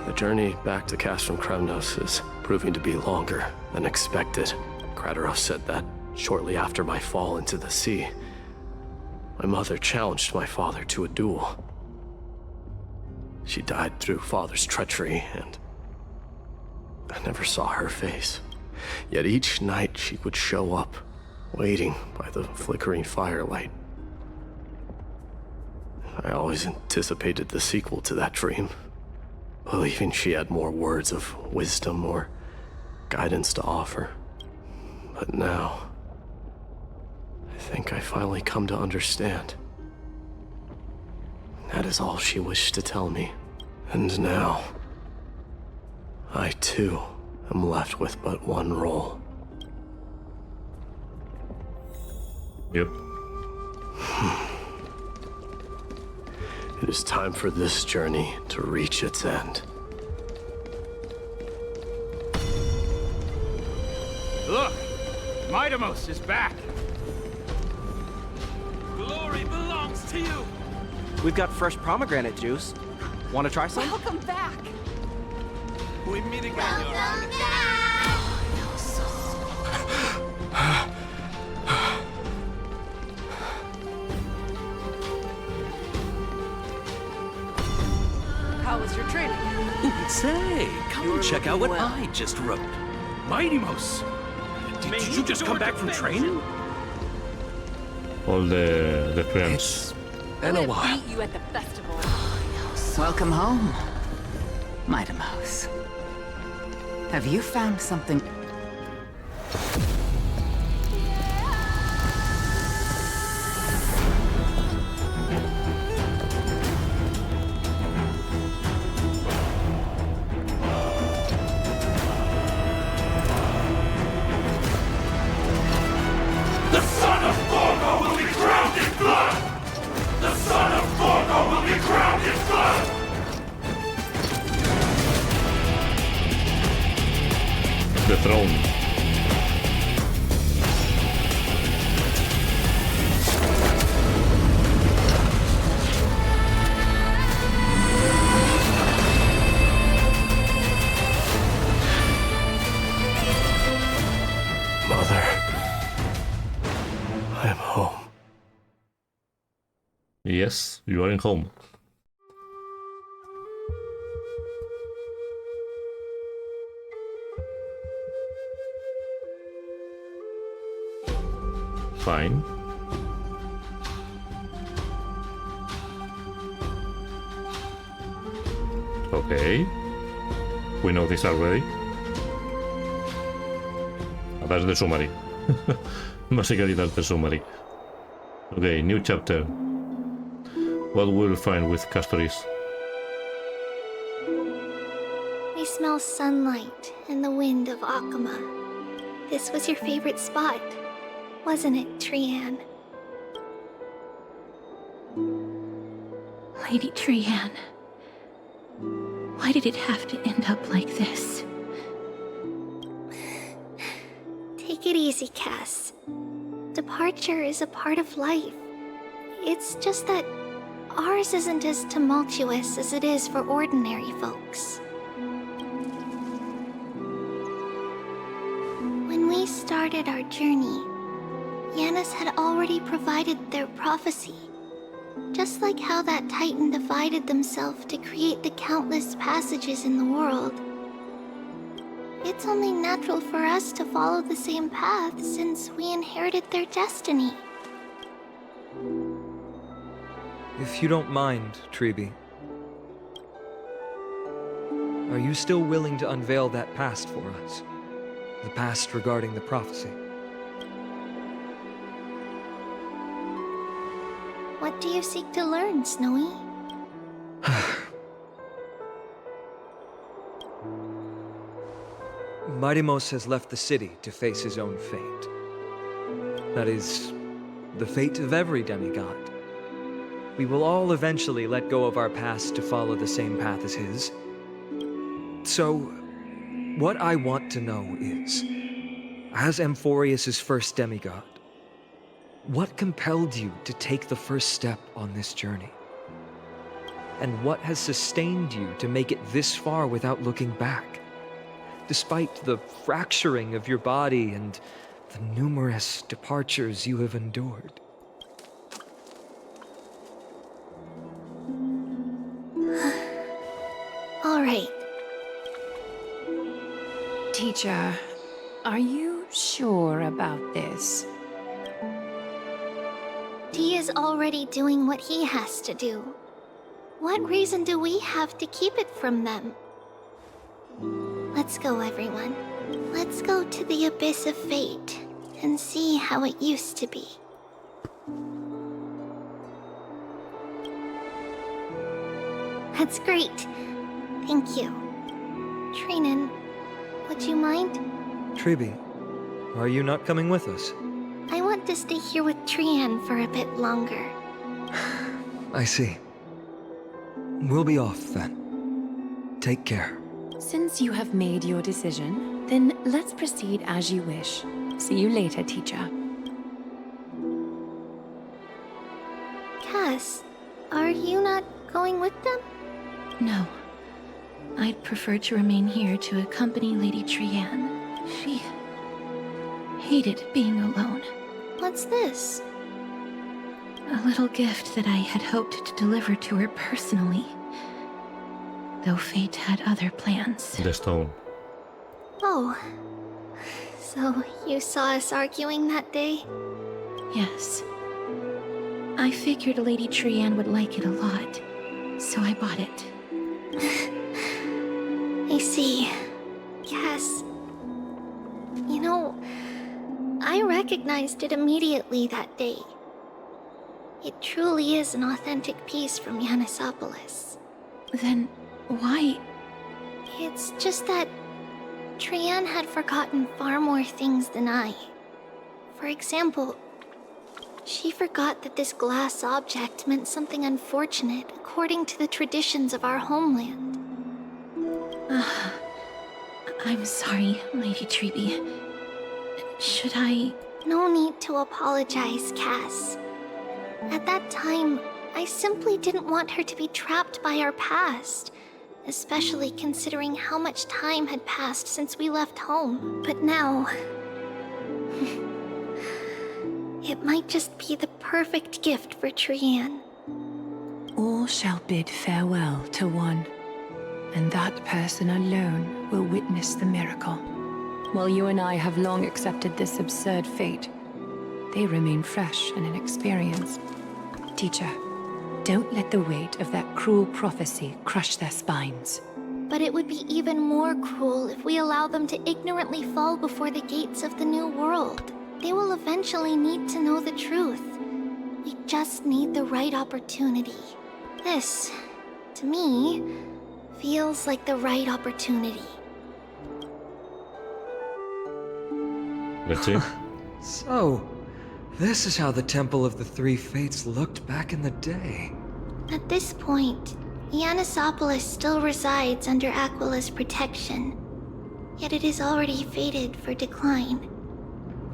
The journey back to Castrum Kremnos is proving to be longer than expected. Kratoros said that shortly after my fall into the sea. My mother challenged my father to a duel. She died through father's treachery, and I never saw her face. Yet each night she would show up, waiting by the flickering firelight. I always anticipated the sequel to that dream, believing she had more words of wisdom or guidance to offer. But now, I think I finally come to understand. That is all she wished to tell me. And now, I too am left with but one role. Yep. It is time for this journey to reach its end. Look! Midimos is back! Glory belongs to you! We've got fresh pomegranate juice. Want to try some? Welcome back! We meet again, Your Honor. How was your training? Say, come and check out what I just wrote. Midimos! Did you just come back from training? All the friends. In a while. Meet you at the festival. Welcome home, Midimos. Have you found something? The son of Gorgo will be drowned in blood! The son of Gorgo will be drowned in blood! The throne. Yes, you are in home. Fine. Okay. We know this already. That's the summary. Basically, that's the summary. Okay, new chapter. What we'll find with Castoris? We smell sunlight and the wind of Akama. This was your favorite spot, wasn't it, Trian? Lady Trian. Why did it have to end up like this? Take it easy, Cass. Departure is a part of life. It's just that ours isn't as tumultuous as it is for ordinary folks. When we started our journey, Yanis had already provided their prophecy. Just like how that Titan divided themselves to create the countless passages in the world. It's only natural for us to follow the same path since we inherited their destiny. If you don't mind, Treeby, are you still willing to unveil that past for us? The past regarding the prophecy? What do you seek to learn, Snowy? Mighty-Mos has left the city to face his own fate. That is, the fate of every demigod. We will all eventually let go of our past to follow the same path as his. So, what I want to know is, as Amphorius' first demigod, what compelled you to take the first step on this journey? And what has sustained you to make it this far without looking back? Despite the fracturing of your body and the numerous departures you have endured. All right. Teacher, are you sure about this? T is already doing what he has to do. What reason do we have to keep it from them? Let's go, everyone. Let's go to the Abyss of Fate and see how it used to be. That's great. Thank you. Trinan, would you mind? Treeby, are you not coming with us? I want to stay here with Trian for a bit longer. I see. We'll be off then. Take care. Since you have made your decision, then let's proceed as you wish. See you later, teacher. Cass, are you not going with them? No. I'd prefer to remain here to accompany Lady Trian. She hated being alone. What's this? A little gift that I had hoped to deliver to her personally. Though fate had other plans. The stone. Oh. So you saw us arguing that day? Yes. I figured Lady Trian would like it a lot, so I bought it. I see. Yes. You know, I recognized it immediately that day. It truly is an authentic piece from Yanisopolis. Then why? It's just that Trian had forgotten far more things than I. For example, she forgot that this glass object meant something unfortunate according to the traditions of our homeland. I'm sorry, Lady Treeby. Should I? No need to apologize, Cass. At that time, I simply didn't want her to be trapped by our past, especially considering how much time had passed since we left home. But now, it might just be the perfect gift for Trian. all shall bid farewell to one, and that person alone will witness the miracle. While you and I have long accepted this absurd fate, they remain fresh and inexperienced. Teacher, don't let the weight of that cruel prophecy crush their spines. But it would be even more cruel if we allow them to ignorantly fall before the gates of the new world. They will eventually need to know the truth. We just need the right opportunity. This, to me, feels like the right opportunity. Let's see. So, this is how the Temple of the Three Fates looked back in the day. At this point, Yannisopolis still resides under Aquila's protection, yet it is already fated for decline,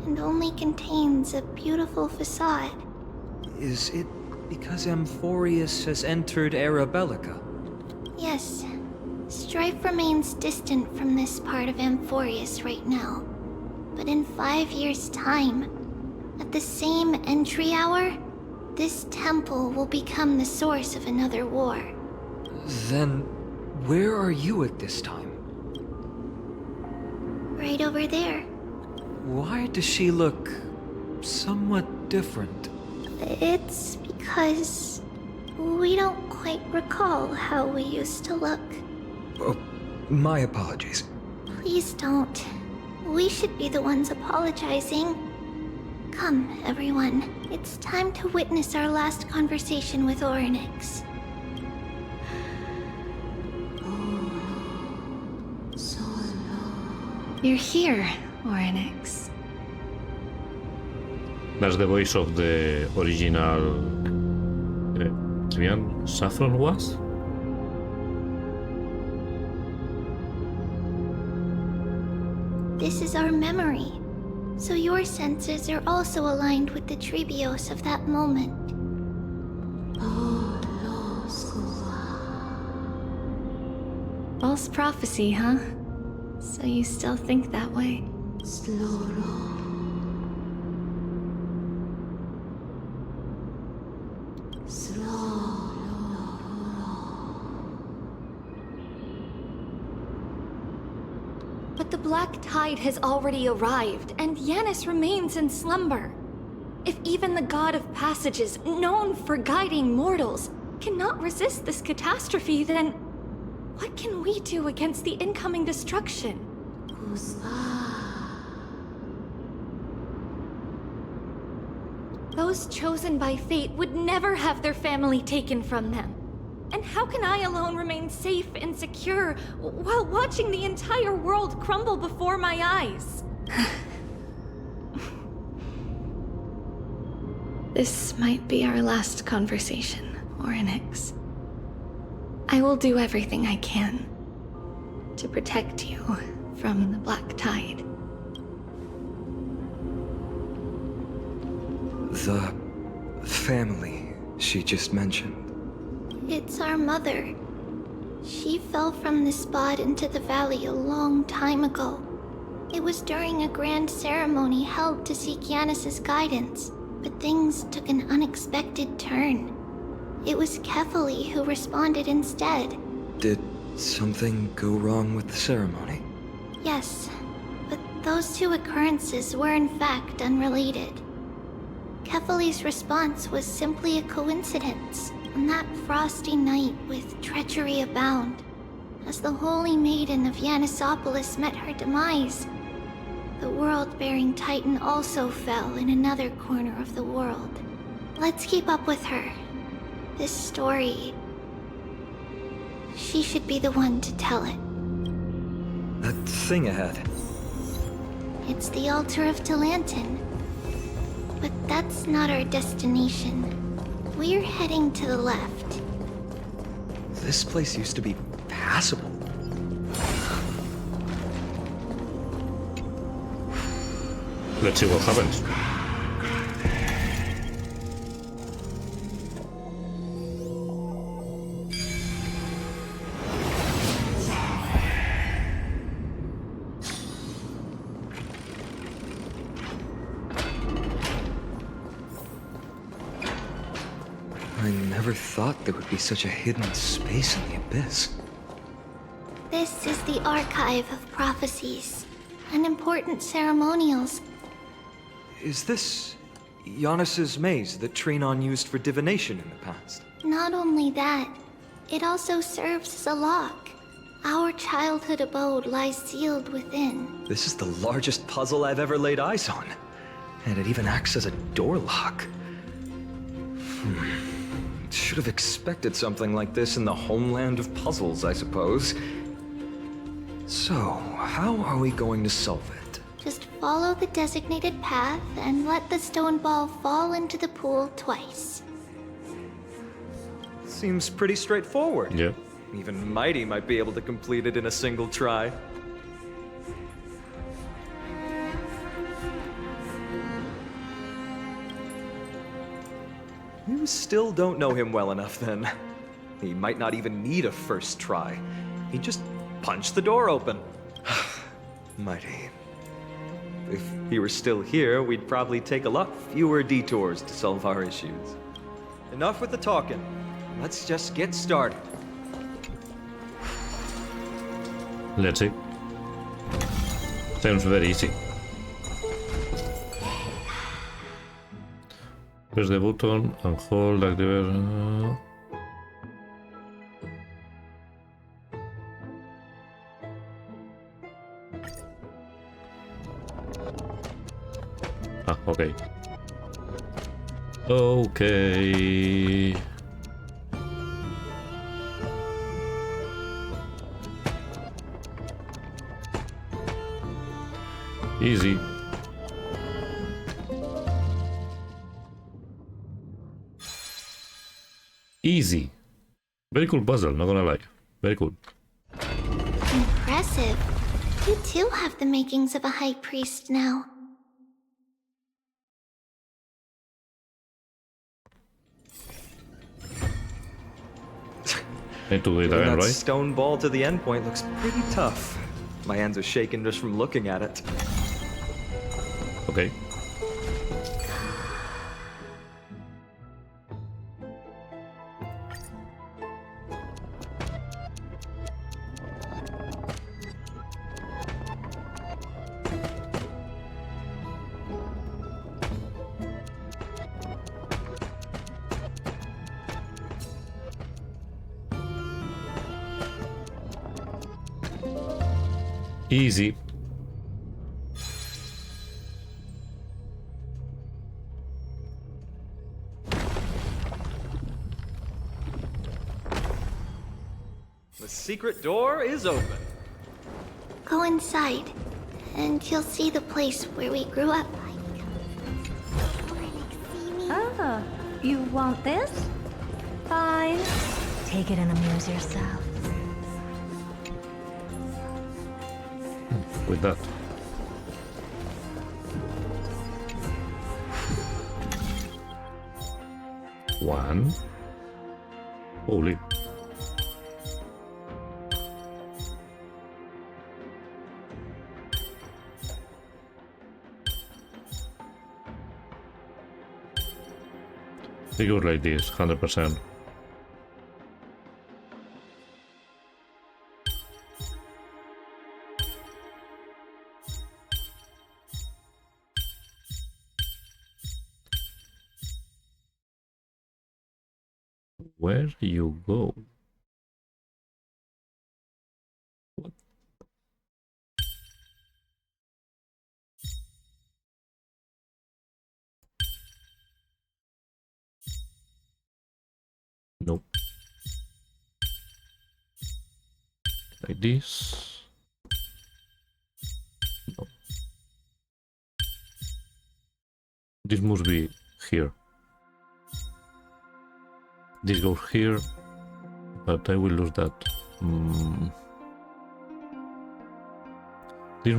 and only contains a beautiful facade. Is it because Amphorius has entered Era Bellica? Yes, strife remains distant from this part of Amphorius right now. But in 5 years' time, at the same entry hour, this temple will become the source of another war. Then, where are you at this time? Right over there. Why does she look somewhat different? It's because we don't quite recall how we used to look. Oh, my apologies. Please don't. We should be the ones apologizing. Come, everyone. It's time to witness our last conversation with Orynyx. You're here, Orynyx. That's the voice of the original Saffron was? This is our memory, so your senses are also aligned with the Trebios of that moment. False prophecy, huh? So you still think that way? But the Black Tide has already arrived, and Yanis remains in slumber. If even the God of Passages, known for guiding mortals, cannot resist this catastrophe, then what can we do against the incoming destruction? Those chosen by fate would never have their family taken from them. And how can I alone remain safe and secure while watching the entire world crumble before my eyes? This might be our last conversation, Orynyx. I will do everything I can to protect you from the Black Tide. The family she just mentioned. It's our mother. She fell from the spot into the valley a long time ago. It was during a grand ceremony held to seek Yanis's guidance, but things took an unexpected turn. It was Kefali who responded instead. Did something go wrong with the ceremony? Yes, but those two occurrences were in fact unrelated. Kefali's response was simply a coincidence. On that frosty night with treachery abound, as the Holy Maiden of Yannisopolis met her demise, the world-bearing Titan also fell in another corner of the world. Let's keep up with her. This story... she should be the one to tell it. That thing ahead. It's the altar of Talantin. But that's not our destination. We're heading to the left. This place used to be passable. Let's see what happens. I never never thought there would be such a hidden space in the abyss. This is the archive of prophecies and important ceremonials. Is this Giannis's maze that Trinon used for divination in the past? Not only that, it also serves as a lock. Our childhood abode lies sealed within. This is the largest puzzle I've ever laid eyes on. And it even acts as a door lock. Should have expected something like this in the homeland of puzzles, I suppose. So, how are we going to solve it? Just follow the designated path and let the stone ball fall into the pool twice. Seems pretty straightforward. Yeah. Even Mighty might be able to complete it in a single try. You still don't know him well enough, then. He might not even need a first try. He just punched the door open. Mighty. If he were still here, we'd probably take a lot fewer detours to solve our issues. Enough with the talking. Let's just get started. Let's see. Sounds very easy. Press the button and hold activate. Okay. Okay. Easy. Easy. Very cool puzzle, not gonna lie. Very cool. Impressive. You too have the makings of a high priest now. Need to do it Getting again, that right? stone ball to the endpoint looks pretty tough. My hands are shaking just from looking at it. Okay. Easy. The secret door is open. Go inside, and you'll see the place where we grew up. Oh, you want this? Fine. Take it and amuse yourself. With that. One. Holy. It goes like this, 100%. Where you go? What? Nope. Like this. No. This must be here. This goes here, but I will lose that. This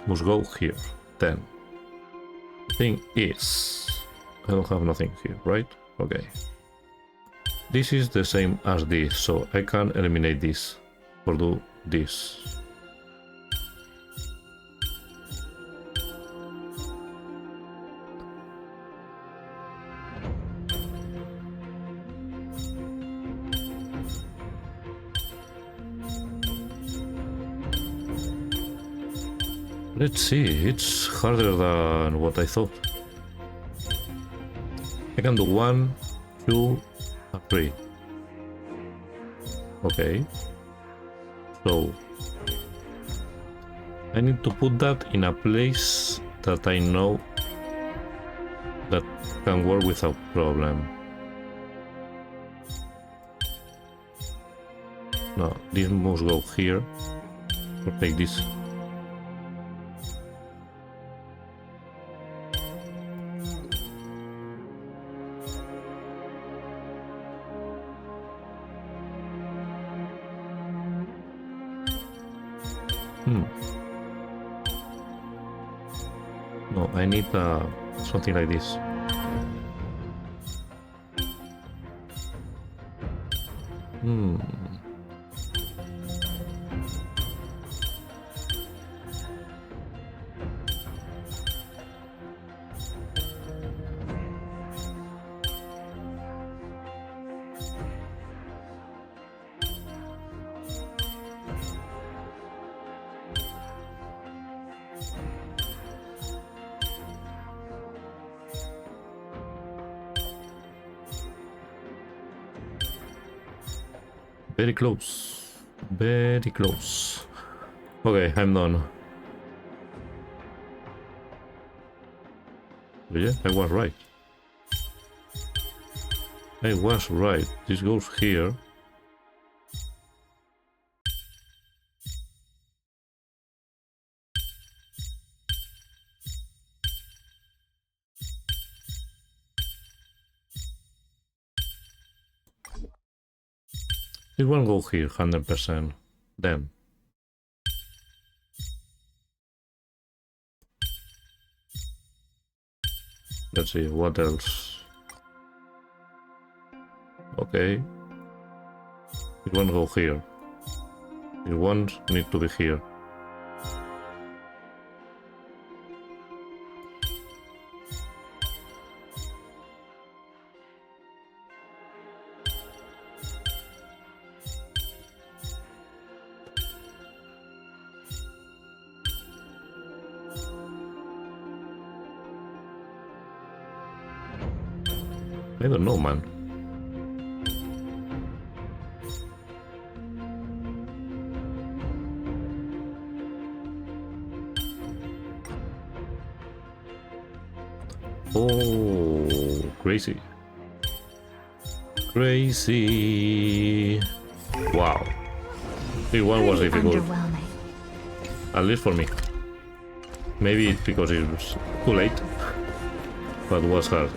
must go here. Then, thing is, I don't have nothing here, right? Okay. This is the same as this, so I can eliminate this or do this. Let's see, it's harder than what I thought. I can do 1, 2, and 3. Okay. So I need to put that in a place that I know that can work without problem. No, this must go here. Or take this. No, I need something like this. Very close. Very close. Okay, I'm done. But yeah, I was right. I was right. This goes here. It won't go here, 100%. Then. Let's see, what else? Okay. It won't go here. It won't need to be here. I don't know, man. Oh, crazy. Crazy. Wow. This one was difficult. At least for me. Maybe it's because it was too late, but it was hard.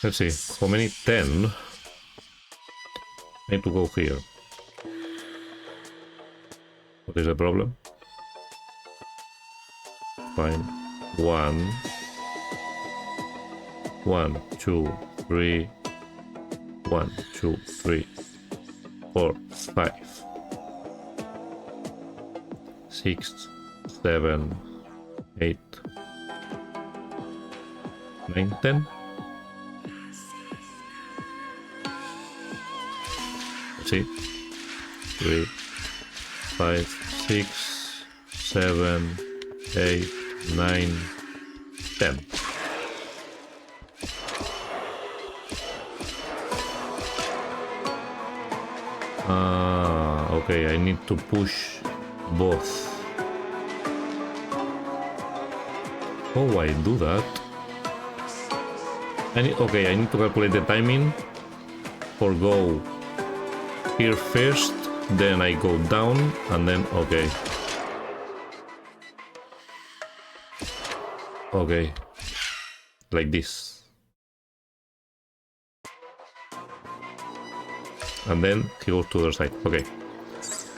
Let's see, how many? 10? I need to go here. What is the problem? Fine. 1, 2, 3. 1, 2, 3, 4, 5, 6, 7, 8, 9, 10. See, 3, 5, 6, 7, 8, 9, 10. Okay, I need to push both. Oh, I do that. Okay, I need to calculate the timing for go here first, then I go down, and then okay. Okay, like this. And then he goes to the other side. Okay,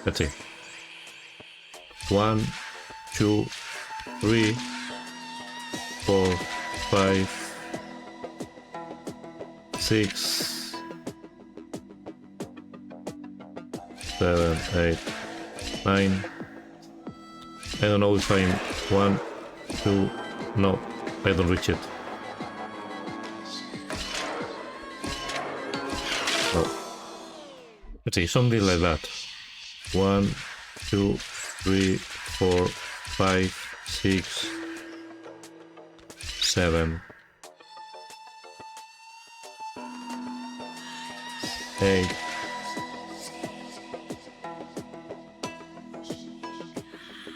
let's see. 1, 2, 3, 4, 5, 6, 7, 8, 9. I don't know if I'm 1, 2. No, I don't reach it. Let's see, something like that. 1, 2, 3, 4, 5, 6, 7, 8.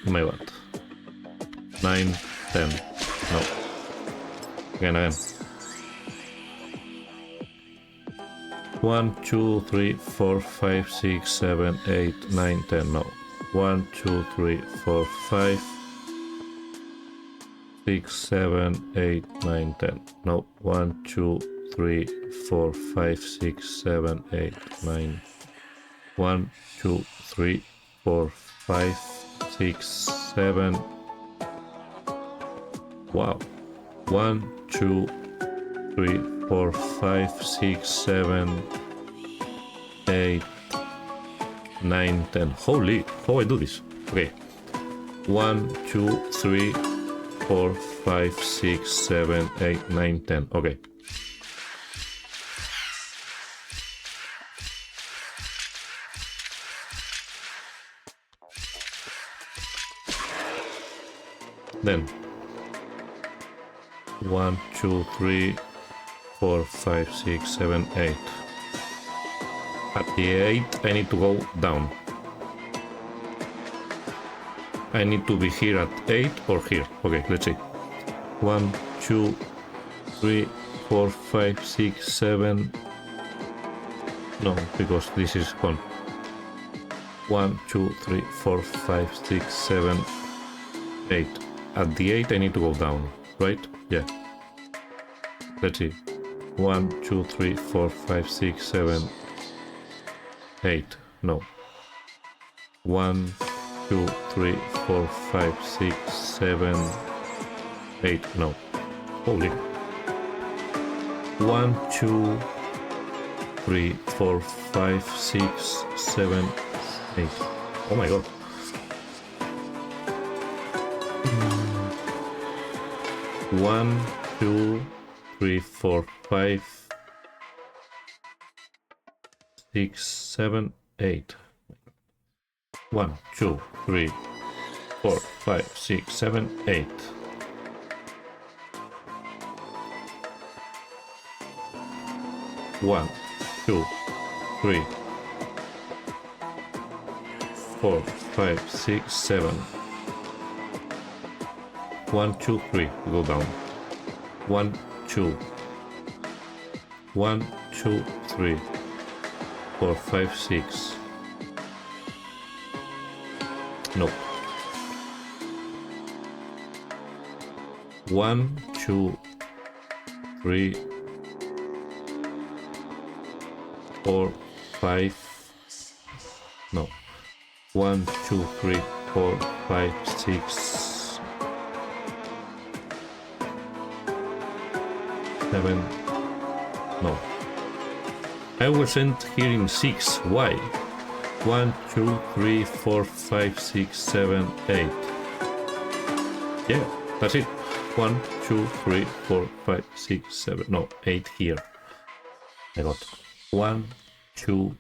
Oh my god. 9, 10. No. Again. 1, 2, 3, 4, 5, 6, 7, 8, 9, 10. No. 1, 2, 3, 4, 5, 6, 7, 8, 9, 10. No. 1, 2, 3, 4, 5, 6, 7, 8, 9. 1, 2, 3, 4, 5, 6, 7. Wow. 1, 2, 3, 4, 5, 6, 7, 8, 9, 10. Holy, how I do this? Okay. 1, 2, 3, 4, 5, 6, 7, 8, 9, 10. Okay. Then 1, 2, 3, 4, 5, 6, 7, 8. At the 8, I need to go down. I need to be here at 8 or here. Okay, let's see. 1, 2, 3, 4, 5, 6, 7. No, because this is gone. 1, 2, 3, 4, 5, 6, 7, 8. At the 8, I need to go down, right? Yeah. Let's see. 1, 2, 3, 4, 5, 6, 7, 8. No. 1, 2, 3, 4, 5, 6, 7, 8. No. Holy. 1, 2, 3, 4, 5, 6, 7, 8. Oh my god. 1, 2, 3, 4, 5, 6, 7, 8. 1, 2, 3, 4, 5, 6, 7, 8. 1, 2, 3, 4, 5, 6, 7. 1, 2, 3, go down. 1, 2. 1, 2, 3, 4, 5, 6. No. 1, 2, 3, 4, 5. No. 1, 2, 3, 4, 5, 6. 7. No. I was sent here in 6. Why? 1, 2, 3, 4, 5, 6, 7, 8. Yeah, that's it. 1, 2, 3, 4, 5, 6, 7. No, 8 here. I got 1, 2,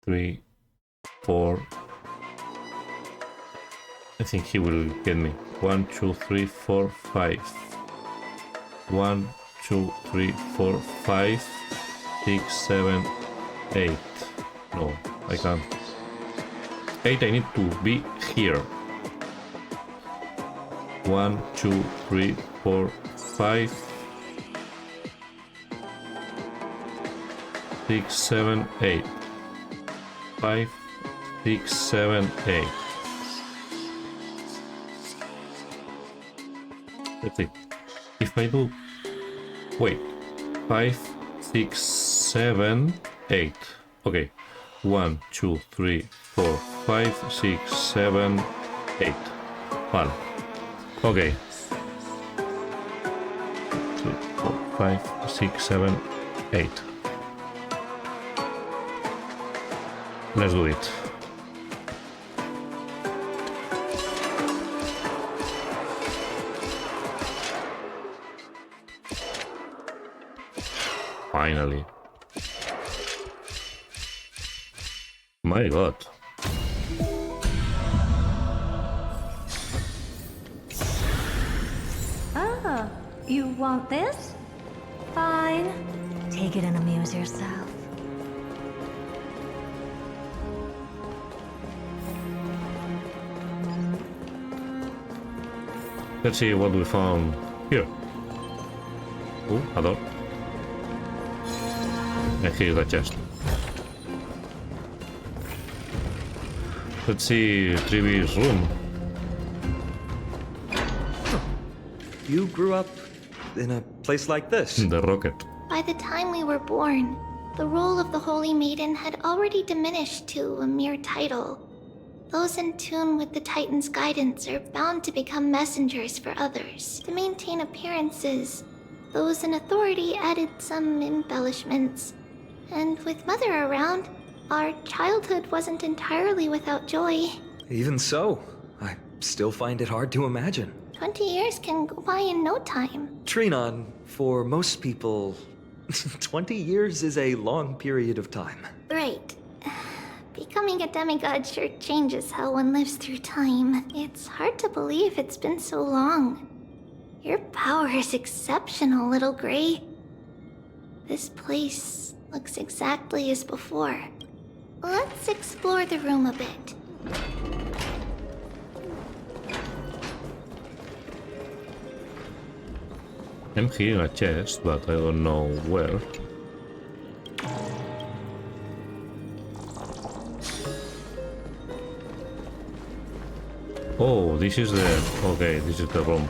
3, 4. I think he will get me. 1, 2, 3, 4, 5. 1, 2, 3, 4, 5, 6, 7, 8. No, I can't. 8, I need to be here. 1, 2, 3, 4, 5, 6, 7, 8. 5, 6, 7, 8. Let's see. If I do... Wait. 5, 6, 7, 8. Okay. 1, 2, 3, 4, 5, 6, 7, 8. Vale. Okay. 3, 4, 5, 6, 7, 8. Let's do it. Finally. My god. Ah, you want this? Fine. Take it and amuse yourself. Let's see what we found here. Oh, a door. And here's the chest. Let's see Trivi's room. You grew up in a place like this? The rocket. By the time we were born, the role of the Holy Maiden had already diminished to a mere title. Those in tune with the Titan's guidance are bound to become messengers for others, to maintain appearances. Those in authority added some embellishments. And with Mother around, our childhood wasn't entirely without joy. Even so, I still find it hard to imagine. 20 years can go by in no time. Trinon, for most people, 20 years is a long period of time. Right. Becoming a demigod sure changes how one lives through time. It's hard to believe it's been so long. Your power is exceptional, Little Gray. This place looks exactly as before. Let's explore the room a bit. I'm hearing a chest, but I don't know where. Oh, this is the... Okay, this is the room.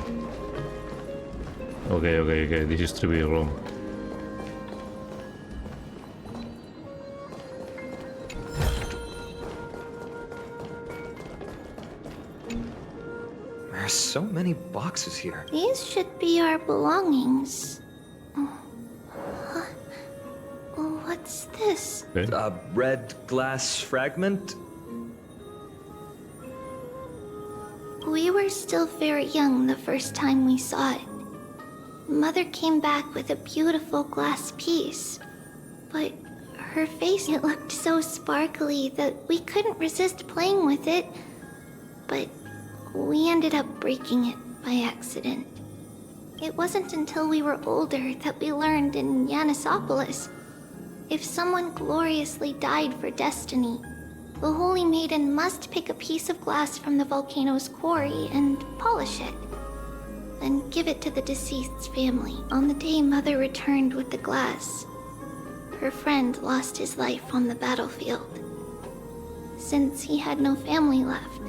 Okay, this is Trivi's room. There are so many boxes here. These should be our belongings. What's this? Okay. A red glass fragment? We were still very young the first time we saw it. Mother came back with a beautiful glass piece, but her face, it looked so sparkly that we couldn't resist playing with it, but we ended up breaking it by accident. It wasn't until we were older that we learned in Yanisopolis, if someone gloriously died for destiny, the Holy Maiden must pick a piece of glass from the volcano's quarry and polish it, then give it to the deceased's family. On the day Mother returned with the glass, her friend lost his life on the battlefield. Since he had no family left,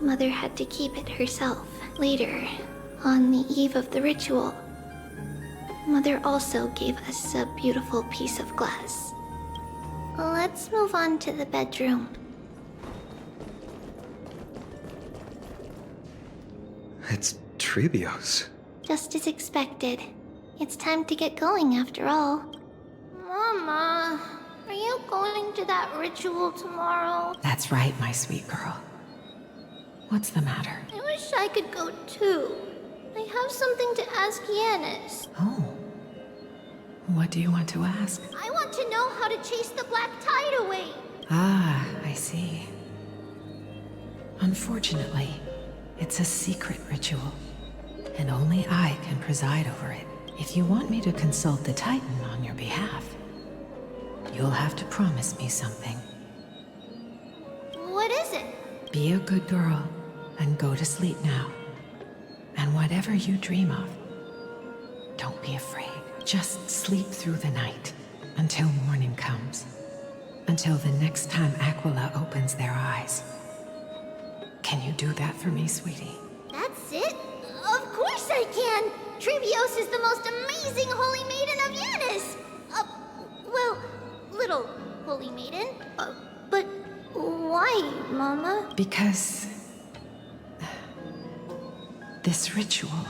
Mother had to keep it herself. Later, on the eve of the ritual, Mother also gave us a beautiful piece of glass. Let's move on to the bedroom. It's Tribio's. Just as expected. It's time to get going after all. Mama, are you going to that ritual tomorrow? That's right, my sweet girl. What's the matter? I wish I could go too. I have something to ask Yanis. Oh. What do you want to ask? I want to know how to chase the black tide away. Ah, I see. Unfortunately, it's a secret ritual, and only I can preside over it. If you want me to consult the Titan on your behalf, you'll have to promise me something. What is it? Be a good girl and go to sleep now. And whatever you dream of, don't be afraid. Just sleep through the night until morning comes. Until the next time Aquila opens their eyes. Can you do that for me, sweetie? That's it? Of course I can! Trivios is the most amazing Holy Maiden of Yanis! Well, little Holy Maiden. But why, Mama? Because this ritual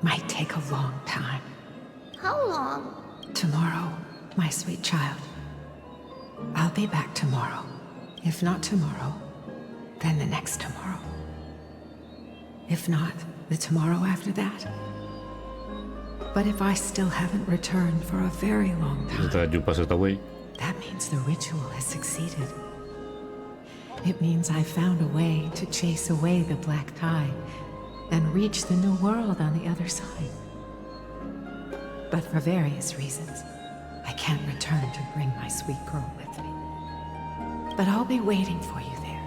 might take a long time. How long? Tomorrow, my sweet child. I'll be back tomorrow. If not tomorrow, then the next tomorrow. If not, the tomorrow after that. But if I still haven't returned for a very long time, That you passed away. that means the ritual has succeeded. It means I found a way to chase away the black tide and reach the new world on the other side. But for various reasons, I can't return to bring my sweet girl with me. But I'll be waiting for you there.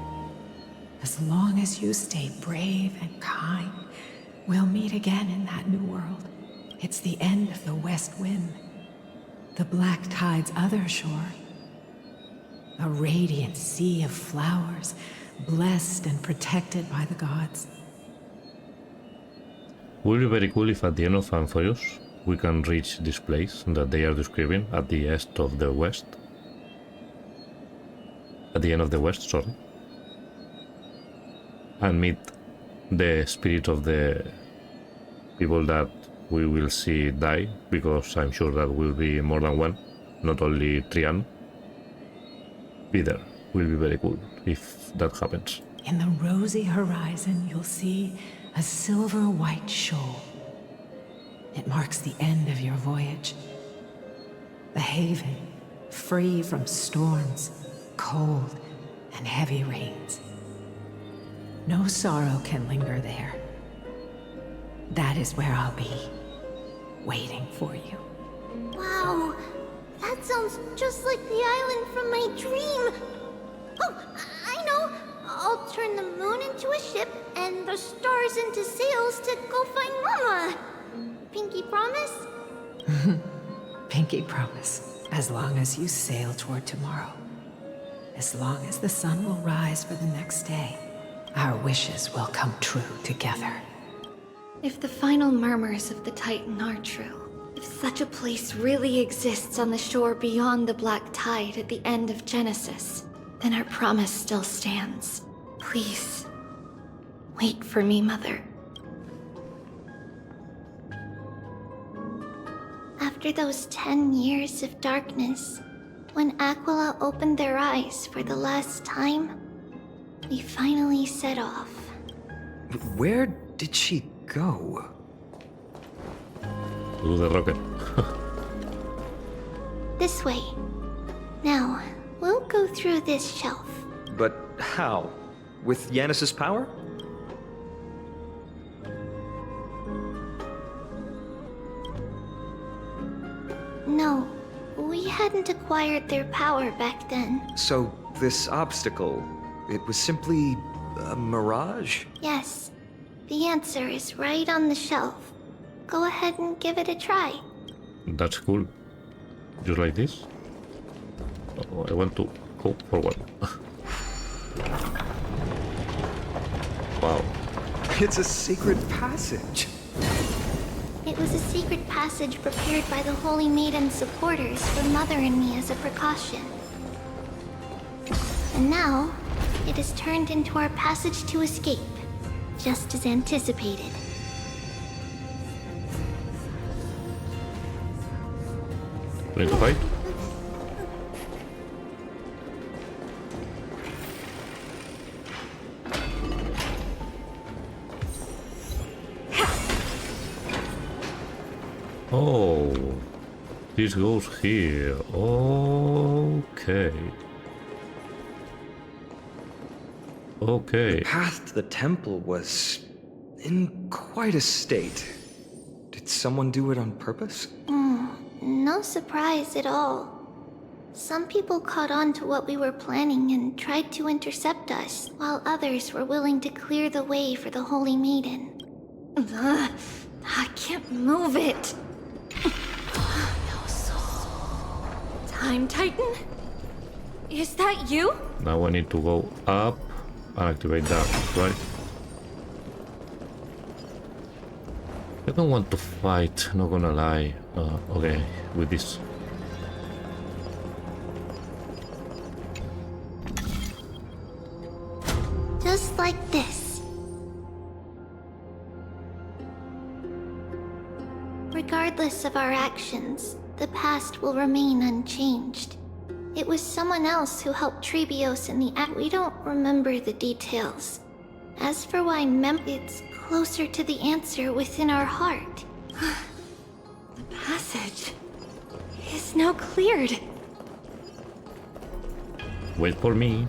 As long as you stay brave and kind, we'll meet again in that new world. It's the end of the West Wind, the black tide's other shore. A radiant sea of flowers, blessed and protected by the gods. Will be very cool if at the end of Amphoreus we can reach this place that they are describing at the east of the west. At the end of the west, sorry. And meet the spirit of the people that we will see die, because I'm sure that will be more than one, not only Trian. Be there. Will be very cool if that happens. In the rosy horizon, you'll see a silver-white shoal. It marks the end of your voyage. The haven, free from storms, cold, and heavy rains. No sorrow can linger there. That is where I'll be, waiting for you. Wow, that sounds just like the island from my dream. Oh, I know. I'll turn the moon into a ship and the stars into sails to go find Mama. Pinky promise? Pinky promise. As long as you sail toward tomorrow. As long as the sun will rise for the next day, our wishes will come true together. If the final murmurs of the Titan are true, if such a place really exists on the shore beyond the black tide at the end of Genesis, then our promise still stands. Please, wait for me, Mother. After those 10 years of darkness, when Aquila opened their eyes for the last time, we finally set off. Where did she go? To the rocket. This way. Now, we'll go through this shelf. But how? With Yanis's power? No, we hadn't acquired their power back then. So, this obstacle, it was simply a mirage? Yes, the answer is right on the shelf. Go ahead and give it a try. That's cool. Just like this? Oh, I want to go forward. Wow. It's a secret passage. It was a secret passage prepared by the Holy Maiden's supporters for Mother and me as a precaution. And now, it is turned into our passage to escape, just as anticipated. Ready to fight? Oh, this goes here. Okay. Okay. The path to the temple was in quite a state. Did someone do it on purpose? No surprise at all. Some people caught on to what we were planning and tried to intercept us, while others were willing to clear the way for the Holy Maiden. I can't move it. Time Titan? Is that you? Now I need to go up and activate that, right? I don't want to fight, not gonna lie. Okay, with this. Just like this. Regardless of our actions, the past will remain unchanged. It was someone else who helped Trebios in the act. We don't remember the details. As for why it's closer to the answer within our heart. The passage is now cleared. Wait for me.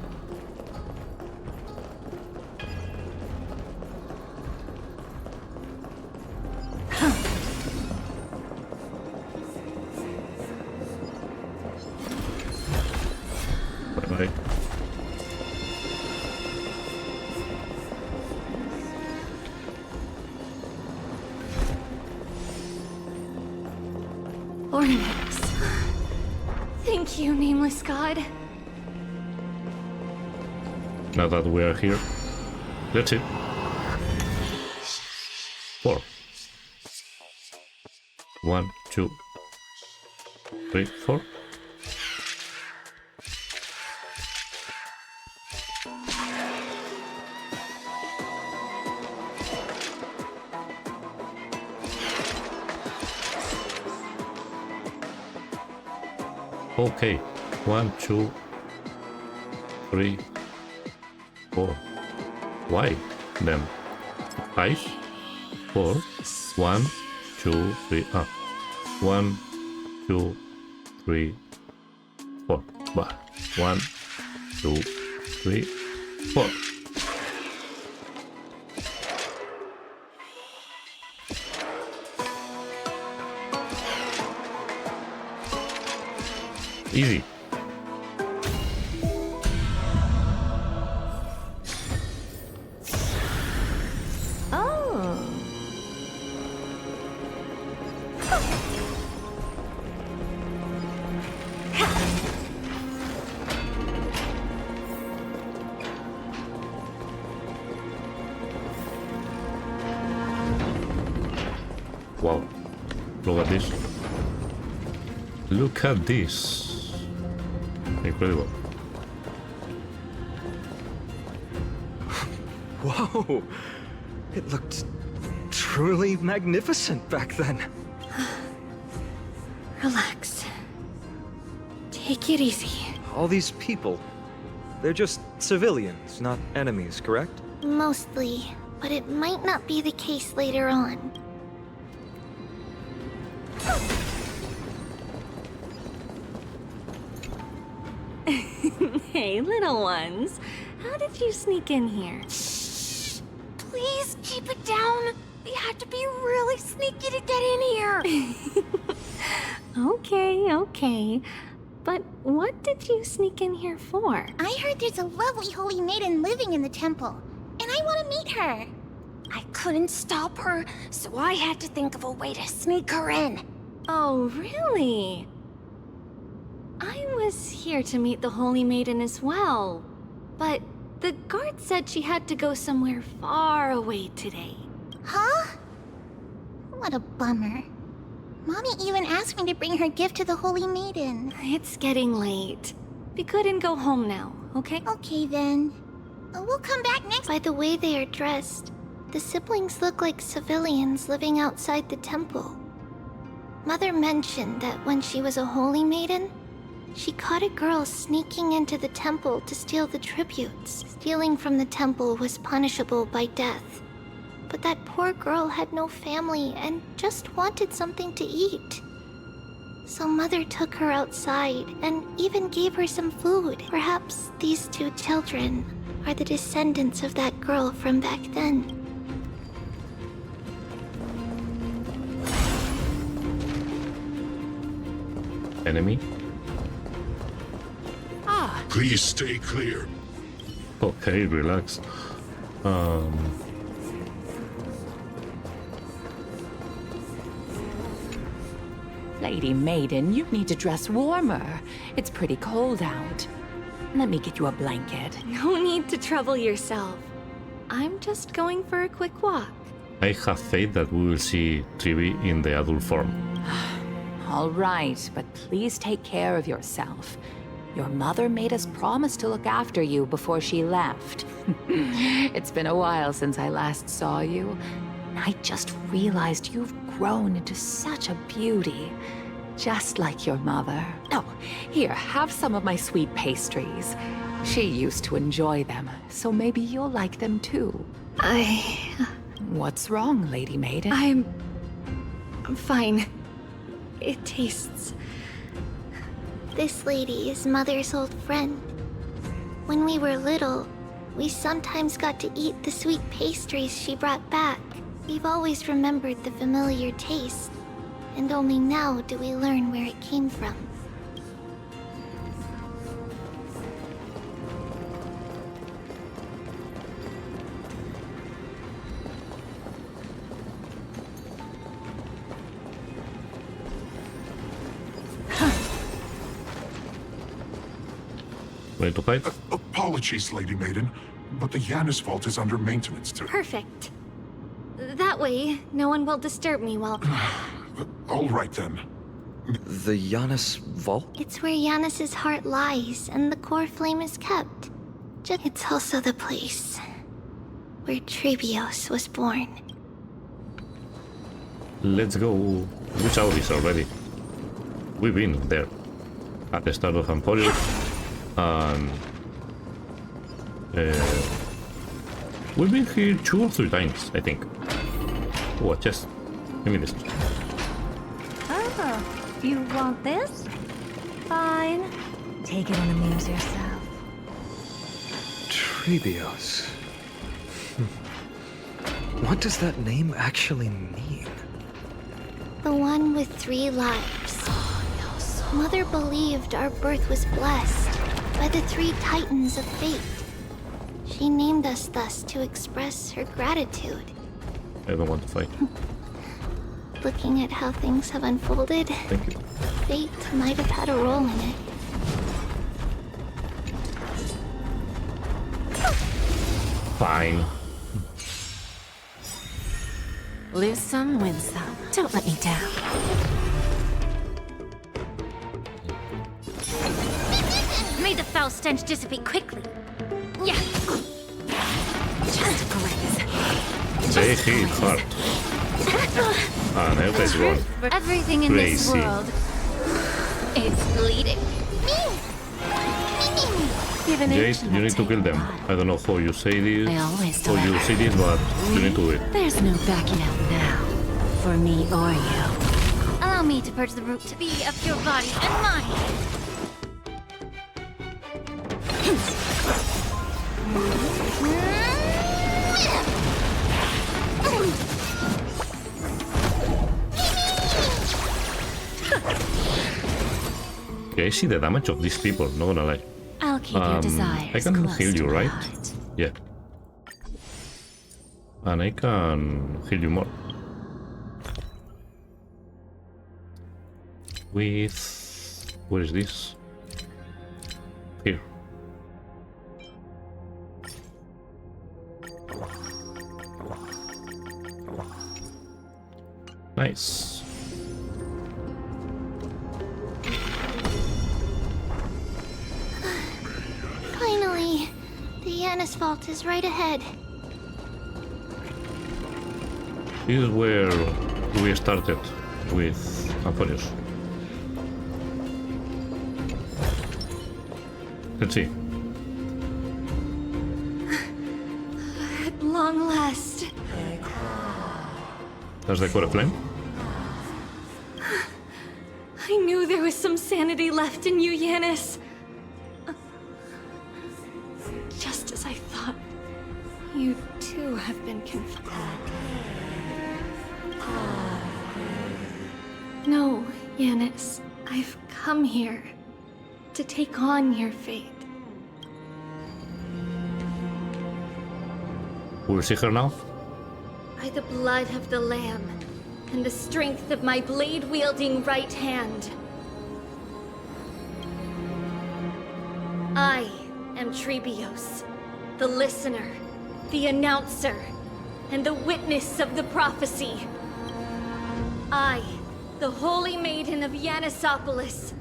ornaments. Thank you, nameless god. Now that we are here, that's it. 4. 1, 2, 3, 4. Okay, 1, 2, 3, 4. Why then? Ice? 4. 1, 2, 3. 1, 2, 3, 4. 1, 2, 3, 4. Easy. Oh. Wow. Look at this. Look at this. Incredible. Whoa! It looked truly magnificent back then. Relax. Take it easy. All these people, they're just civilians, not enemies, correct? Mostly, but it might not be the case later on. Hey, little ones. How did you sneak in here? Shh! Please keep it down. We had to be really sneaky to get in here. Okay. But what did you sneak in here for? I heard there's a lovely holy maiden living in the temple, and I want to meet her. I couldn't stop her, so I had to think of a way to sneak her in. Oh, really? I was here to meet the Holy Maiden as well, but the guard said she had to go somewhere far away today. Huh? What a bummer. Mommy even asked me to bring her gift to the Holy Maiden. It's getting late. Be good and go home now, okay? Okay then. We'll come back next. By the way they are dressed, the siblings look like civilians living outside the temple. Mother mentioned that when she was a Holy Maiden, she caught a girl sneaking into the temple to steal the tributes. Stealing from the temple was punishable by death. But that poor girl had no family and just wanted something to eat. So Mother took her outside and even gave her some food. Perhaps these two children are the descendants of that girl from back then. Enemy? Please stay clear. Okay, relax. Lady Maiden, you need to dress warmer. It's pretty cold out. Let me get you a blanket. No need to trouble yourself. I'm just going for a quick walk. I have faith that we will see Trivi in the adult form. All right, but please take care of yourself. Your mother made us promise to look after you before she left. It's been a while since I last saw you. I just realized you've grown into such a beauty. Just like your mother. Oh, here, have some of my sweet pastries. She used to enjoy them, so maybe you'll like them too. What's wrong, Lady Maiden? I'm fine. It tastes... This lady is Mother's old friend. When we were little, we sometimes got to eat the sweet pastries she brought back. We've always remembered the familiar taste, and only now do we learn where it came from. Ready to fight? Apologies, Lady Maiden, but the Yanis Vault is under maintenance today. Perfect. That way, no one will disturb me while... All right then. The Yanis Vault? It's where Yanis's heart lies, and the core flame is kept. It's also the place where Trebios was born. Let's go. We saw this already. We've been there at the start of Emporius, and we've been here 2 or 3 times, I think. Oh, a chest. Give me this. Oh, you want this? Fine. Take it and amuse yourself. Trebios. What does that name actually mean? The one with 3 lives. Mother believed our birth was blessed by the 3 titans of fate. She named us thus to express her gratitude. I don't want to fight. Looking at how things have unfolded, Thank you. fate might have had a role in it. Fine. Lose some, win some. Don't let me down. May the foul stench dissipate quickly. Yeah. Just a graze. They hit hard. And everybody's gone. Everything in this Crazy. world is bleeding. Jade, you need to kill them. I don't know how you say this, I always how you see this, but you need to do it. There's no backing out now. For me or you. Allow me to purge the root to be of your body and mind. Okay, I see the damage of these people, not gonna lie. I'll keep your desires I can close heal to you, my right? heart. Yeah. And I can heal you more. With... Where is this? Here. Nice. Finally, the Yanis Vault is right ahead. This is where we started with Emporius. Let's see. At long last. That's the core flame. I knew there was some sanity left in you, Yanis. Just as I thought, you too have been confined. No, Yanis. I've come here to take on your fate. We'll see her now. By the blood of the Lamb, and the strength of my blade-wielding right hand. I am Trebios, the listener, the announcer, and the witness of the prophecy. I, the Holy Maiden of Yanisopolis,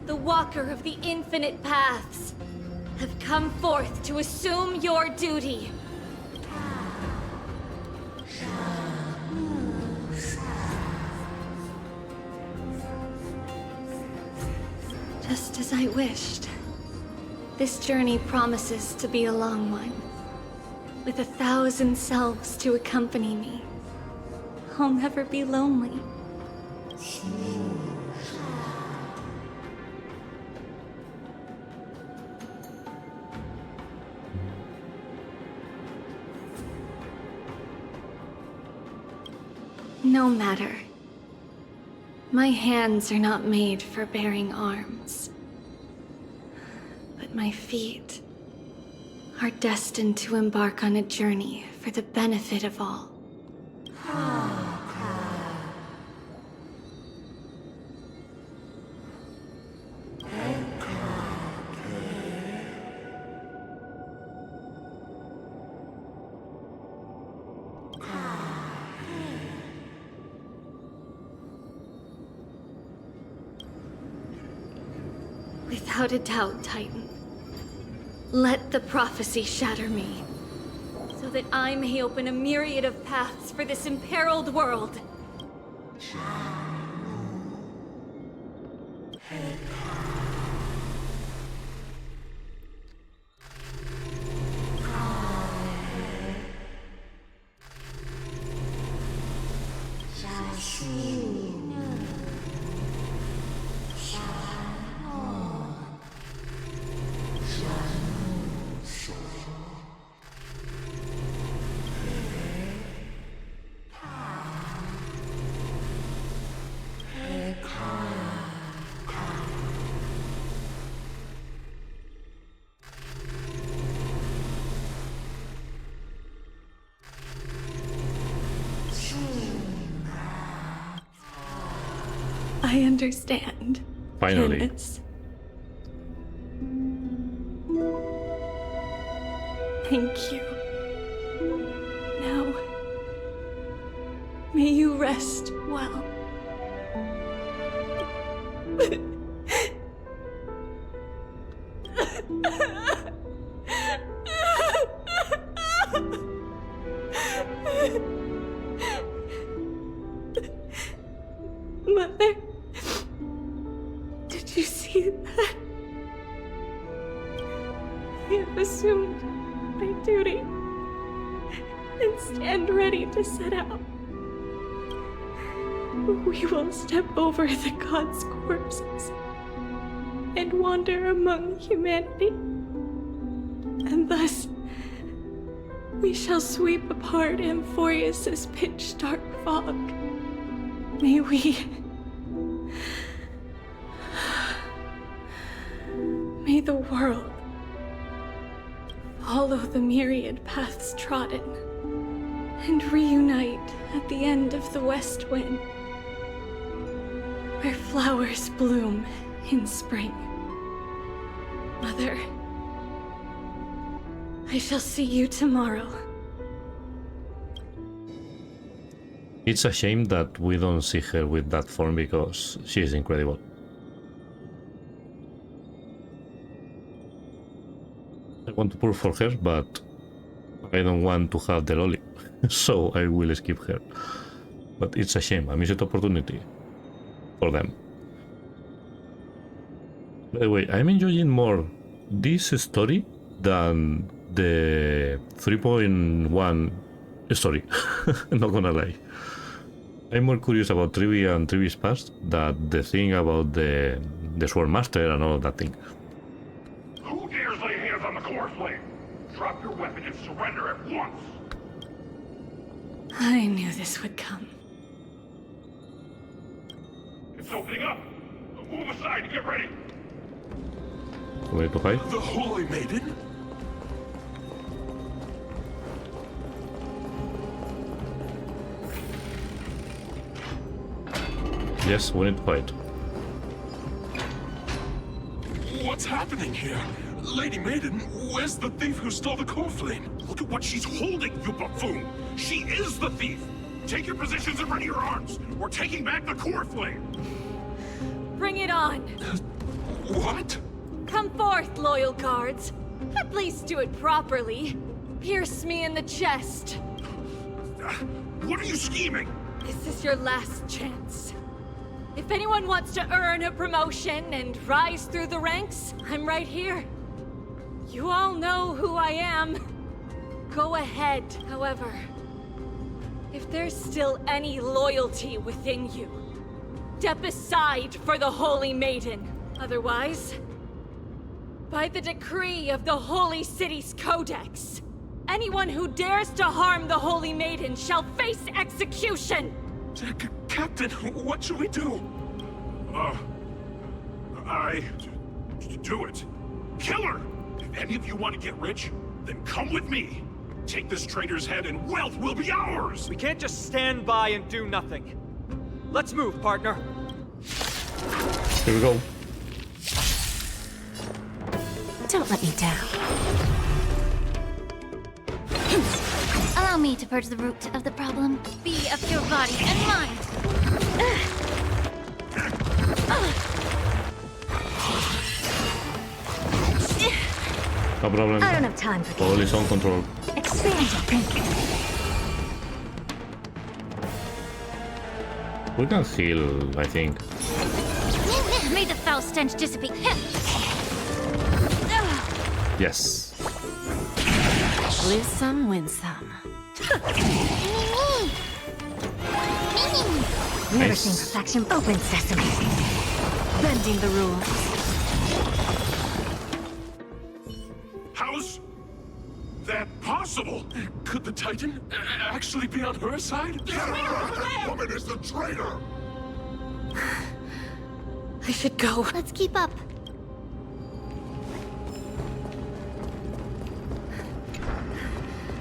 the Walker of the Infinite Paths, have come forth to assume your duty. Just as I wished. This journey promises to be a long one, with 1,000 selves to accompany me. I'll never be lonely. No matter. My hands are not made for bearing arms. But my feet are destined to embark on a journey for the benefit of all. Without a doubt, Titan. Let the prophecy shatter me, so that I may open a myriad of paths for this imperiled world. I understand. Finally. Janice. Thank you. Now, may you rest well. Mother, did you see that? I have assumed my duty and stand ready to set out. We will step over the gods' corpses and wander among humanity. And thus, we shall sweep apart Amphorius' pitch-dark fog. May we... May the world follow the myriad paths trodden and reunite at the end of the west wind, where flowers bloom in spring. Mother, I shall see you tomorrow. It's a shame that we don't see her with that form because she is incredible. I want to pull for her, but I don't want to have the lolly, so I will skip her. But it's a shame, a missed opportunity for them. By the way, I'm enjoying more this story than the 3.1 story, not gonna lie. I'm more curious about Trivi and Trivi's past than the thing about the Sword Master and all of that thing. Who dares lay hands on the core flame? Drop your weapon and surrender at once! I knew this would come. It's opening up! Move aside and get ready! Where to hide? The Holy Maiden? Yes, we need to fight. What's happening here? Lady Maiden, where's the thief who stole the core flame? Look at what she's holding, you buffoon! She is the thief! Take your positions and ready your arms! We're taking back the core flame! Bring it on! What? Come forth, loyal guards. At least do it properly. Pierce me in the chest. What are you scheming? This is your last chance. If anyone wants to earn a promotion and rise through the ranks, I'm right here. You all know who I am. Go ahead, however. If there's still any loyalty within you, step aside for the Holy Maiden. Otherwise, by the decree of the Holy City's Codex, anyone who dares to harm the Holy Maiden shall face execution! Captain, what should we do? Do it. Kill her! If any of you want to get rich, then come with me. Take this traitor's head and wealth will be ours! We can't just stand by and do nothing. Let's move, partner. Here we go. Don't let me down. Allow me to purge the root of the problem. Be of your body and mind. No problem. I don't have time for All is on control. Expand your thinking. We can heal, I think. May the foul stench dissipate. Yes. Lose some, win some. Never Nice. seen perfection. Open sesame. Bending the rules. How's that possible? Could the Titan actually be on her side? That woman is the traitor! I should go. Let's keep up.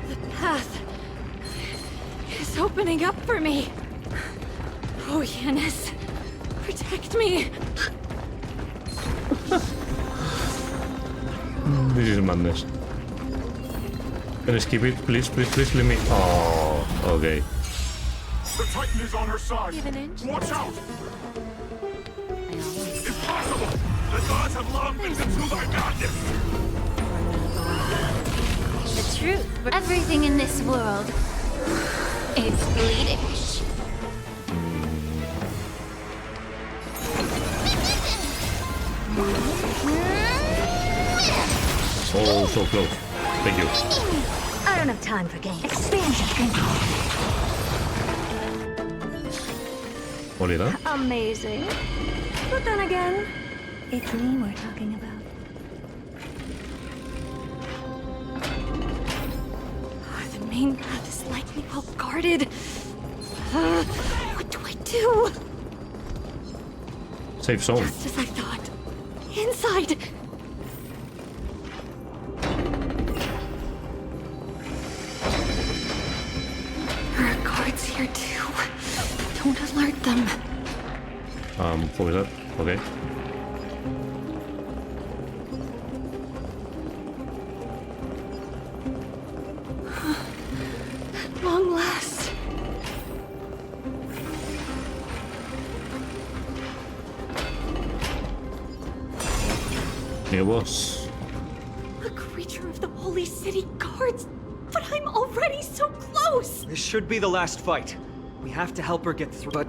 The path is opening up for me. Oh, Yanis, protect me. This is madness. Can I skip it? Please, please, please let me. Oh, okay. The Titan is on her side! Give an inch. Watch out! Impossible! The gods have long been consumed by madness! The truth. Everything in this world is bleeding. Oh, so close. Thank you. I don't have time for games. Expand your thinking. Only that? Amazing. But then again, it's me we're talking about. The main path is likely well guarded. What do I do? Safe zone. Just as I thought. Inside. There are guards here too. Don't alert them. What was that? Okay. At long last. It was. A creature of the Holy City guards. But I'm already so close. This should be the last fight. We have to help her get through. But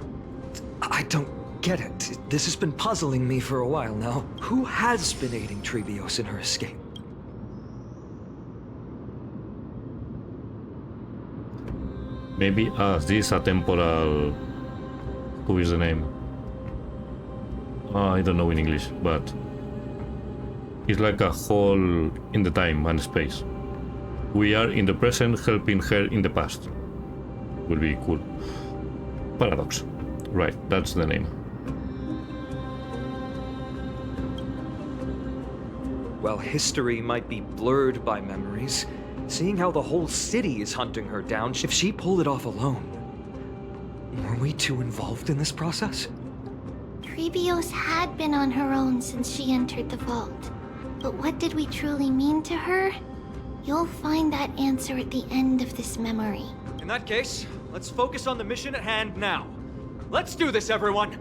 I don't get it. This has been puzzling me for a while now. Who has been aiding Trebios in her escape? Maybe this a temporal. Who is the name? I don't know in English, but it's like a hole in the time and space. We are in the present helping her in the past. Will be cool. Paradox. Right, that's the name. While history might be blurred by memories, seeing how the whole city is hunting her down, if she pulled it off alone, were we too involved in this process? Trebios had been on her own since she entered the vault. But what did we truly mean to her? You'll find that answer at the end of this memory. In that case, let's focus on the mission at hand now. Let's do this, everyone!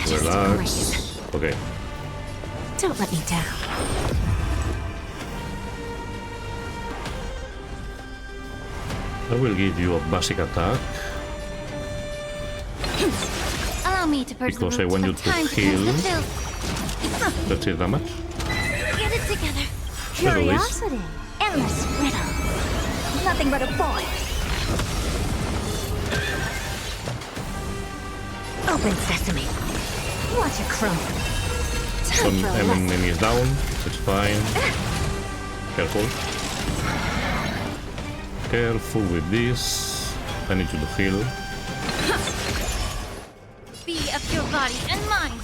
Relax. Okay. Don't let me down. I will give you a basic attack Allow me to purge because the I roots want you of to time heal. cleanse the filth. That's it, damage. Get it together. Curiosity. Endless riddle. Nothing but a boy. Open sesame. Watch it crumble. Some enemies down. It's fine. Careful. Careful with this. I need you to heal. Be of your body and mind.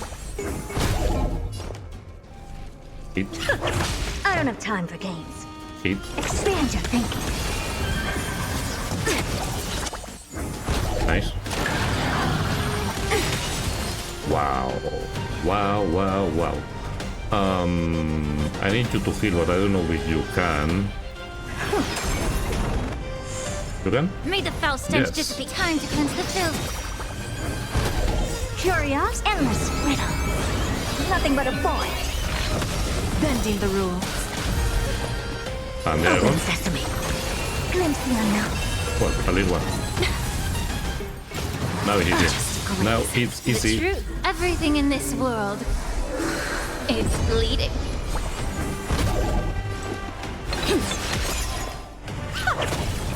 Hit. I don't have time for games. Hit. Expand your thinking. Nice. Wow. Wow, wow, wow. I need you to heal, but I don't know if you can. You can? May the foul stench Yes. dissipate. Time to cleanse the filth. Curious, endless riddle. Nothing but a boy. Bending the rules. And the other one? Sesame. Glimpse the unknown. Well, a little one. Now it's easy. Now it's The easy. truth. Everything in this world is bleeding.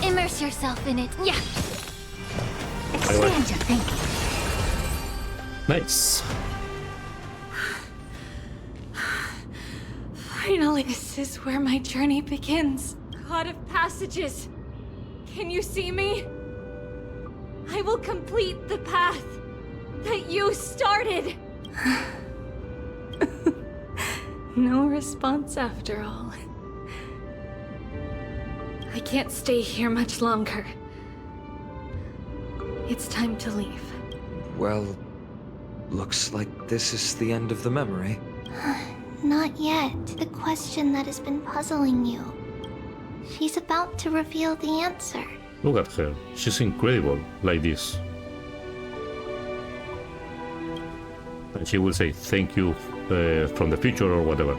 Immerse yourself in it. Yeah. Expand your thinking. Nice. Finally, this is where my journey begins. God of passages, can you see me? I will complete the path that you started. No response after all. I can't stay here much longer. It's time to leave. Well, looks like this is the end of the memory. Not yet. The question that has been puzzling you. She's about to reveal the answer. Look at her. She's incredible, like this. And she will say thank you from the future or whatever.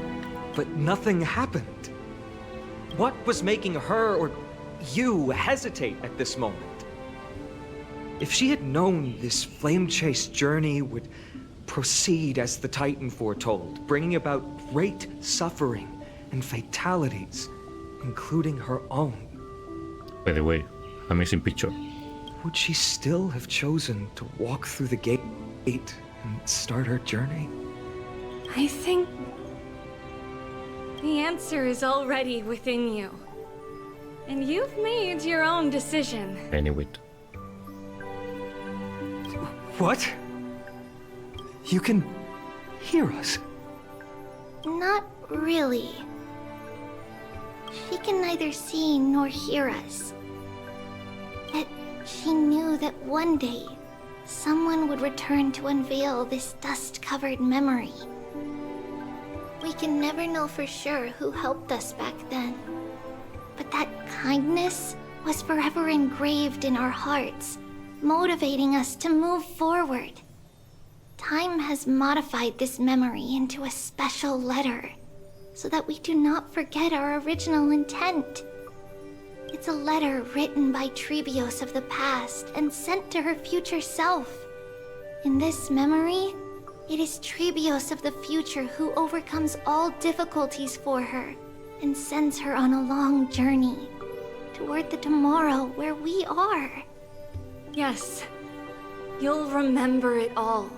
But nothing happened. What was making her or you hesitate at this moment? If she had known this flame-chased journey would proceed as the Titan foretold, bringing about great suffering and fatalities, including her own. By the way, amazing picture. Would she still have chosen to walk through the gate and start her journey? I think the answer is already within you. And you've made your own decision. Anyway. What? You can hear us? Not really. She can neither see nor hear us. Yet she knew that one day, someone would return to unveil this dust-covered memory. We can never know for sure who helped us back then. But that kindness was forever engraved in our hearts, motivating us to move forward. Time has modified this memory into a special letter, so that we do not forget our original intent. It's a letter written by Trebios of the past and sent to her future self. In this memory, it is Trebios of the future who overcomes all difficulties for her and sends her on a long journey toward the tomorrow where we are. Yes, you'll remember it all.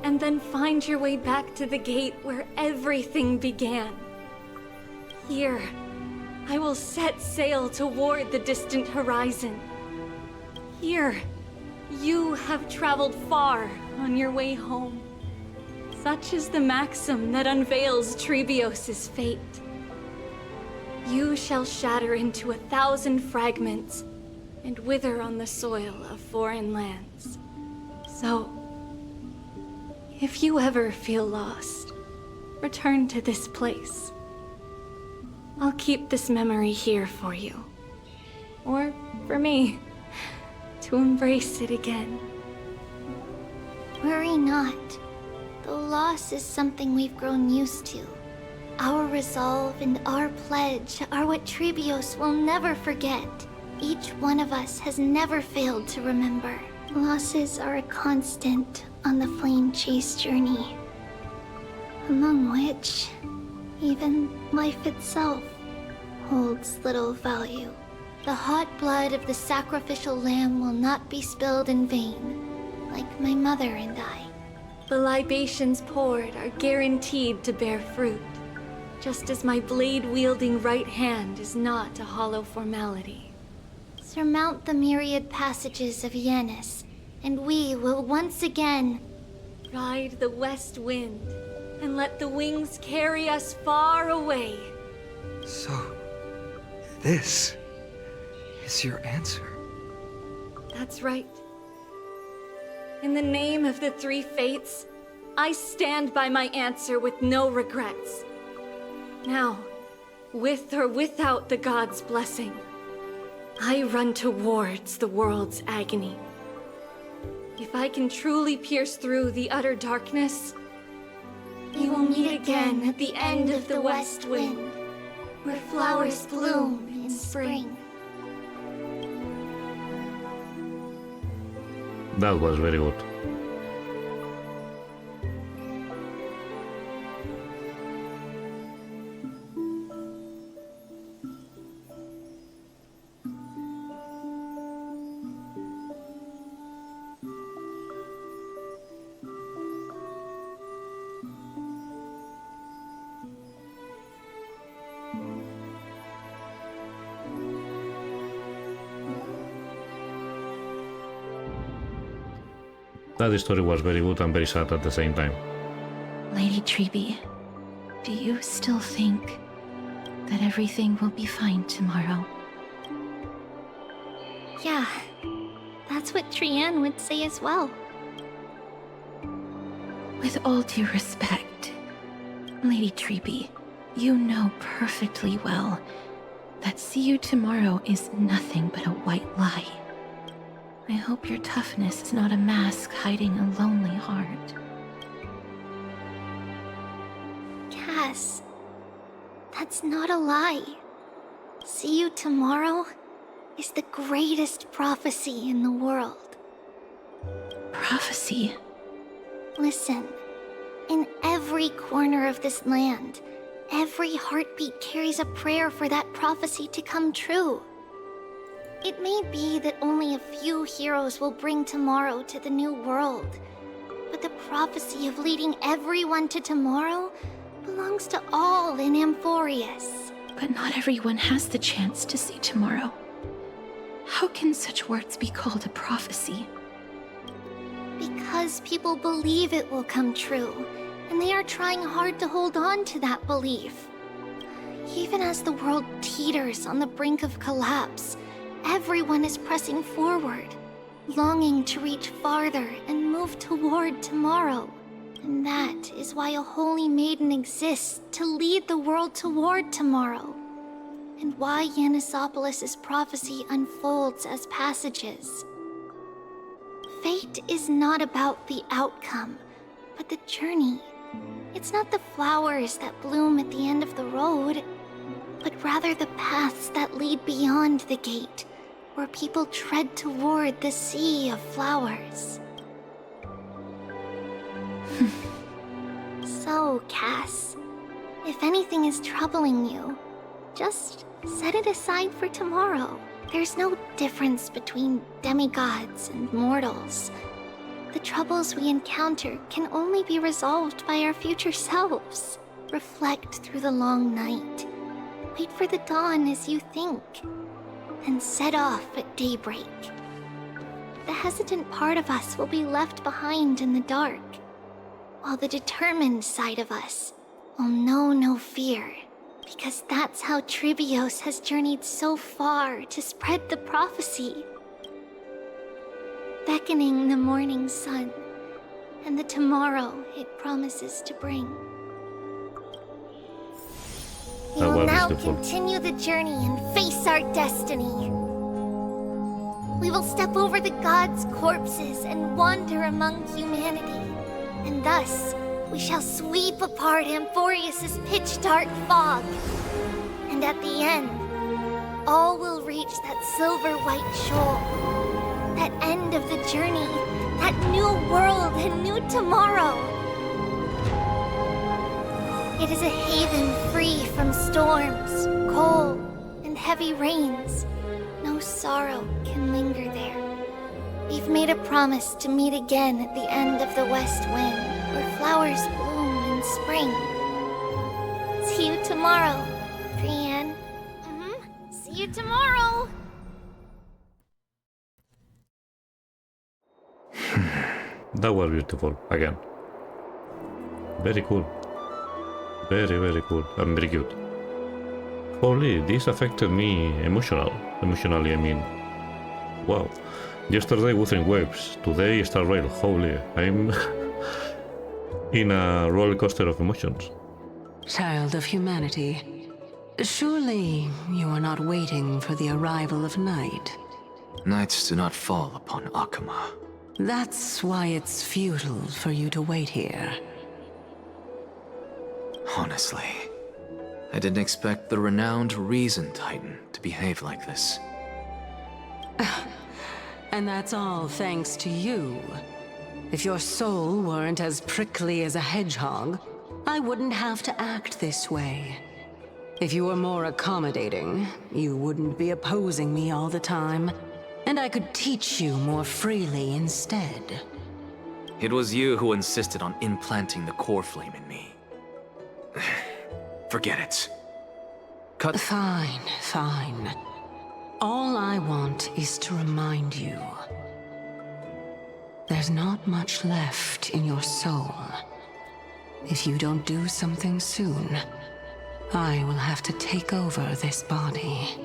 And then find your way back to the gate where everything began. Here, I will set sail toward the distant horizon. Here, you have traveled far on your way home. Such is the maxim that unveils Trebios' fate. You shall shatter into 1,000 fragments and wither on the soil of foreign lands. So, if you ever feel lost, return to this place. I'll keep this memory here for you. Or for me, to embrace it again. Worry not. The loss is something we've grown used to. Our resolve and our pledge are what Trebios will never forget. Each one of us has never failed to remember. Losses are a constant on the flame chase journey, among which even life itself holds little value. The hot blood of the sacrificial lamb will not be spilled in vain, like my mother and I. The libations poured are guaranteed to bear fruit, just as my blade-wielding right hand is not a hollow formality. Surmount the myriad passages of Yanis, and we will once again ride the west wind and let the wings carry us far away. So, this is your answer? That's right. In the name of the three fates, I stand by my answer with no regrets. Now, with or without the gods' blessing, I run towards the world's agony. If I can truly pierce through the utter darkness, we will meet again at the end of the west wind, where flowers bloom in spring. That was very good. That story was very good and very sad at the same time. Lady Treby, do you still think that everything will be fine tomorrow? Yeah, that's what Trian would say as well. With all due respect, Lady Treby, you know perfectly well that see you tomorrow is nothing but a white lie. I hope your toughness is not a mask hiding a lonely heart. Cass, that's not a lie. See you tomorrow is the greatest prophecy in the world. Prophecy? Listen, in every corner of this land, every heartbeat carries a prayer for that prophecy to come true. It may be that only a few heroes will bring tomorrow to the new world, but the prophecy of leading everyone to tomorrow belongs to all in Amphorius. But not everyone has the chance to see tomorrow. How can such words be called a prophecy? Because people believe it will come true, and they are trying hard to hold on to that belief. Even as the world teeters on the brink of collapse, everyone is pressing forward, longing to reach farther and move toward tomorrow. And that is why a holy maiden exists to lead the world toward tomorrow. And why Yanisopoulos' prophecy unfolds as passages. Fate is not about the outcome, but the journey. It's not the flowers that bloom at the end of the road, but rather the paths that lead beyond the gate, where people tread toward the sea of flowers. So, Cass, if anything is troubling you, just set it aside for tomorrow. There's no difference between demigods and mortals. The troubles we encounter can only be resolved by our future selves. Reflect through the long night. Wait for the dawn as you think. And set off at daybreak. The hesitant part of us will be left behind in the dark, while the determined side of us will know no fear, because that's how Tribios has journeyed so far to spread the prophecy. Beckoning the morning sun, and the tomorrow it promises to bring. We will now continue the journey and face our destiny. We will step over the gods' corpses and wander among humanity. And thus, we shall sweep apart Amphorius' pitch-dark fog. And at the end, all will reach that silver-white shoal. That end of the journey, that new world and new tomorrow. It is a haven free from storms, cold, and heavy rains. No sorrow can linger there. We've made a promise to meet again at the end of the west wind, where flowers bloom in spring. See you tomorrow, Brienne. See you tomorrow! That was beautiful, again. Very cool. Very, very cool and very cute. Holy, this affected me emotionally, I mean. Wow. Yesterday Wuthering Waves, today Star Rail. Holy, I'm in a roller coaster of emotions. Child of humanity, surely you are not waiting for the arrival of night. Nights do not fall upon Akama. That's why it's futile for you to wait here. Honestly, I didn't expect the renowned Reason Titan to behave like this. And that's all thanks to you. If your soul weren't as prickly as a hedgehog, I wouldn't have to act this way. If you were more accommodating, you wouldn't be opposing me all the time, and I could teach you more freely instead. It was you who insisted on implanting the core flame in me. Forget it. Fine, fine. All I want is to remind you. There's not much left in your soul. If you don't do something soon, I will have to take over this body.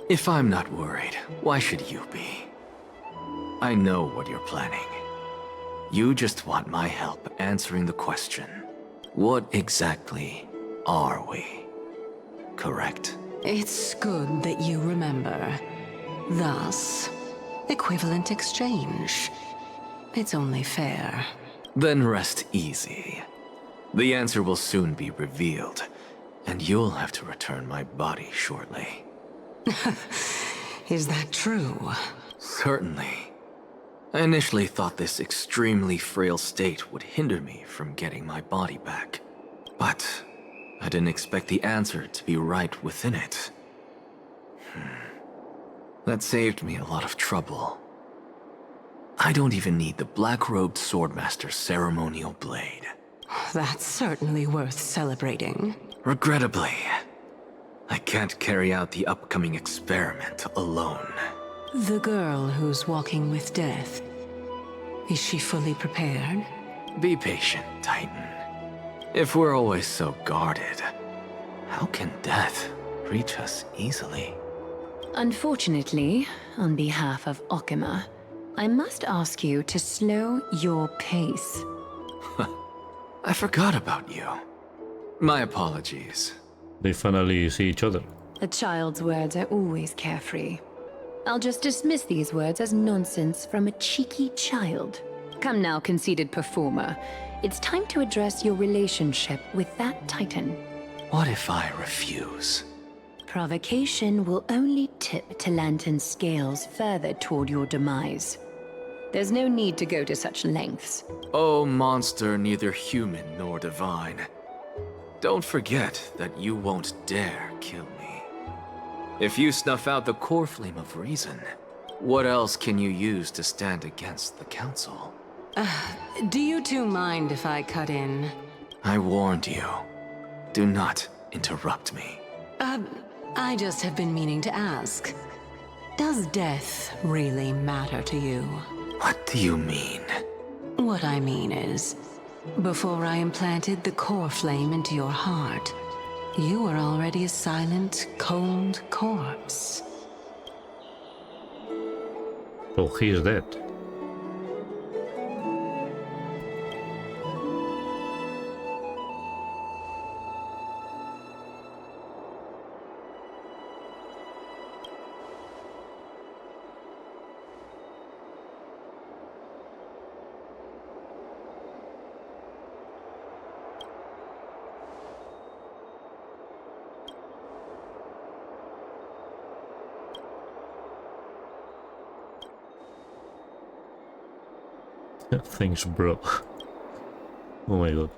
If I'm not worried, why should you be? I know what you're planning. You just want my help answering the question. What exactly are we? Correct? It's good that you remember. Thus, equivalent exchange. It's only fair. Then rest easy. The answer will soon be revealed, and you'll have to return my body shortly. Is that true? Certainly. I initially thought this extremely frail state would hinder me from getting my body back. But I didn't expect the answer to be right within it. That saved me a lot of trouble. I don't even need the black-robed Swordmaster's ceremonial blade. That's certainly worth celebrating. Regrettably, I can't carry out the upcoming experiment alone. The girl who's walking with death, is she fully prepared? Be patient, Titan. If we're always so guarded, how can death reach us easily? Unfortunately, on behalf of Okima, I must ask you to slow your pace. I forgot about you. My apologies. They finally see each other. A child's words are always carefree. I'll just dismiss these words as nonsense from a cheeky child. Come now, conceited performer. It's time to address your relationship with that Titan. What if I refuse? Provocation will only tip Talantan's scales further toward your demise. There's no need to go to such lengths. Oh, monster neither human nor divine. Don't forget that you won't dare kill me. If you snuff out the core flame of reason, what else can you use to stand against the Council? Do you two mind if I cut in? I warned you. Do not interrupt me. I just have been meaning to ask. Does death really matter to you? What do you mean? What I mean is, before I implanted the core flame into your heart, you were already a silent, cold corpse. Oh, he is dead. Thanks, bro. Oh my god.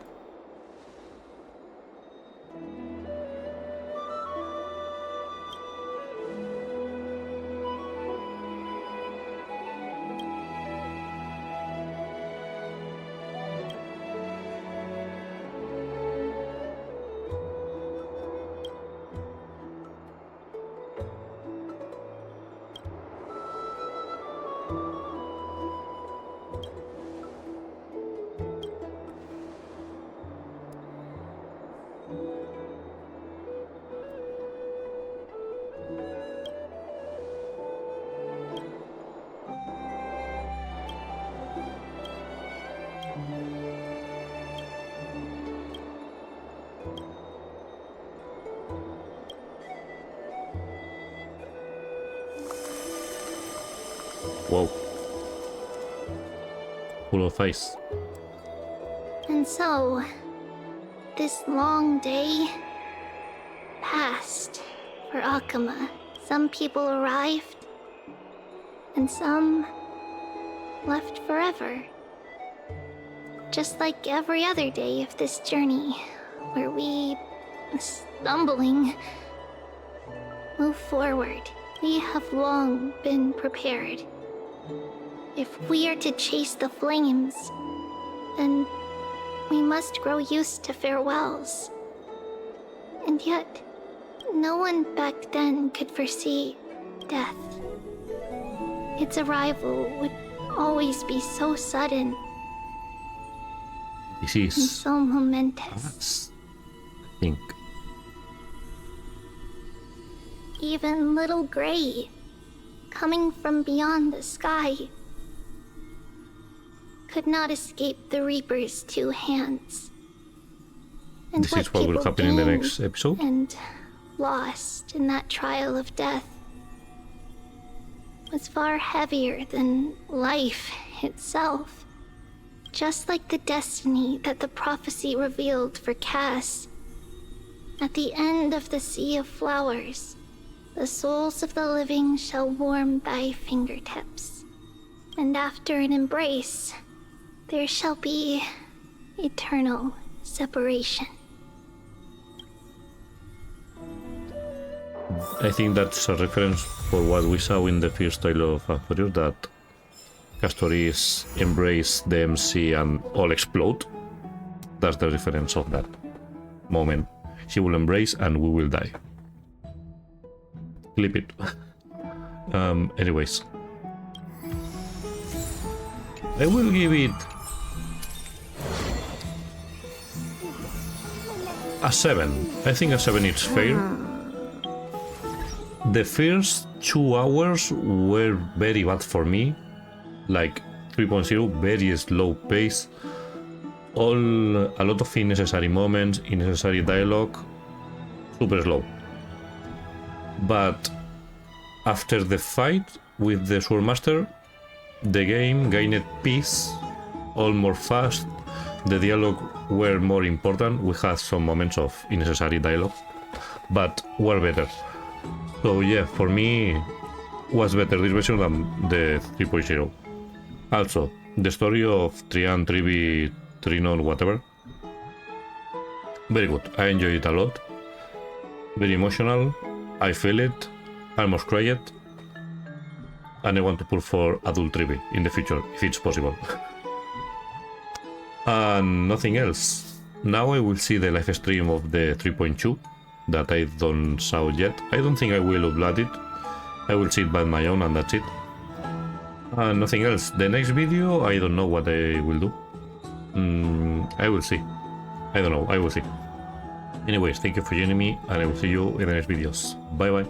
Whoa. full of ice. And so, this long day passed for Akuma. Some people arrived, and some left forever. Just like every other day of this journey, where we, stumbling, move forward. We have long been prepared. If we are to chase the flames, then we must grow used to farewells. And yet, no one back then could foresee death. Its arrival would always be so sudden This and is so momentous. us, I think. Even little Gray, coming from beyond the sky, could not escape the Reaper's two hands. And This is what will people happen in the gained next episode. And lost in that trial of death was far heavier than life itself. Just like the destiny that the prophecy revealed for Cass. At the end of the Sea of Flowers, the souls of the living shall warm thy fingertips. And after an embrace, there shall be eternal separation. I think that's a reference for what we saw in the first trailer of Warrior, that Castoris embrace the MC and all explode. That's the reference of that moment. She will embrace and we will die. Clip it. Anyways. I will give it a 7. I think a 7 is fair. The first 2 hours were very bad for me. Like 3.0, very slow pace. A lot of unnecessary moments, unnecessary dialogue. Super slow. But after the fight with the Swordmaster, the game gained peace, all more fast, the dialogue were more important. We had some moments of unnecessary dialogue, but were better. So yeah, for me, was better this version than the 3.0. Also, the story of Trian, Trivi, Trinon, whatever, very good. I enjoyed it a lot. Very emotional. I feel it. I almost cried. And I want to pull for adult Trivi in the future, if it's possible. And nothing else. Now I will see the live stream of the 3.2 that I don't saw yet. I don't think I will upload it. I will see it by my own and that's it. And nothing else. The next video, I don't know what I will do. I will see. I don't know. I will see. Anyways, thank you for joining me and I will see you in the next videos. Bye bye.